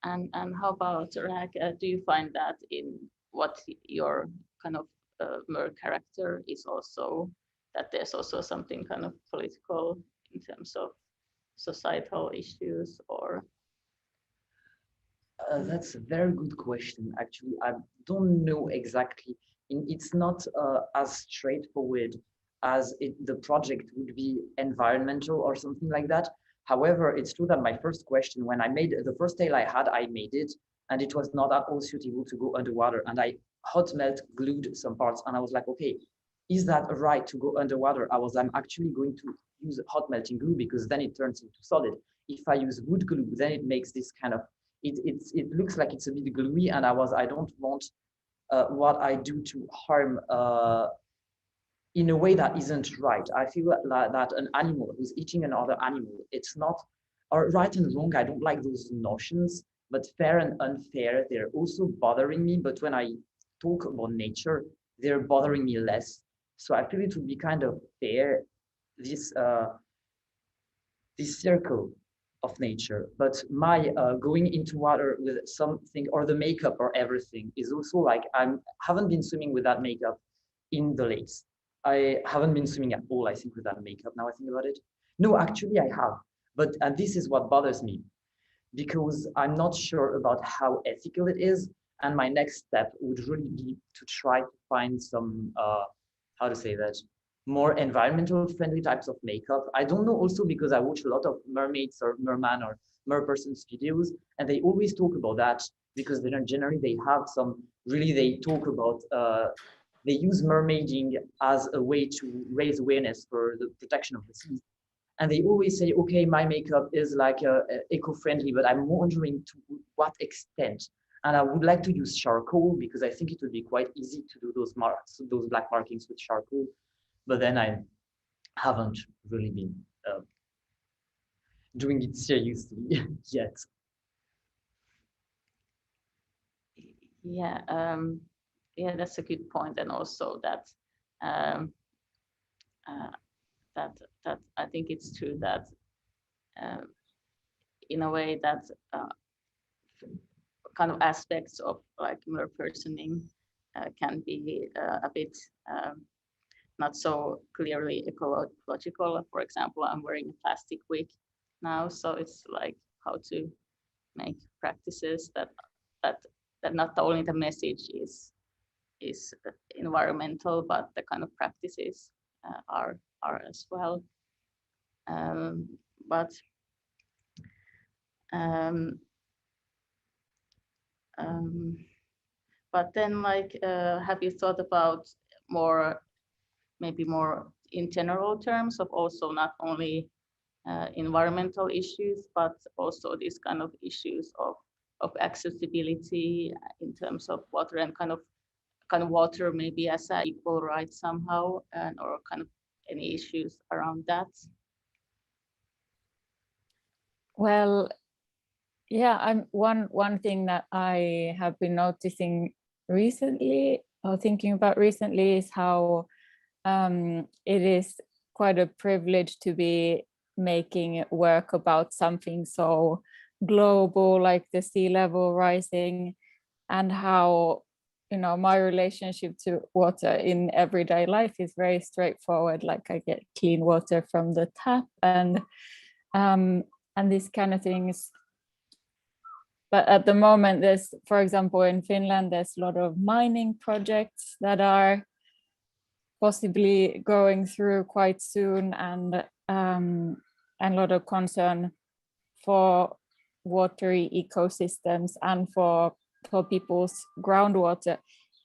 And how about Rag? Do you find that in what your kind of mer character is also, that there's also something kind of political in terms of societal issues, or? That's a very good question. Actually, I don't know exactly. It's not as straightforward as the project would be environmental or something like that. However, it's true that my first question, when I made the first tale I made it, and it was not at all suitable to go underwater, and I hot melt glued some parts, and I was like, okay, is that right to go underwater? I'm actually going to use hot melting glue because then it turns into solid. If I use wood glue, then it makes this kind of, it looks like it's a bit gluey, and I don't want what I do to harm in a way that isn't right. I feel like that an animal who's eating another animal, it's not, or right and wrong, I don't like those notions, but fair and unfair, they're also bothering me. But when I talk about nature, they're bothering me less. So I feel it would be kind of fair, this circle of nature. But my going into water with something, or the makeup or everything, is also like, haven't been swimming with that makeup in the lakes. I haven't been swimming at all, I think, with that makeup, now I think about it. No, actually I have, and this is what bothers me. because I'm not sure about how ethical it is. And my next step would really be to try to find some, how to say that, more environmental friendly types of makeup. I don't know, also because I watch a lot of mermaids or merman or Merpersons videos, and they always talk about that, because then generally they have some, really they talk about, they use mermaiding as a way to raise awareness for the protection of the seas. And they always say, okay, my makeup is like eco-friendly, but I'm wondering to what extent. And I would like to use charcoal, because I think it would be quite easy to do those marks, those black markings with charcoal. But then I haven't really been doing it seriously yet. Yeah, yeah, that's a good point, and also that that I think it's true that in a way that kind of aspects of like merpersoning can be a bit not so clearly ecological. For example, I'm wearing a plastic wig now, so it's like how to make practices that not only the message is environmental, but the kind of practices are as well. But then, like, have you thought about more, maybe more in general terms of also not only environmental issues, but also these kind of issues of accessibility in terms of water, and kind of water maybe as an equal right somehow, and or kind of any issues around that? Well, yeah, one thing that I have been noticing recently, or thinking about recently, is how it is quite a privilege to be making work about something so global like the sea level rising, and how, you know, my relationship to water in everyday life is very straightforward. Like, I get clean water from the tap, and these kind of things. But at the moment, there's, for example, in Finland, there's a lot of mining projects that are possibly going through quite soon, and a lot of concern for watery ecosystems and for people's groundwater.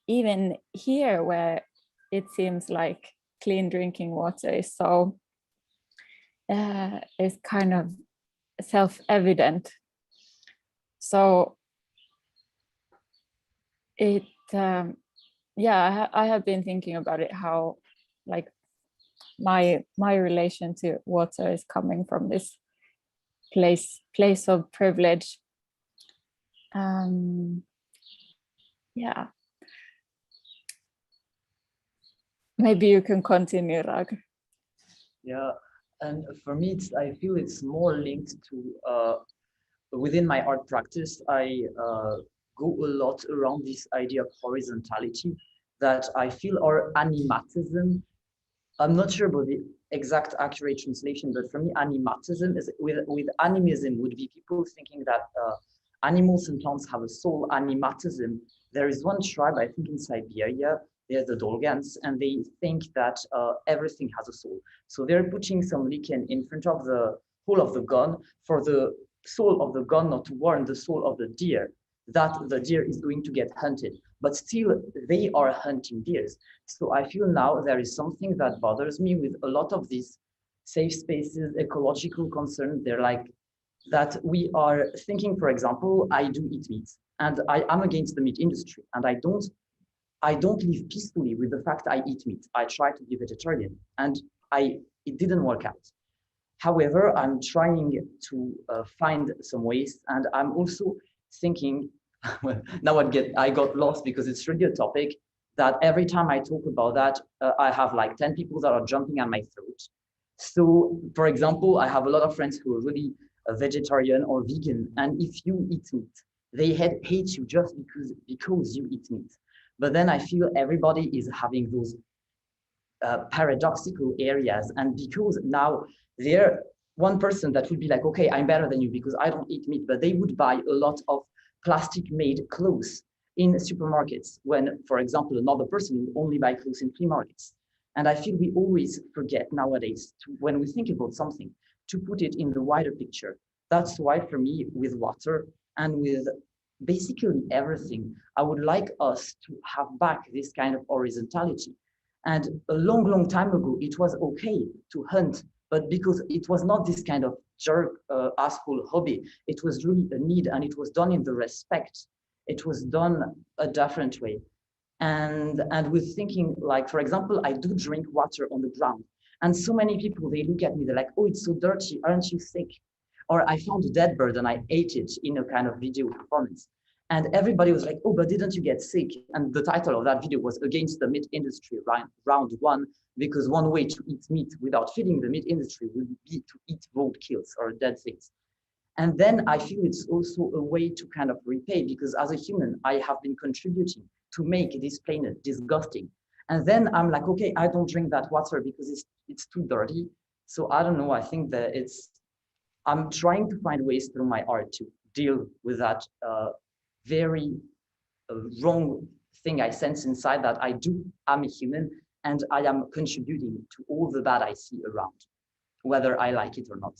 Even here, where it seems like clean drinking water is so is kind of self-evident. So it, yeah, I have been thinking about it, how like my relation to water is coming from this place of privilege. Yeah. Maybe you can continue, Rag. Yeah, and for me, I feel it's more linked to within my art practice. I go a lot around this idea of horizontality that I feel, or animatism. I'm not sure about the exact accurate translation, but for me, animatism is with animism would be people thinking that animals and plants have a soul. Animatism, there is one tribe, I think in Siberia, they're the Dolgans, and they think that everything has a soul. So they're putting some lichen in front of the hole of the gun for the soul of the gun not to warn the soul of the deer that the deer is going to get hunted, but still they are hunting deers. So I feel now there is something that bothers me with a lot of these safe spaces, ecological concerns. They're like that we are thinking, for example, I do eat meat, and I am against the meat industry, and I don't live peacefully with the fact I eat meat. I try to be vegetarian, and it didn't work out. However, I'm trying to find some ways, and I'm also thinking, well, now I got lost because it's really a topic that every time I talk about that, I have like 10 people that are jumping on my throat. So, for example, I have a lot of friends who are really vegetarian or vegan, and if you eat meat, they hate you just because you eat meat. But then I feel everybody is having those paradoxical areas, and because now they're one person that would be like, okay, I'm better than you because I don't eat meat, but they would buy a lot of plastic-made clothes in supermarkets when, for example, another person would only buy clothes in flea markets. And I feel we always forget nowadays, when we think about something, to put it in the wider picture. That's why for me, with water and with basically everything, I would like us to have back this kind of horizontality. And a long, long time ago, it was okay to hunt, but because it was not this kind of jerk asshole hobby, it was really a need, and it was done in the respect. It was done a different way. And with thinking, like, for example, I do drink water on the ground. And so many people, they look at me, they're like, oh, it's so dirty, aren't you sick? Or I found a dead bird and I ate it in a kind of video performance. And everybody was like, oh, but didn't you get sick? And the title of that video was Against the Meat Industry, round one, because one way to eat meat without feeding the meat industry would be to eat roadkills or dead things. And then I feel it's also a way to kind of repay, because as a human, I have been contributing to make this planet disgusting. And then I'm like, okay, I don't drink that water because it's too dirty. So I don't know, I think that I'm trying to find ways through my art to deal with that very wrong thing I sense inside, that I'm a human and I am contributing to all the bad I see around, whether I like it or not.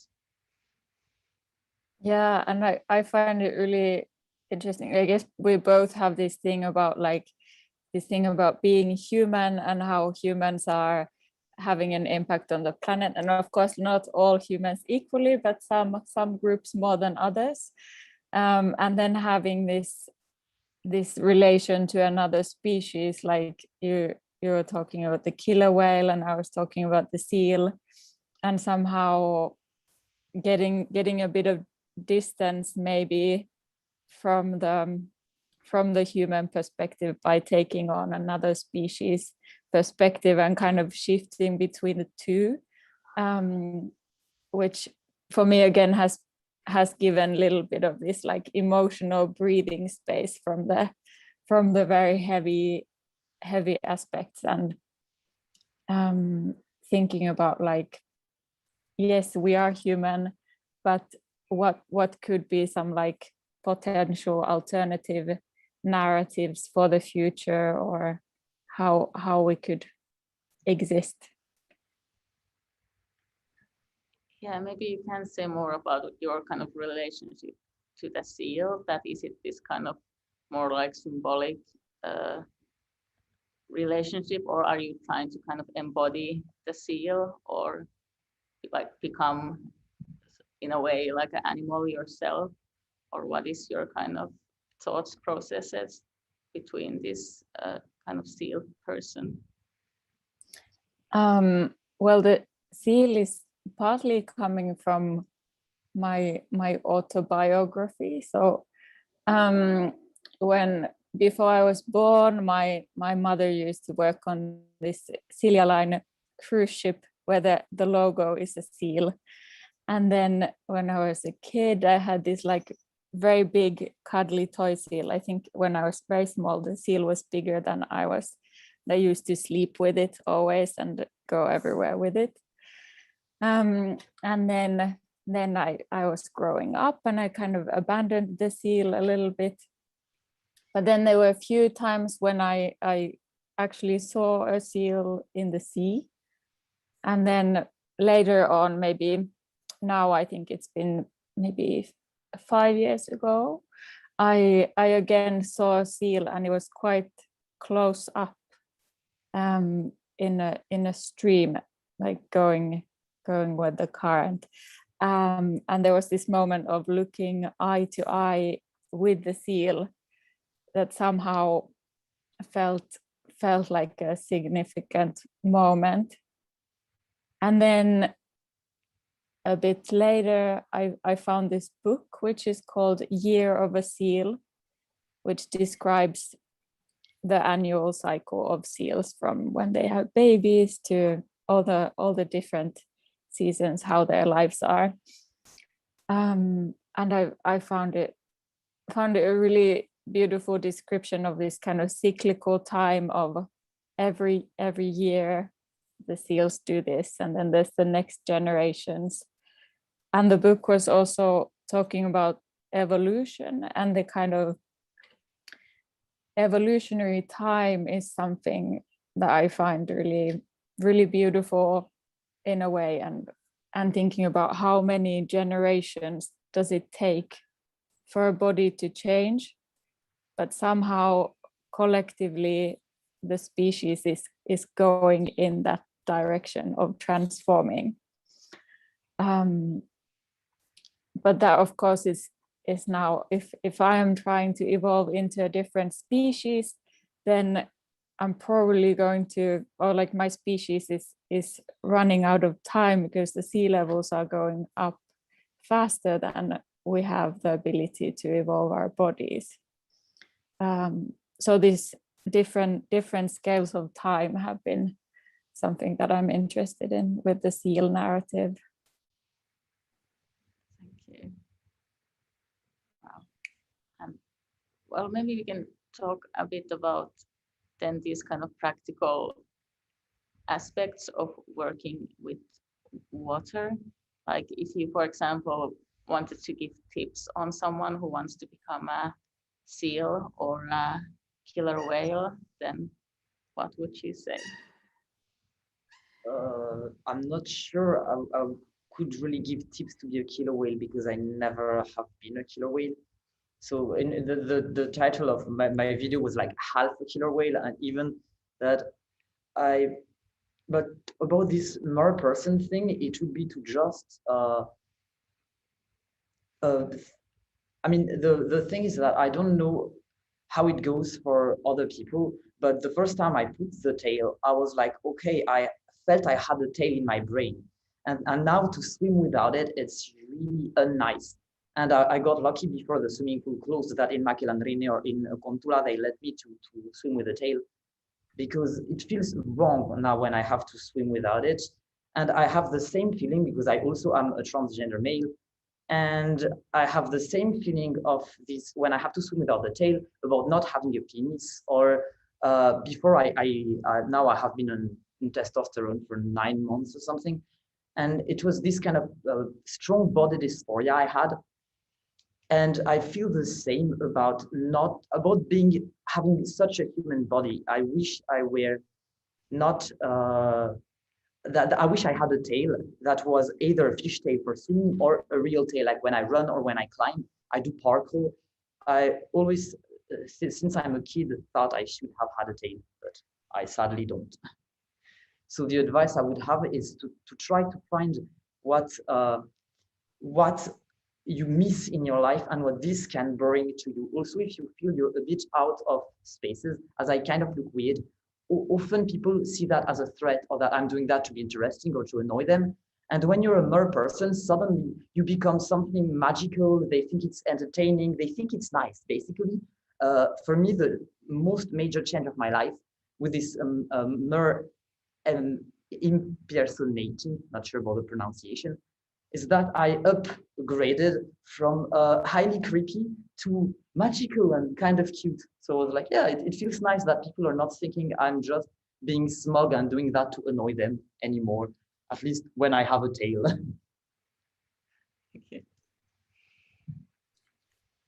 Yeah, and I find it really interesting. I guess we both have this thing about being human and how humans are having an impact on the planet. And of course, not all humans equally, but some groups more than others. And then having this relation to another species, like you were talking about the killer whale, and I was talking about the seal, and somehow getting a bit of distance maybe from the human perspective by taking on another species perspective and kind of shifting between the two, which for me again has given a little bit of this like emotional breathing space from the very heavy aspects, and thinking about like, yes, we are human, but what could be some like potential alternative narratives for the future, or how we could exist. Yeah, maybe you can say more about your kind of relationship to the seal. That is it this kind of more like symbolic relationship, or are you trying to kind of embody the seal, or like become in a way like an animal yourself, or what is your kind of thoughts processes between this kind of seal person? Well, the seal is partly coming from my autobiography. So before I was born, my mother used to work on this Silja Line cruise ship where the logo is a seal. And then when I was a kid, I had this like very big cuddly toy seal. I think when I was very small, the seal was bigger than I was. I used to sleep with it always and go everywhere with it. And then I was growing up and I kind of abandoned the seal a little bit. But then there were a few times when I actually saw a seal in the sea. And then later on, maybe now I think it's been maybe 5 years ago, I again saw a seal, and it was quite close up in a stream, like going with the current. And there was this moment of looking eye to eye with the seal that somehow felt like a significant moment. And then a bit later, I found this book, which is called Year of a Seal, which describes the annual cycle of seals from when they have babies to all the different seasons, how their lives are. And I found it a really beautiful description of this kind of cyclical time of every year the seals do this, and then there's the next generations and the book was also talking about evolution, and the kind of evolutionary time is something that I find really, really beautiful in a way, and thinking about how many generations does it take for a body to change, but somehow collectively the species is going in that direction of transforming. But that of course is now, if I am trying to evolve into a different species, then I'm probably going to, or like my species is running out of time because the sea levels are going up faster than we have the ability to evolve our bodies. So these different scales of time have been something that I'm interested in with the seal narrative. Thank you. Wow. Well, maybe we can talk a bit about then these kind of practical aspects of working with water. Like if you, for example, wanted to give tips on someone who wants to become a seal or a killer whale, then what would you say? I'm not sure I could really give tips to be a killer whale because I never have been a killer whale. So in the title of my video was like half a killer whale, and even that but about this Merpersons thing, it would be to just I mean, the thing is that I don't know how it goes for other people, but the first time I put the tail, I was like, okay, I felt I had a tail in my brain. And now to swim without it, it's really unnice. And I got lucky before the swimming pool closed that in Makelandrine or in Kontula, they let me to swim with a tail, because it feels wrong now when I have to swim without it. And I have the same feeling because I also am a transgender male. And I have the same feeling of this when I have to swim without the tail, about not having a penis, or before now I have been on testosterone for 9 months or something. And it was this kind of strong body dysphoria I had. And I feel the same about having such a human body. I wish I were not, that I wish I had a tail that was either a fish tail for swimming or a real tail, like when I run or when I climb. I do parkour. I always, since I'm a kid, thought I should have had a tail, but I sadly don't. So the advice I would have is to try to find what you miss in your life and what this can bring to you. Also, if you feel you're a bit out of spaces, as I kind of look weird, often people see that as a threat, or that I'm doing that to be interesting or to annoy them. And when you're a Merperson, suddenly you become something magical. They think it's entertaining. They think it's nice, basically. For me, the most major change of my life with this impersonating, not sure about the pronunciation, is that I upgraded from highly creepy to magical and kind of cute. So I was like, yeah, it feels nice that people are not thinking I'm just being smug and doing that to annoy them anymore, at least when I have a tail. Okay.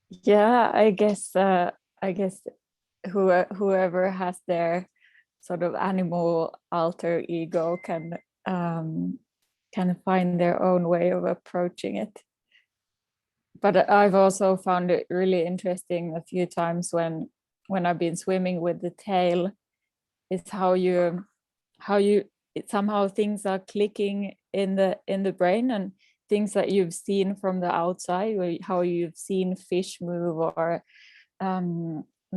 Yeah, I guess whoever has their sort of animal alter ego can find their own way of approaching it. But I've also found it really interesting a few times when I've been swimming with the tail, is how somehow things are clicking in the brain, and things that you've seen from the outside, or how you've seen fish move, or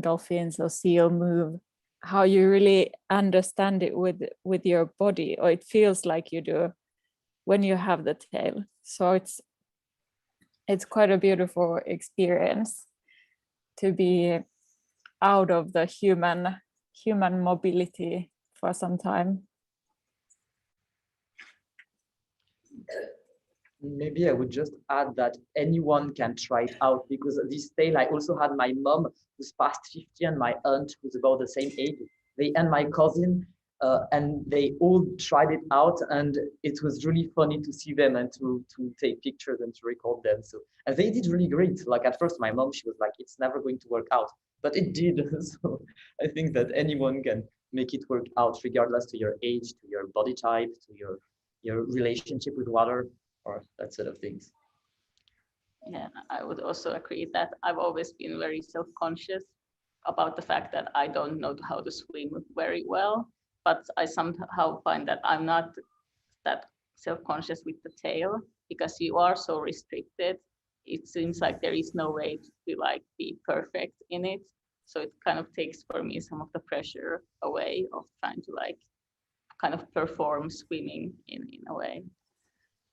dolphins or seal move, how you really understand it with your body, or it feels like you do when you have the tail. So it's quite a beautiful experience to be out of the human mobility for some time. Maybe I would just add that anyone can try it out, because this tail, I also had my mom who's past 50 and my aunt who's about the same age, and my cousin, and they all tried it out, and it was really funny to see them and to take pictures and to record them. So, and they did really great. Like at first, my mom, she was like, "It's never going to work out," but it did. So I think that anyone can make it work out, regardless to your age, to your body type, to your relationship with water, or that sort of things. Yeah, I would also agree that I've always been very self-conscious about the fact that I don't know how to swim very well, but I somehow find that I'm not that self-conscious with the tail, because you are so restricted. It seems like there is no way to like be perfect in it. So it kind of takes for me some of the pressure away of trying to like kind of perform swimming in a way.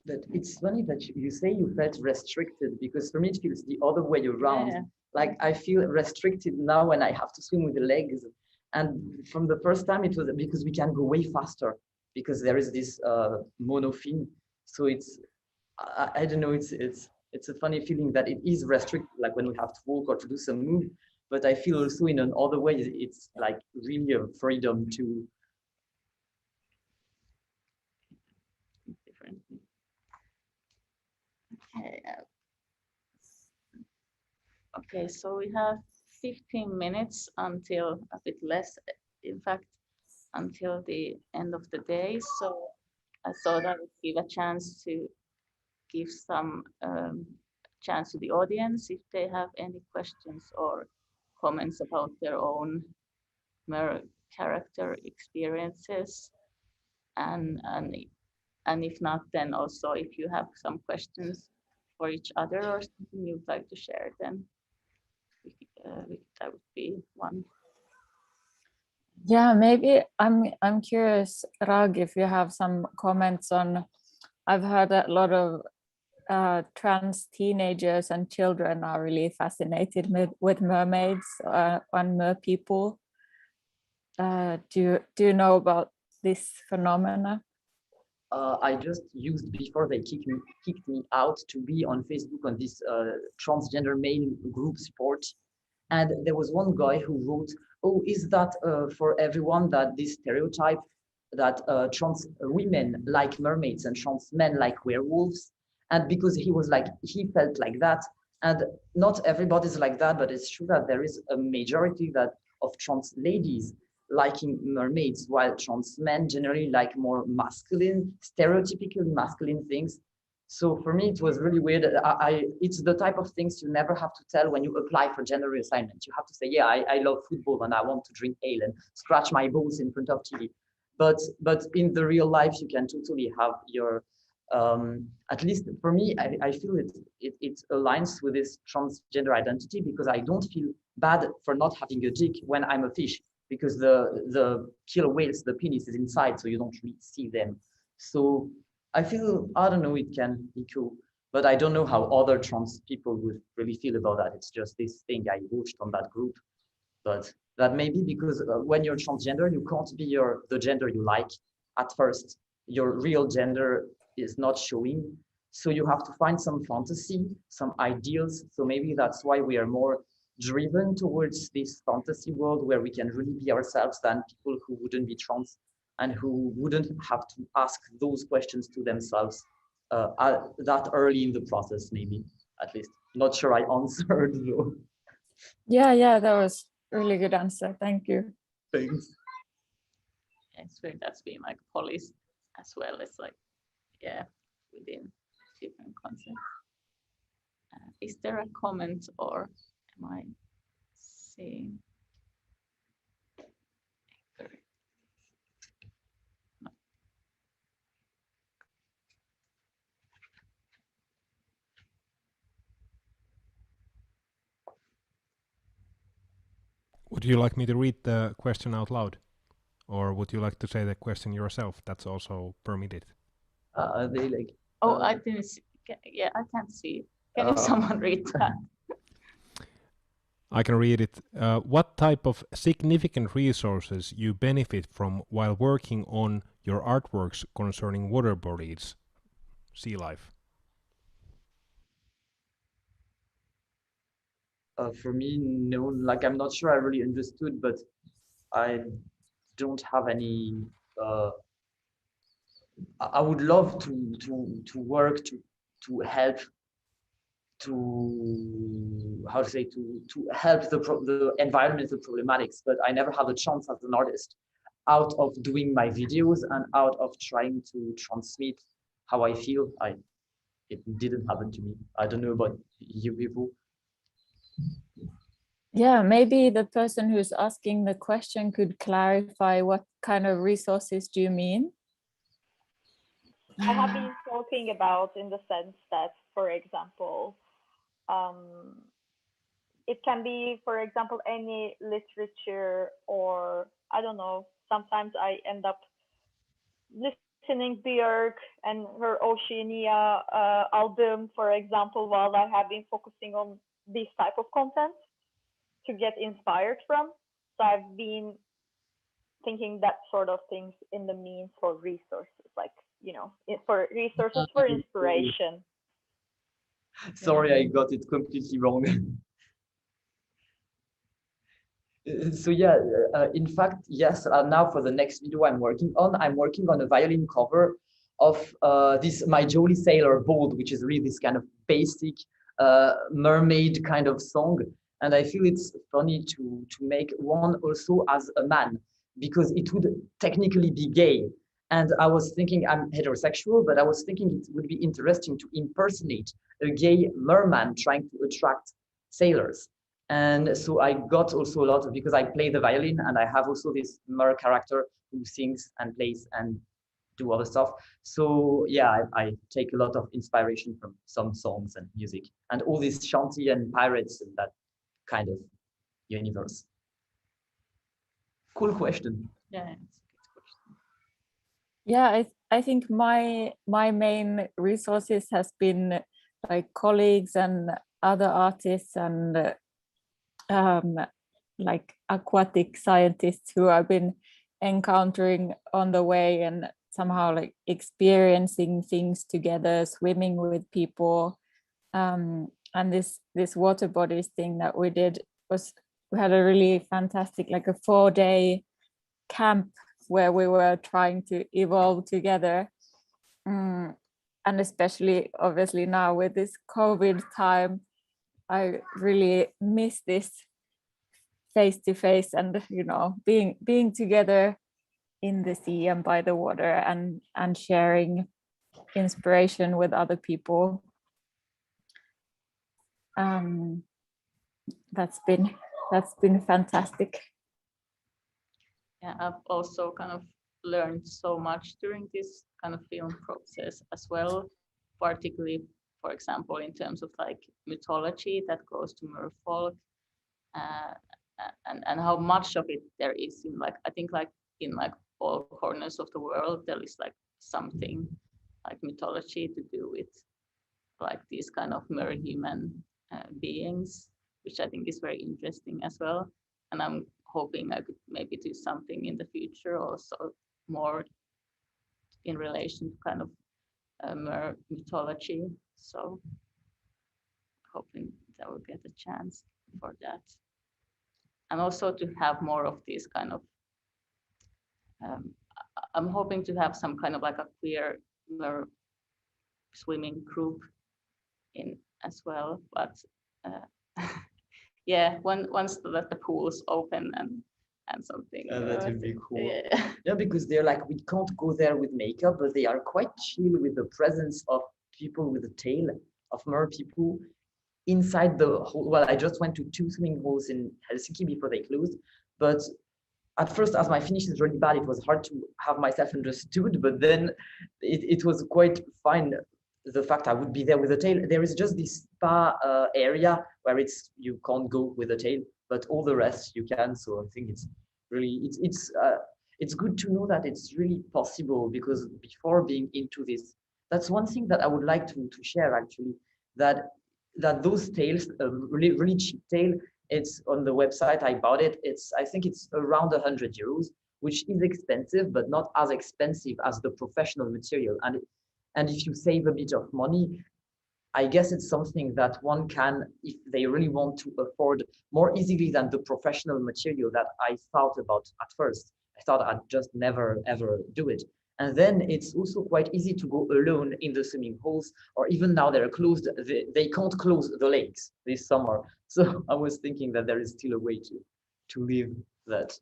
But it's funny that you say you felt restricted, because for me it feels the other way around. Yeah. Like I feel restricted now when I have to swim with the legs. And from the first time it was because we can go way faster, because there is this monofin. So it's, I don't know, it's a funny feeling that it is restricted, like when we have to walk or to do some move. But I feel also in another way, it's like really a freedom to. Okay, so we have 15 minutes until, a bit less, in fact, until the end of the day. So I thought I would give a chance to give some chance to the audience if they have any questions or comments about their own character experiences. And if not, then also if you have some questions for each other or something you'd like to share, then that would be one. Yeah, maybe I'm curious, Rag, if you have some comments on. I've heard a lot of trans teenagers and children are really fascinated with mermaids and mer people. Do you know about this phenomena? I just used, before they kicked me out, to be on Facebook on this transgender male group sport. And there was one guy who wrote, "Oh, is that for everyone, that this stereotype that trans women like mermaids and trans men like werewolves?" And because he was like, he felt like that. And not everybody's like that, but it's true that there is a majority of trans ladies liking mermaids, while trans men generally like more masculine, stereotypically masculine things. So for me, it was really weird. It's the type of things you never have to tell when you apply for gender reassignment. You have to say, yeah, I love football and I want to drink ale and scratch my balls in front of TV. But in the real life, you can totally have your, at least for me, I feel it aligns with this transgender identity, because I don't feel bad for not having a dick when I'm a fish, because the killer whales, the penis is inside, so you don't really see them. So I feel, I don't know, it can be cool, but I don't know how other trans people would really feel about that. It's just this thing I watched on that group. But that may be because when you're transgender, you can't be the gender you like at first. Your real gender is not showing. So you have to find some fantasy, some ideals. So maybe that's why we are more driven towards this fantasy world where we can really be ourselves than people who wouldn't be trans and who wouldn't have to ask those questions to themselves that early in the process, maybe, at least. Not sure I answered though. Yeah, that was a really good answer. Thank you. Thanks. It's weird, that's been like policed as well. It's like, yeah, within different concepts. Is there a comment, or am I seeing? Would you like me to read the question out loud? Or would you like to say the question yourself? That's also permitted. Are they like... Oh, I didn't see. Yeah, I can't see. Can someone read that? I can read it. What type of significant resources you benefit from while working on your artworks concerning water bodies, sea life? For me, no, like I'm not sure I really understood, but don't have any. I would love to work to help to how to say to help the environmental problematics, but I never had a chance as an artist out of doing my videos and out of trying to transmit how I feel. It didn't happen to me. I don't know about you people. Yeah, maybe the person who's asking the question could clarify what kind of resources do you mean? I have been talking about in the sense that, for example, it can be, for example, any literature, or I don't know, sometimes I end up listening Björk and her Oceania album, for example, while I have been focusing on this type of content to get inspired from. So I've been thinking that sort of things in the means for resources, like, you know, for resources for inspiration. Sorry, I got it completely wrong. So yeah, in fact, yes, now for the next video I'm working on a violin cover of this My Jolly Sailor Bold, which is really this kind of basic mermaid kind of song. And I feel it's funny to make one also as a man, because it would technically be gay. And I was thinking, I'm heterosexual, but I was thinking it would be interesting to impersonate a gay merman trying to attract sailors. And so I got also a lot of, because I play the violin and I have also this mer character who sings and plays and do other stuff. So yeah, I take a lot of inspiration from some songs and music and all these shanty and pirates and that kind of universe. Cool question. Yeah. Yeah, I think my main resources has been like colleagues and other artists and like aquatic scientists who I've been encountering on the way and somehow like experiencing things together, swimming with people. And this water bodies thing that we did was, we had a really fantastic, like a 4-day camp where we were trying to evolve together. And especially obviously now with this COVID time, I really miss this face-to-face and, you know, being together in the sea and by the water and sharing inspiration with other people. That's been fantastic. Yeah, I've also kind of learned so much during this kind of film process as well, particularly, for example, in terms of like mythology that goes to merfolk, and how much of it there is in, like, I think like in like all corners of the world there is like something like mythology to do with like these kind of merhuman beings, which I think is very interesting as well. And I'm hoping I could maybe do something in the future also more in relation to kind of mer mythology. So hoping that we'll get a chance for that. And also to have more of these kind of, I'm hoping to have some kind of like a queer mer swimming group in as well. But yeah, once the pools open and something. That would be cool. Yeah. Yeah, because they're like, we can't go there with makeup, but they are quite chill with the presence of people with a tail, of mer people inside the hole. Well, I just went to 2 swimming holes in Helsinki before they closed, but at first, as my Finnish is really bad, it was hard to have myself understood, but then it was quite fine, the fact I would be there with a tail. There is just this spa area where you can't go with a tail, but all the rest you can. So I think it's really, it's good to know that it's really possible, because before being into this, that's one thing that I would like to share actually, that those tails, really cheap tail, it's on the website, I bought it. I think it's around 100 euros, which is expensive, but not as expensive as the professional material. And if you save a bit of money, I guess it's something that one can, if they really want to afford, more easily than the professional material that I thought about at first. I thought I'd just never ever do it. And then it's also quite easy to go alone in the swimming holes, or even now they're closed. They can't close the lakes this summer. So I was thinking that there is still a way to live that.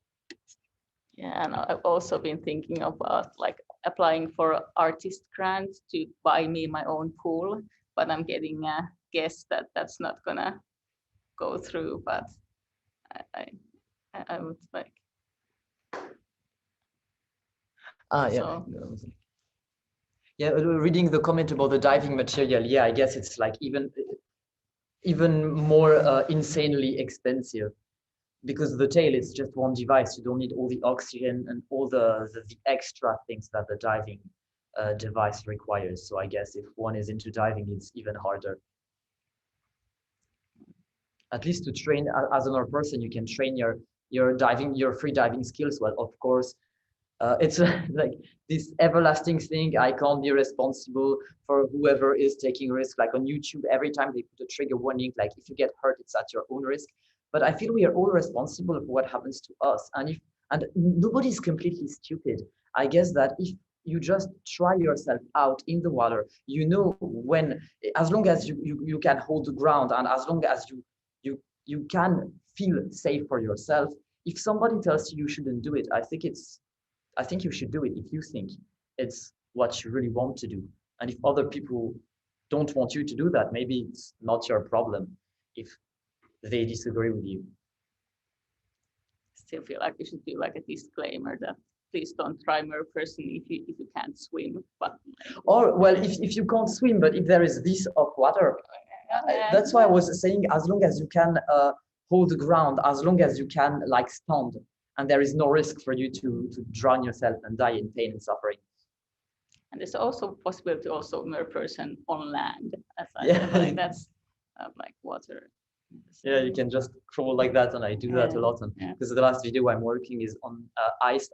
Yeah, and I've also been thinking about like applying for artist grants to buy me my own pool, but I'm getting a guess that that's not gonna go through. But I would like. Yeah. Yeah, reading the comment about the diving material, yeah, I guess it's like even more insanely expensive, because the tail is just one device. You don't need all the oxygen and all the extra things that the diving device requires. So I guess if one is into diving, it's even harder. At least to train as another person, you can train your free diving skills. Well, of course, it's like this everlasting thing. I can't be responsible for whoever is taking risk. Like on YouTube, every time they put a trigger warning, like if you get hurt, it's at your own risk. But I feel we are all responsible for what happens to us. And nobody's completely stupid. I guess that if you just try yourself out in the water, you know when, as long as you can hold the ground, and as long as you can feel safe for yourself, if somebody tells you you shouldn't do it, I think you should do it if you think it's what you really want to do. And if other people don't want you to do that, maybe it's not your problem if they disagree with you. Still feel like you should do like a disclaimer that please don't try Merperson if you can't swim. But or well, if you can't swim, but if there is this of water, that's why I was saying, as long as you can hold the ground, as long as you can like stand, and there is no risk for you to drown yourself and die in pain and suffering. And there's also possibility also Merperson on land. As Yeah. like that's like water. Yeah, you can just crawl like that, and I do that a lot. And because the last video I'm working is on ice,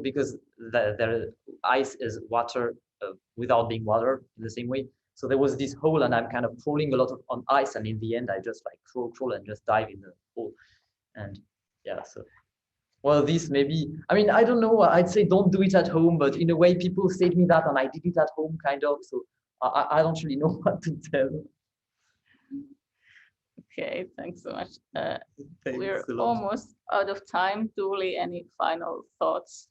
because the ice is water without being water in the same way. So there was this hole, and I'm kind of crawling a lot on ice, and in the end, I just like crawl and just dive in the hole. And yeah, so well, this maybe, I mean, I don't know. I'd say don't do it at home, but in a way, people said me that, and I did it at home, kind of. So I don't really know what to tell. Okay, thanks so much. We're almost out of time. Tuuli, any final thoughts?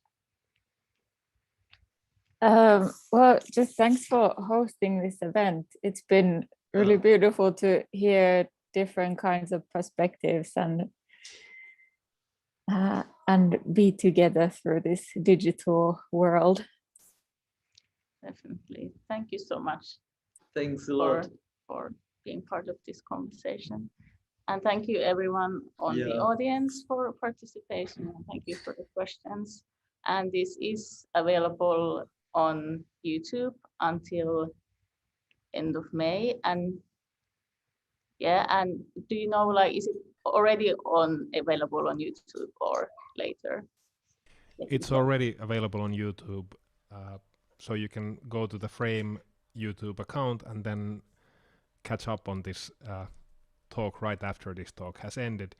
Well, just thanks for hosting this event. It's been really beautiful to hear different kinds of perspectives and be together through this digital world. Definitely. Thank you so much. Thanks a lot for being part of this conversation. And thank you everyone on the audience for participation. And thank you for the questions. And this is available on YouTube until end of May. And yeah, and do you know, like, is it already available on YouTube or later? It's already available on YouTube. So you can go to the Frame YouTube account and then catch up on this talk right after this talk has ended,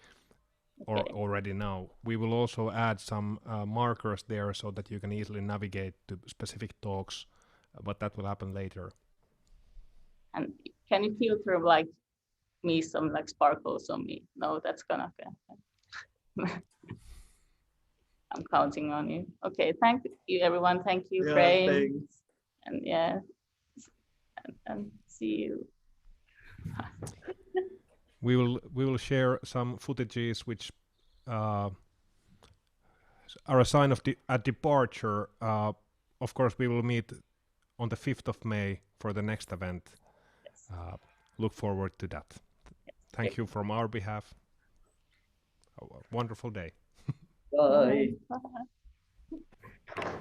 or already now. We will also add some markers there so that you can easily navigate to specific talks, but that will happen later. And can you filter like me some like sparkles on me? No, that's gonna happen. I'm counting on you. Okay, thank you everyone. Thank you, Frame. Thanks. And and see you. We will share some footages which are a sign of a departure. Of course, we will meet on the 5th of May for the next event. Yes. Look forward to that. Yes. Thank you from our behalf. A wonderful day. Bye. Bye.